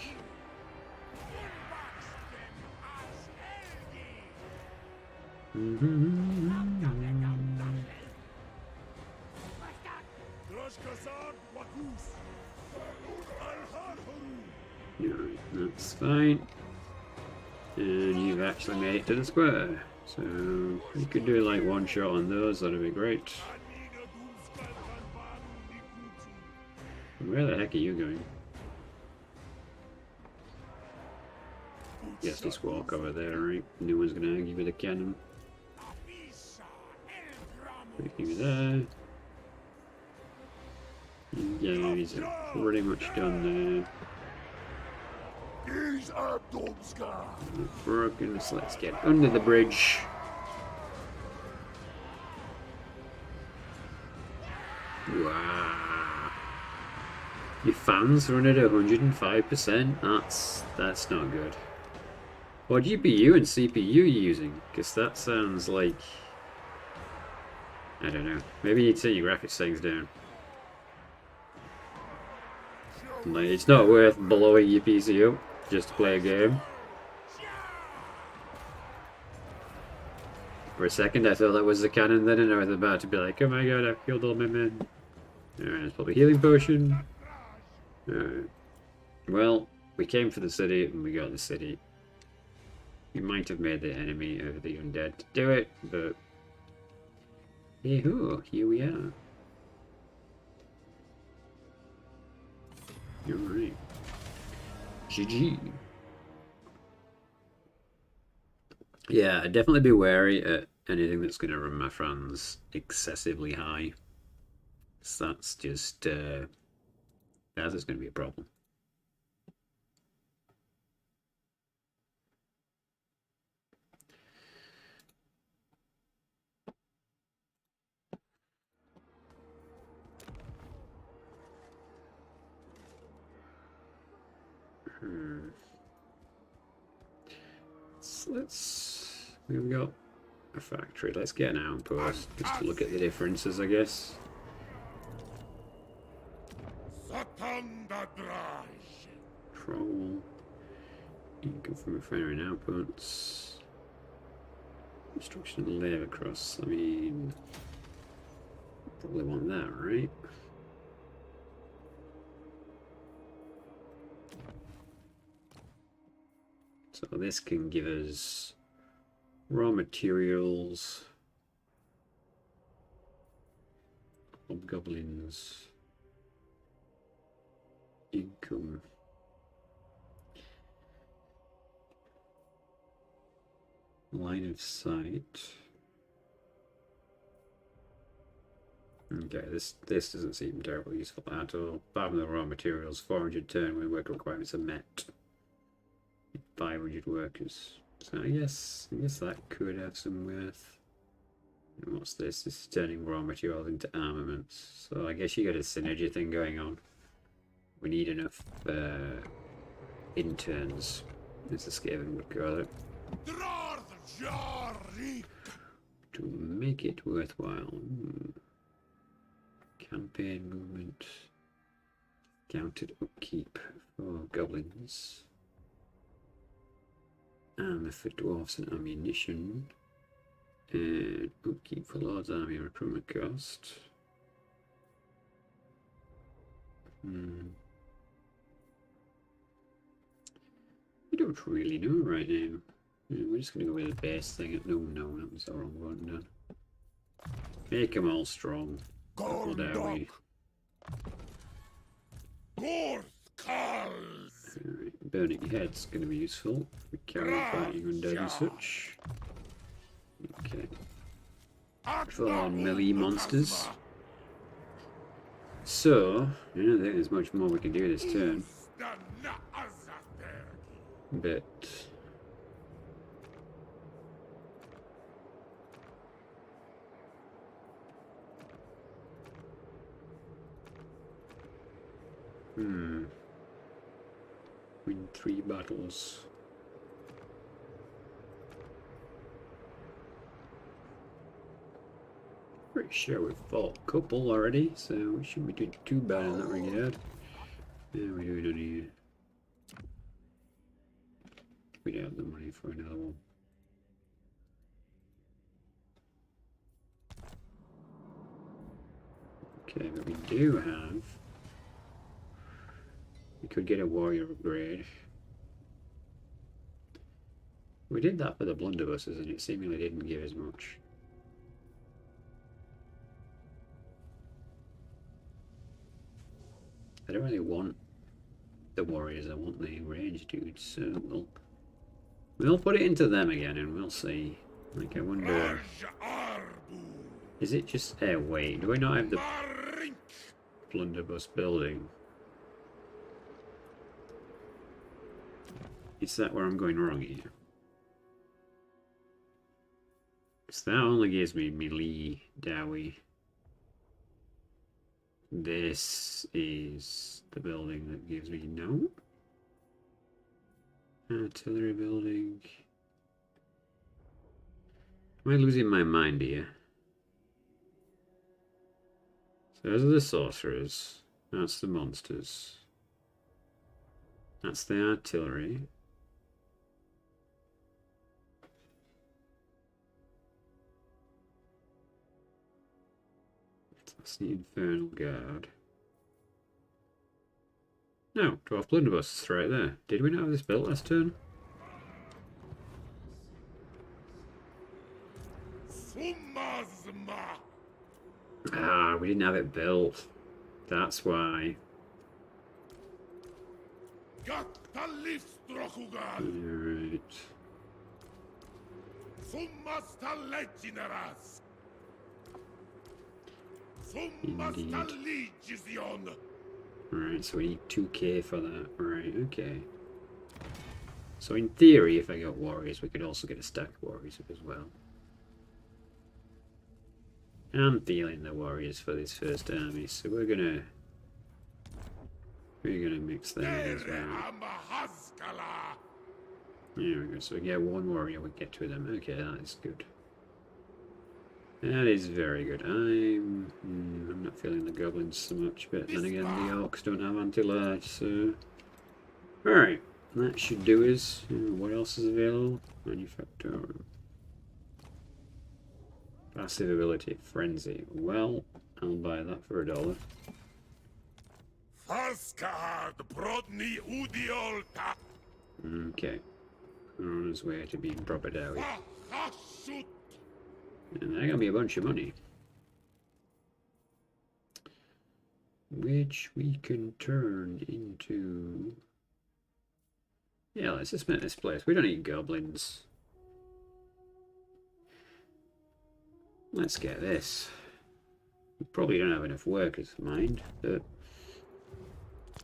Alright, that's fine. And you've actually made it to the square. So you could do like one shot on those, that'd be great. Where the heck are you going? Yes, just walk over there, right? No one's gonna argue with a cannon. Put you there. You guys are pretty much done there. Broken, so let's get under the bridge. Wow. Your fans run at 105%? That's not good. What GPU and CPU are you using? Because that sounds like... I don't know. Maybe you need to set your graphics settings down. Like, it's not worth blowing your PC up just to play a game. For a second I thought that was the cannon then, and I was about to be like, oh my god, I've killed all my men. Alright, it's probably a healing potion. Alright. Well, we came for the city and we got the city. We might have made the enemy of the undead to do it, but... Hey-ho, here we are. You're right. GG. Yeah, I'd definitely be wary at anything that's going to run my friends excessively high. So that's just, that's just going to be a problem. We've got a factory. Let's get an outpost just to look at the differences, I guess. Troll. Income from refinery and outputs. Construction and labour cross. I mean, probably want that, right? So this can give us raw materials, hobgoblins, income. Line of sight. Okay, this doesn't seem terribly useful at all. Apart from the raw materials, 400 turn when work requirements are met. 500 workers. So I guess that could have some worth. And what's this? This is turning raw materials into armaments. So I guess you got a synergy thing going on. We need enough interns, as the Skaven would call it, to make it worthwhile. Campaign movement. Counted upkeep for goblins. Armor for dwarfs and ammunition. And upkeep for Lord's army recruitment cost. We don't really know right now. We're just going to go with the base thing. No, that was the wrong one. No. Make them all strong. Double dowry. Alright, burning head's going to be useful. We carry fighting undead and such. Okay. Full on melee monsters. So, I don't think there's much more we can do this turn. But win 3 battles. Pretty sure we've fought a couple already, so we shouldn't be doing too bad in that regard. Yeah, we do need. We don't have the money for another one. Okay, but we do have. We could get a warrior upgrade. We did that for the blunderbusses and it seemingly didn't give as much. I don't really want the warriors, I want the range dudes, so we'll put it into them again and we'll see. Like, I wonder, is it just, wait, do I not have the blunderbuss building? Is that where I'm going wrong here? Because that only gives me melee dowie. This is the building that gives me no. Artillery building. Am I losing my mind here? So those are the sorcerers. That's the monsters. That's the artillery. That's the infernal guard. No, Dwarf Blunderbuss is right there. Did we not have this built last turn? Ah, we didn't have it built. That's why. Gatta livsdrokugal. Alright. Summasta legineras. Summasta Indeed. legision. Alright, so we need 2k for that. Right, okay. So in theory, if I got warriors, we could also get a stack of warriors as well. I'm feeling the warriors for this first army, so we're gonna mix them in as well. There we go. So we get one warrior, we get two of them. Okay, that is good. That is very good. I'm not feeling the goblins so much, but then again, the orcs don't have anti-large, so alright, that should do us. What else is available? Manufactorum. Passive ability, Frenzy. Well, I'll buy that for $1. Okay. On his way to being proper doughy. And that got me a bunch of money. Which we can turn into... Yeah, let's just make this place. We don't need goblins. Let's get this. We probably don't have enough workers, mind, but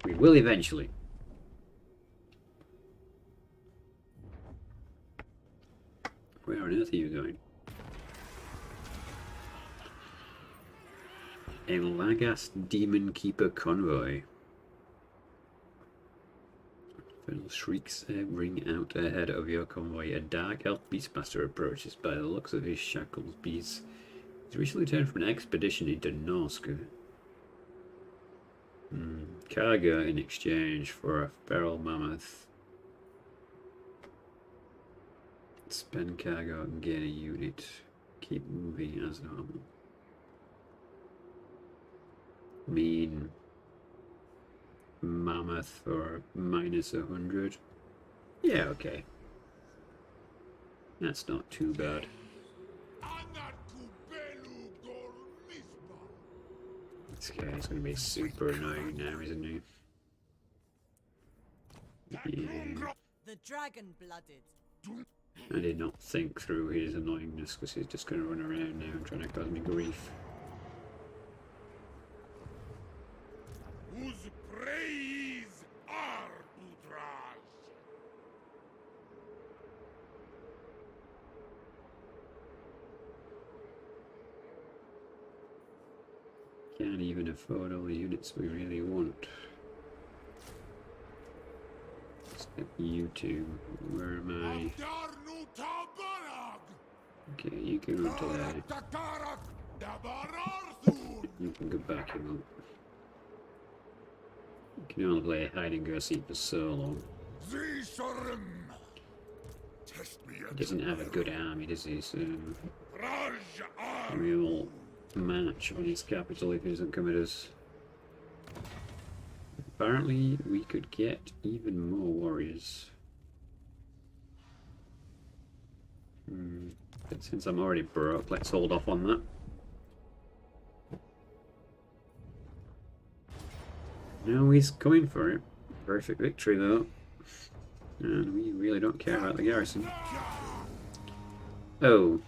we will eventually. Where on earth are you going? A Lagass Demon Keeper convoy. Infernal shrieks ring out ahead of your convoy. A dark elf beastmaster approaches. By the looks of his shackles, beasts. He's recently returned from an expedition into Norska. Cargo in exchange for a feral mammoth. Spend cargo and gain a unit. Keep moving as normal. Mean mammoth for -100. Yeah, okay. That's not too bad. This guy's gonna be super annoying now, isn't he? Yeah. The dragon-blooded. I did not think through his annoyingness because he's just gonna run around now and trying to cause me grief. Whose praise are Udraj? Can't even afford all the units we really want. Let's get you two. Where am I? Okay, you can run to there. You can go back him up. You can only play hide and go seek for so long. He doesn't have a good army, does he? So we'll march on his capital if he doesn't come at us. Apparently we could get even more warriors. But since I'm already broke, let's hold off on that. Now he's coming for it. Perfect victory though. And we really don't care about the garrison. Oh.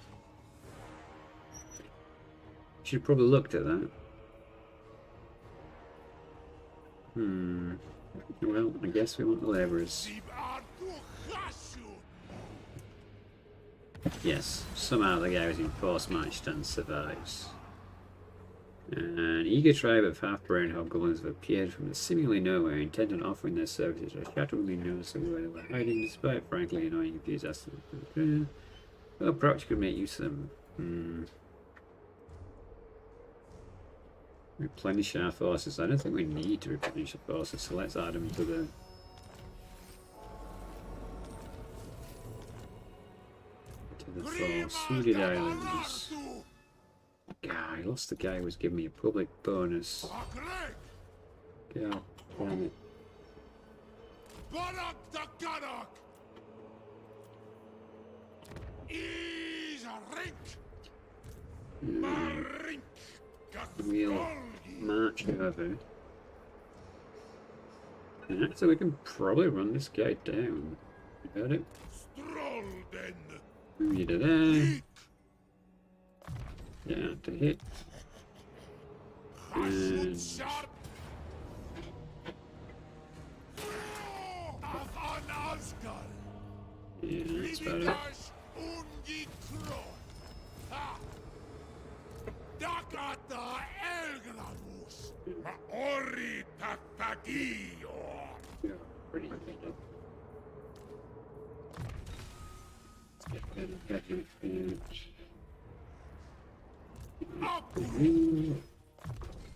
Should have probably looked at that. Well, I guess we want the labourers. Yes, somehow the guy who's in force march stand survives. An eager tribe of half-brown hobgoblins have appeared from the seemingly nowhere, intent on offering their services to a shatteringly noticeable where they were hiding, despite frankly annoying enthusiasm. Well, perhaps you could make use of them. Replenish our forces. I don't think we need to replenish our forces, so let's add them to the force. Who did I lose? God, I lost the guy who was giving me a public bonus. God damn it. We'll march over Yeah, so we can probably run this guy down. You got it? Stroll then. Move you to there. Yeah, to hit. And Sharp. Of an Asgard. yeah, that's about it. Vivitas ungi kron. Ha. Dakata elgramus. Ori papagio. Yeah, pretty good. Let's get that advantage.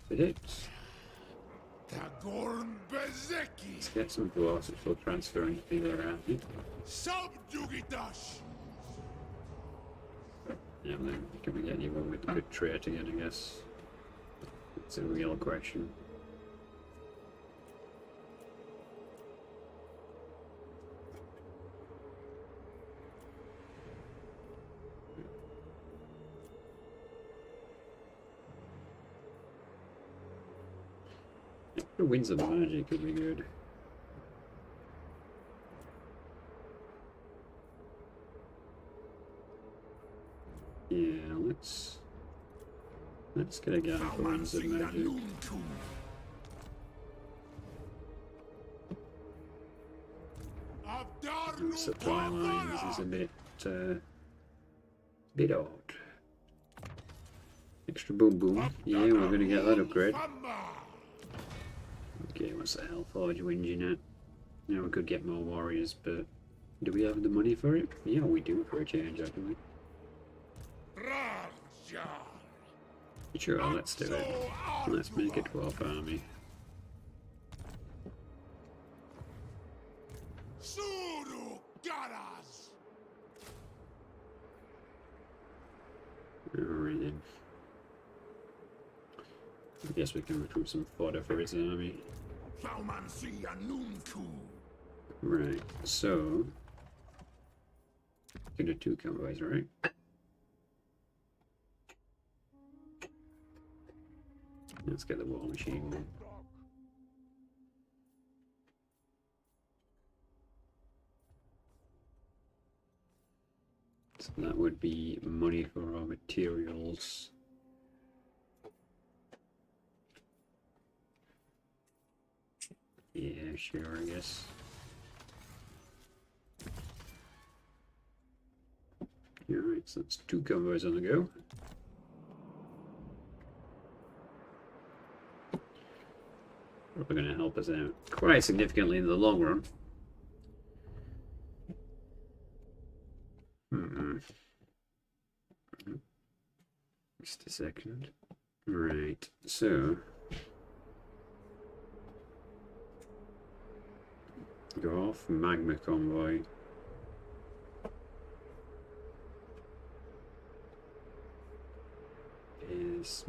The hits. Tagorn bezeki. Let's get some dwarfs which will transfer anything around it. Subjugitas. Yeah, and then can we get anyone with a good trait again, I guess? It's a real question. The winds of magic could be good. Yeah, let's get a guy for winds of magic. Supply lines is a bit odd. Extra boom boom. Yeah, we're gonna get that upgrade. Okay, what's the Hellforge whinging at? Now we could get more warriors, but do we have the money for it? Yeah, we do for a change, actually. Sure, let's do it. Let's make a dwarf army. Alright then. I guess we can recruit some fodder for his army. Right, so can do 2 convoys, right? Let's get the war machine then. So that would be money for our materials. Yeah, sure, I guess. Alright, so that's 2 convoys on the go. Probably going to help us out quite significantly in the long run. Just a second. Right, so go off magma convoy. Is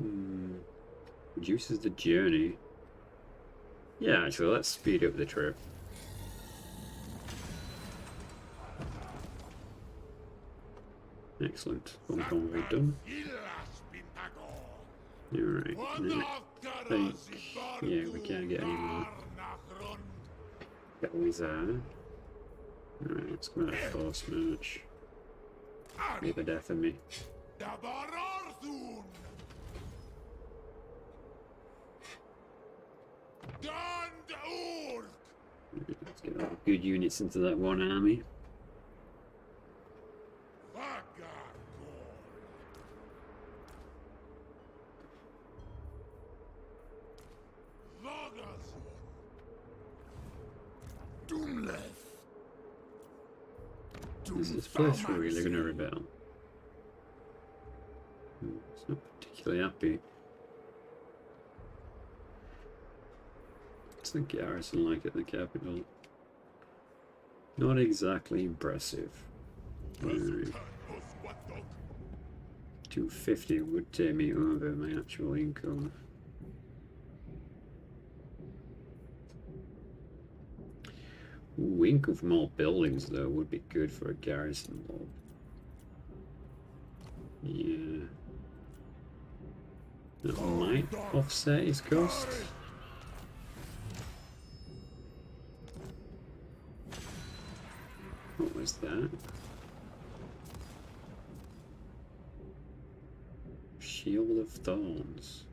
reduces the journey. Yeah, actually, let's speed up the trip. Excellent. One convoy done. Alright, I think, yeah, we can't get any more. That always are. Alright, let's go out force march. Be the death of me. Let's get all good units into that one army. Is this place really going to rebel? It's not particularly happy. What's the garrison like at the capital? Not exactly impressive. Right. 250 would take me over my actual income. Ooh, income from all buildings though would be good for a garrison wall. Yeah. That might offset his cost. was that? Shield of Thorns.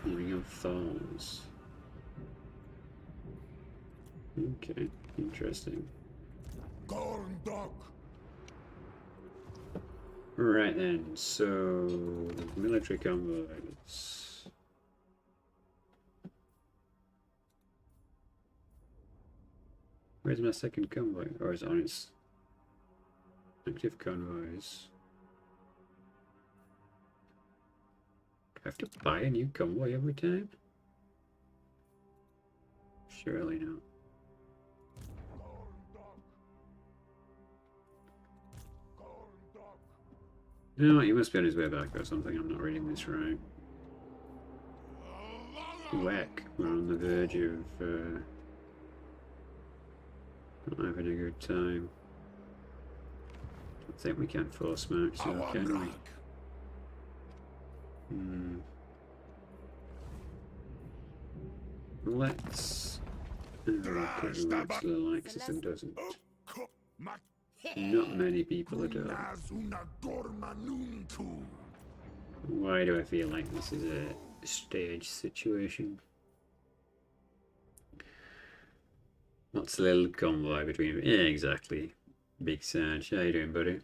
Ring of Thorns. Okay, interesting. Right then, so military convoys. Where's my second convoy? Or is it on its active convoys? Do I have to buy a new convoy every time? Surely not. No, he must be on his way back or something. I'm not reading this right. Whack. We're on the verge of not having a good time. I think we can force march, so can we? Let's have a look at who likes the Alexis and doesn't. Not many people are doing. Why do I feel like this is a stage situation? What's a little convoy between? Yeah, exactly. Big Sarge, how you doing, buddy?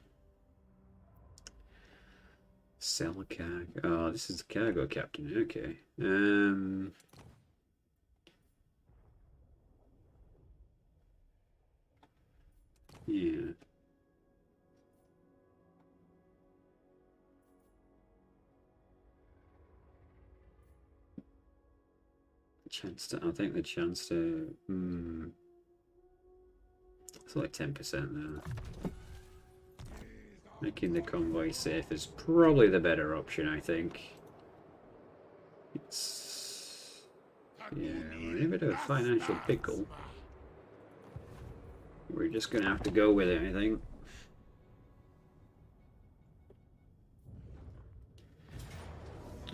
Sell cargo. Oh, this is the cargo captain. Okay. Yeah. Chance to, I think the chance to, it's like 10% there. Making the convoy safe is probably the better option, I think. It's, yeah, we're in a bit of a financial pickle. We're just gonna have to go with it, I think.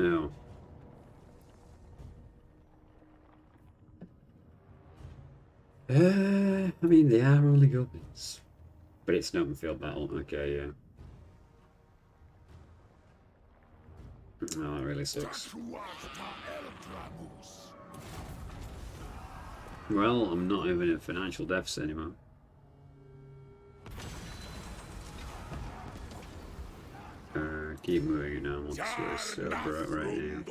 Oh. I mean, they are only goblins. But it's an open field battle. Okay, yeah. Oh, that really sucks. Well, I'm not even in financial deficit anymore. Keep moving now. What's this right now?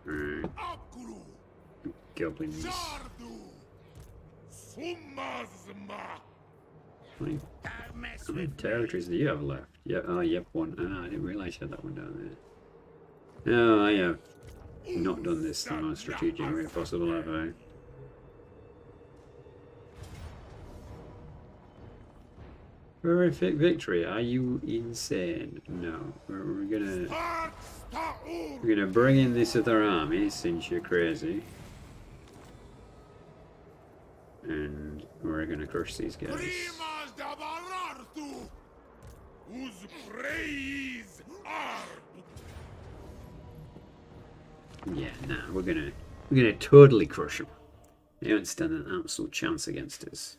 Alright. Goblins. How many territories do you have left? Yeah, oh, yep, one. Ah, I didn't realize you had that one down there. No, I have not done this the most strategic way possible, have I? Horrific victory. Are you insane? No. We're gonna bring in this other army since you're crazy. And we're gonna crush these guys. Yeah, nah, we're gonna totally crush them. They don't stand an absolute chance against us.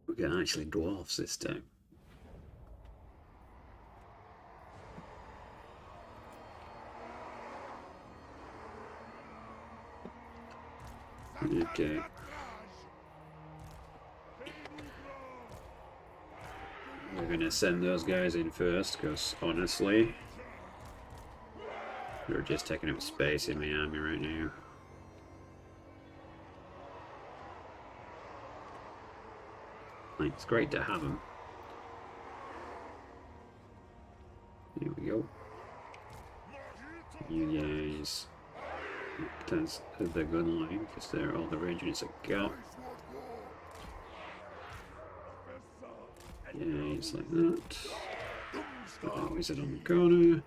We're gonna actually dwarfs this time. Okay. We're gonna send those guys in first, because honestly, they're just taking up space in my army right now. Like, it's great to have them. Here we go. You guys. That's the good line, because they're all the regions I got. Yeah, it's like that. Always it on the corner.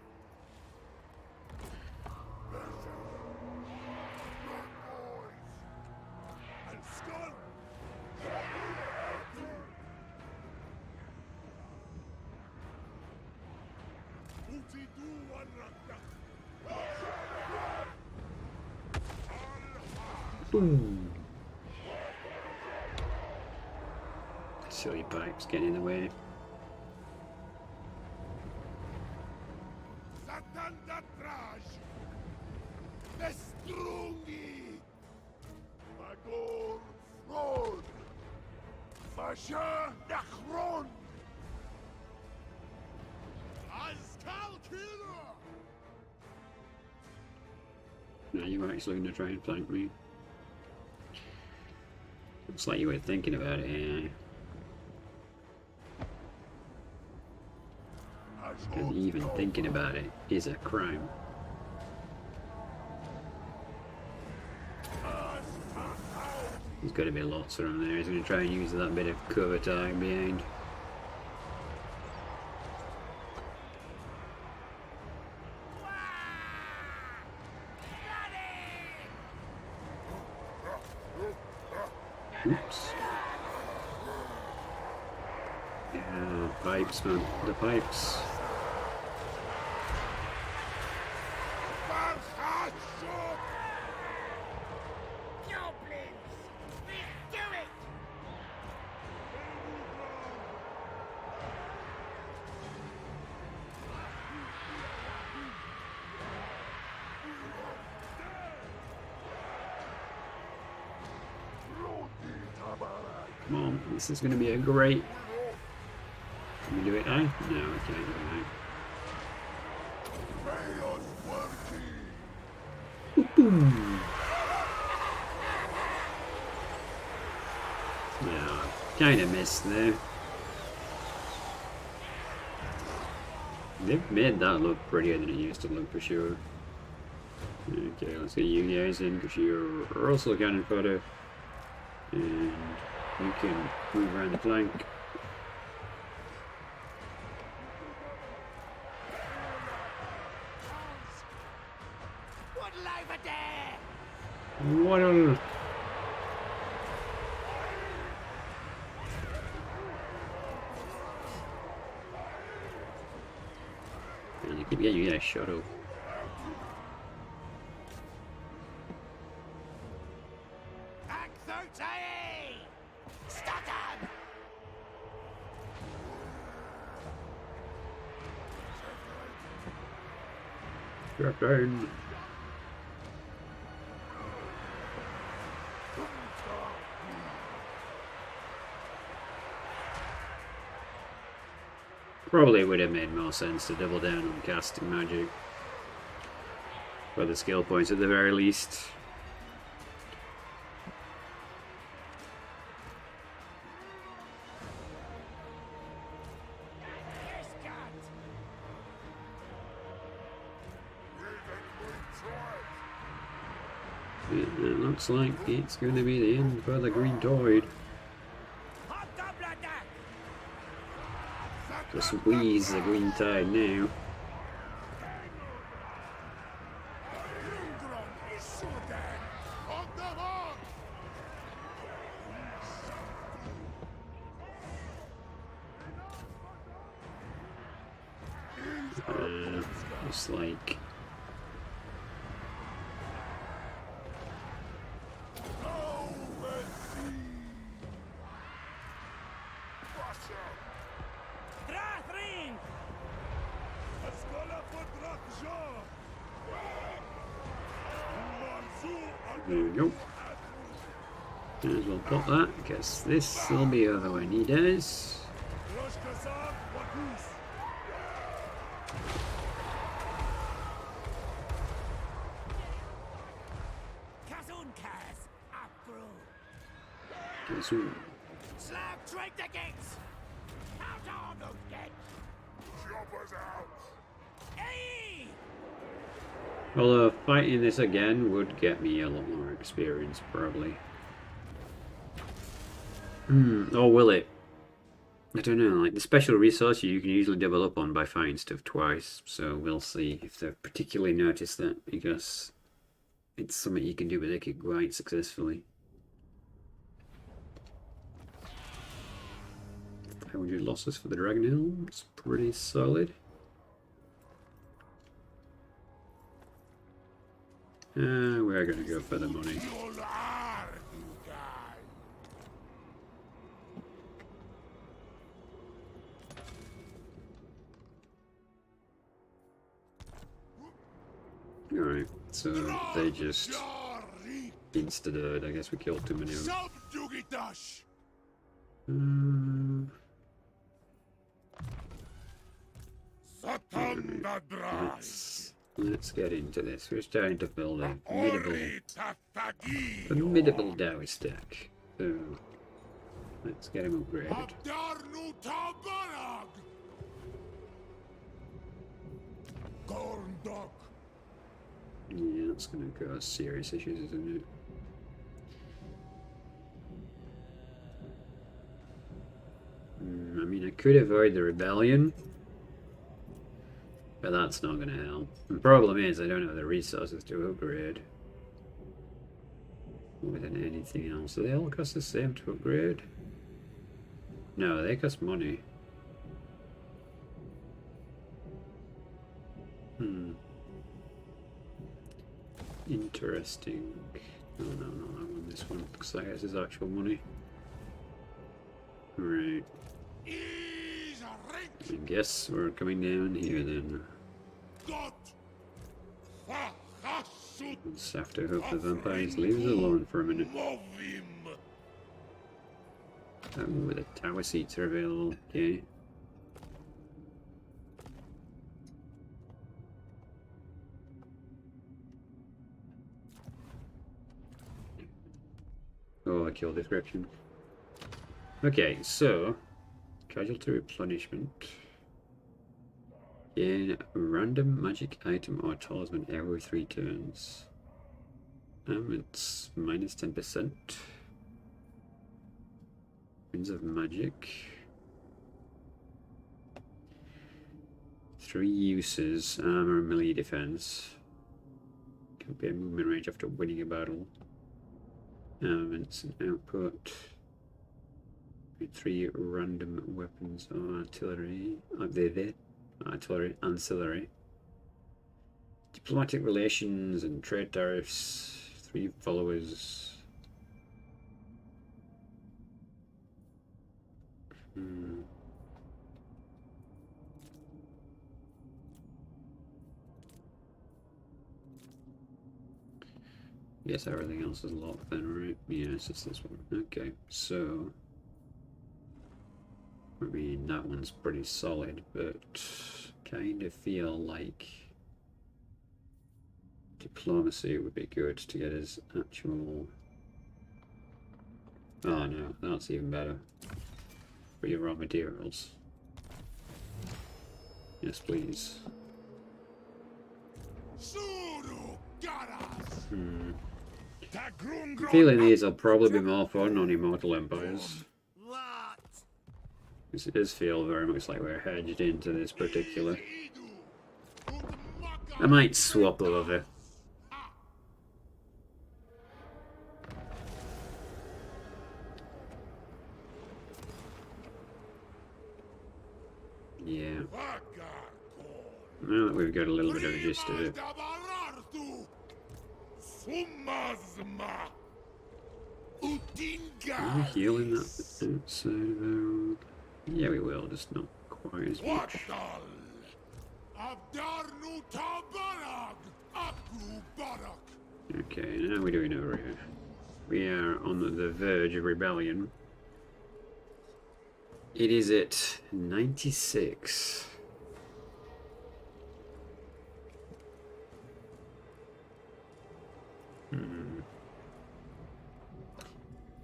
Boom. Silly pipes getting in the way. Now you're actually going to try and flank me. Looks like you were thinking about it, yeah. Because even thinking about it is a crime. There's got to be lots around there. He's going to try and use that bit of cover time behind. Oops. Yeah, pipes, man. The pipes. Come on, this is going to be a great... Can we do it now? No, I can't do it now. Boom! No, kind of missed there. They've made that look prettier than it used to look for sure. Okay, let's get you guys in because you're also cannon fodder. And you can move around the flank. Waddle! And you keep getting you a shuttle. Drop down. Probably would have made more sense to double down on casting magic. For the skill points at the very least. It looks like it's going to be the end for the Green Tide. Just squeeze the Green Tide now. Just like... There we go. Might as well pop that, because this will be over when he does. Kazoon. Slab trade the gates! Out on those gates! Choppers out! Hey! Although fighting this again would get me a lot more experience, probably. Or will it? I don't know, like the special resource you can usually double up on by fighting stuff twice, so we'll see if they've particularly noticed that, because it's something you can do with it quite successfully. 500 losses for the Dragon Hill, it's pretty solid. We're gonna go for the money. Alright, so they just insta-died. I guess we killed too many of them. Let's get into this. We're starting to build a formidable Dowie stack. So let's get him upgraded. Yeah, that's gonna cause serious issues, isn't it? I mean, I could avoid the rebellion, but that's not gonna help. The problem is, I don't have the resources to upgrade more than anything else. Do they all cost the same to upgrade? No, they cost money. Interesting. Oh no, not that one. This one looks like this is actual money. Right. I guess we're coming down here then. Just have to hope the vampires leave us alone for a minute. Oh, the tower seats are available. Okay. Oh, I killed description. Okay, so casualty replenishment. Gain a random magic item or talisman every 3 turns. It's minus 10%. Winds of magic. 3 uses. Armor, melee defense. Compare movement range after winning a battle. Armaments and output. 3 random weapons or artillery. Artillery, ancillary. Diplomatic relations and trade tariffs. 3 followers. Guess everything else is locked then, right? Yeah, it's just this one. Okay, so I mean that one's pretty solid, but kind of feel like diplomacy would be good to get his actual. Oh no, that's even better. For your raw materials. Yes, please. I'm feeling these will probably be more fun on Immortal Empires. Because it does feel very much like we're hedged into this particular. I might swap over. Yeah. Now that we've got a little bit of a gist of it. Are we healing that outside of our... Yeah, we will, just not quite as much. Okay, now we're doing over here. We are on the verge of rebellion. It is at 96.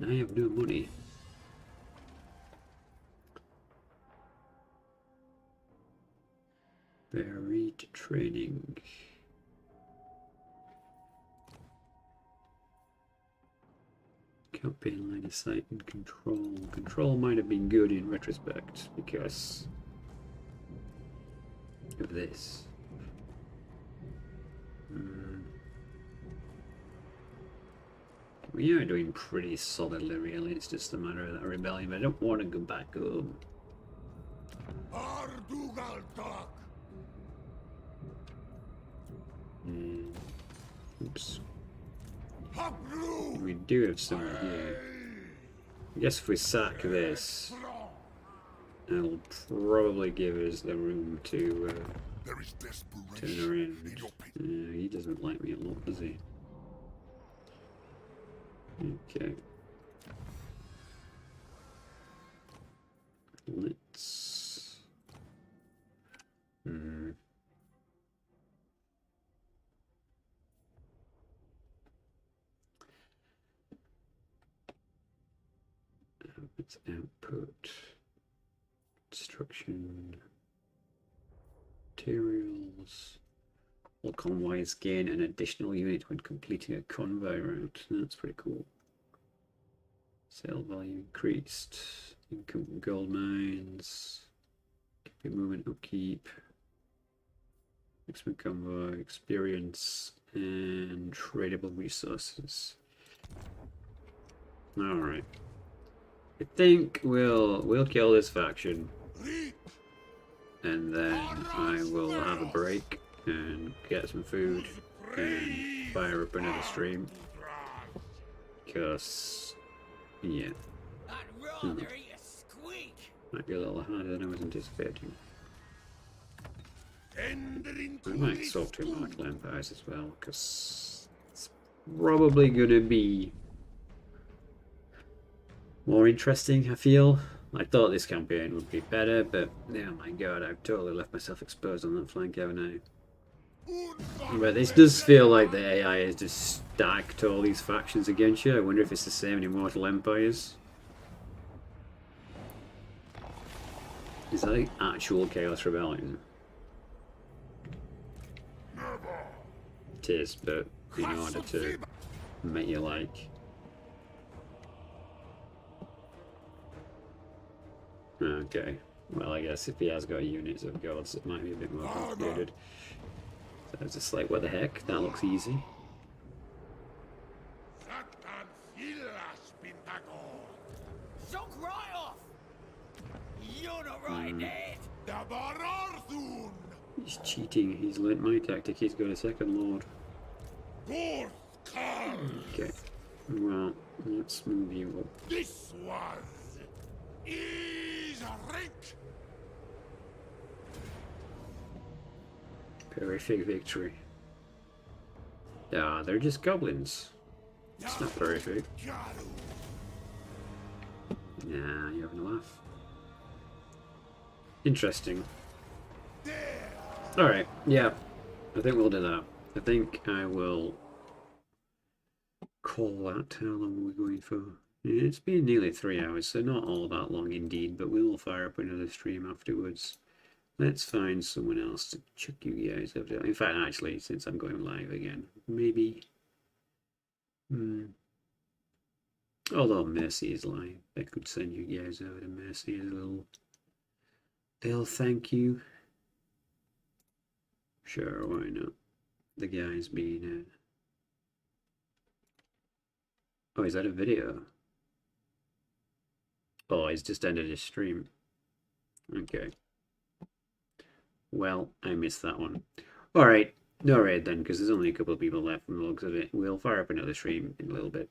I have no money. Buried training. Campaign line of sight and control. Control might have been good in retrospect because of this. We are doing pretty solidly, really. It's just a matter of that rebellion, but I don't want to go back home. Oops. We do have someone here. I guess if we sack this, it'll probably give us the room to turn around. He doesn't like me a lot, does he? Okay. Let's... Let's output... Construction... Materials... All convoys gain an additional unit when completing a convoy route. That's pretty cool. Sale value increased. Income from gold mines. Movement upkeep. Maximum convoy experience and tradable resources. Alright. I think we'll kill this faction. And then I will have a break and get some food and fire up another stream. Because yeah. Might be a little harder than I was anticipating. I might swap to Mortal Empires as well, because it's probably gonna be more interesting, I feel. I thought this campaign would be better, but oh my god, I've totally left myself exposed on that flank, haven't I? But this does feel like the AI has just stacked all these factions against you. I wonder if it's the same in Immortal Empires. Is that like actual Chaos Rebellion? It is, but in order to make you like... Okay, well I guess if he has got units of gods it might be a bit more complicated. So it's just like, what the heck, that looks easy. He's cheating, he's learnt my tactic, he's got a second lord. Okay, well, let's move you up. This is a rank. Horrific victory. Ah, they're just goblins. It's not horrific. Nah, you're having a laugh. Interesting. Alright, yeah. I think we'll do that. I think I will call that. How long are we going for? Yeah, it's been nearly 3 hours, so not all that long indeed, but we'll fire up another stream afterwards. Let's find someone else to chuck you guys over there. In fact, actually, since I'm going live again, maybe... Although Mercy is live, I could send you guys over to Mercy as a little thank you. Sure, why not? The guy's been... Oh, is that a video? Oh, he's just ended his stream. Okay. Well, I missed that one. Alright, no raid then, because there's only a couple of people left from the looks of it. We'll fire up another stream in a little bit.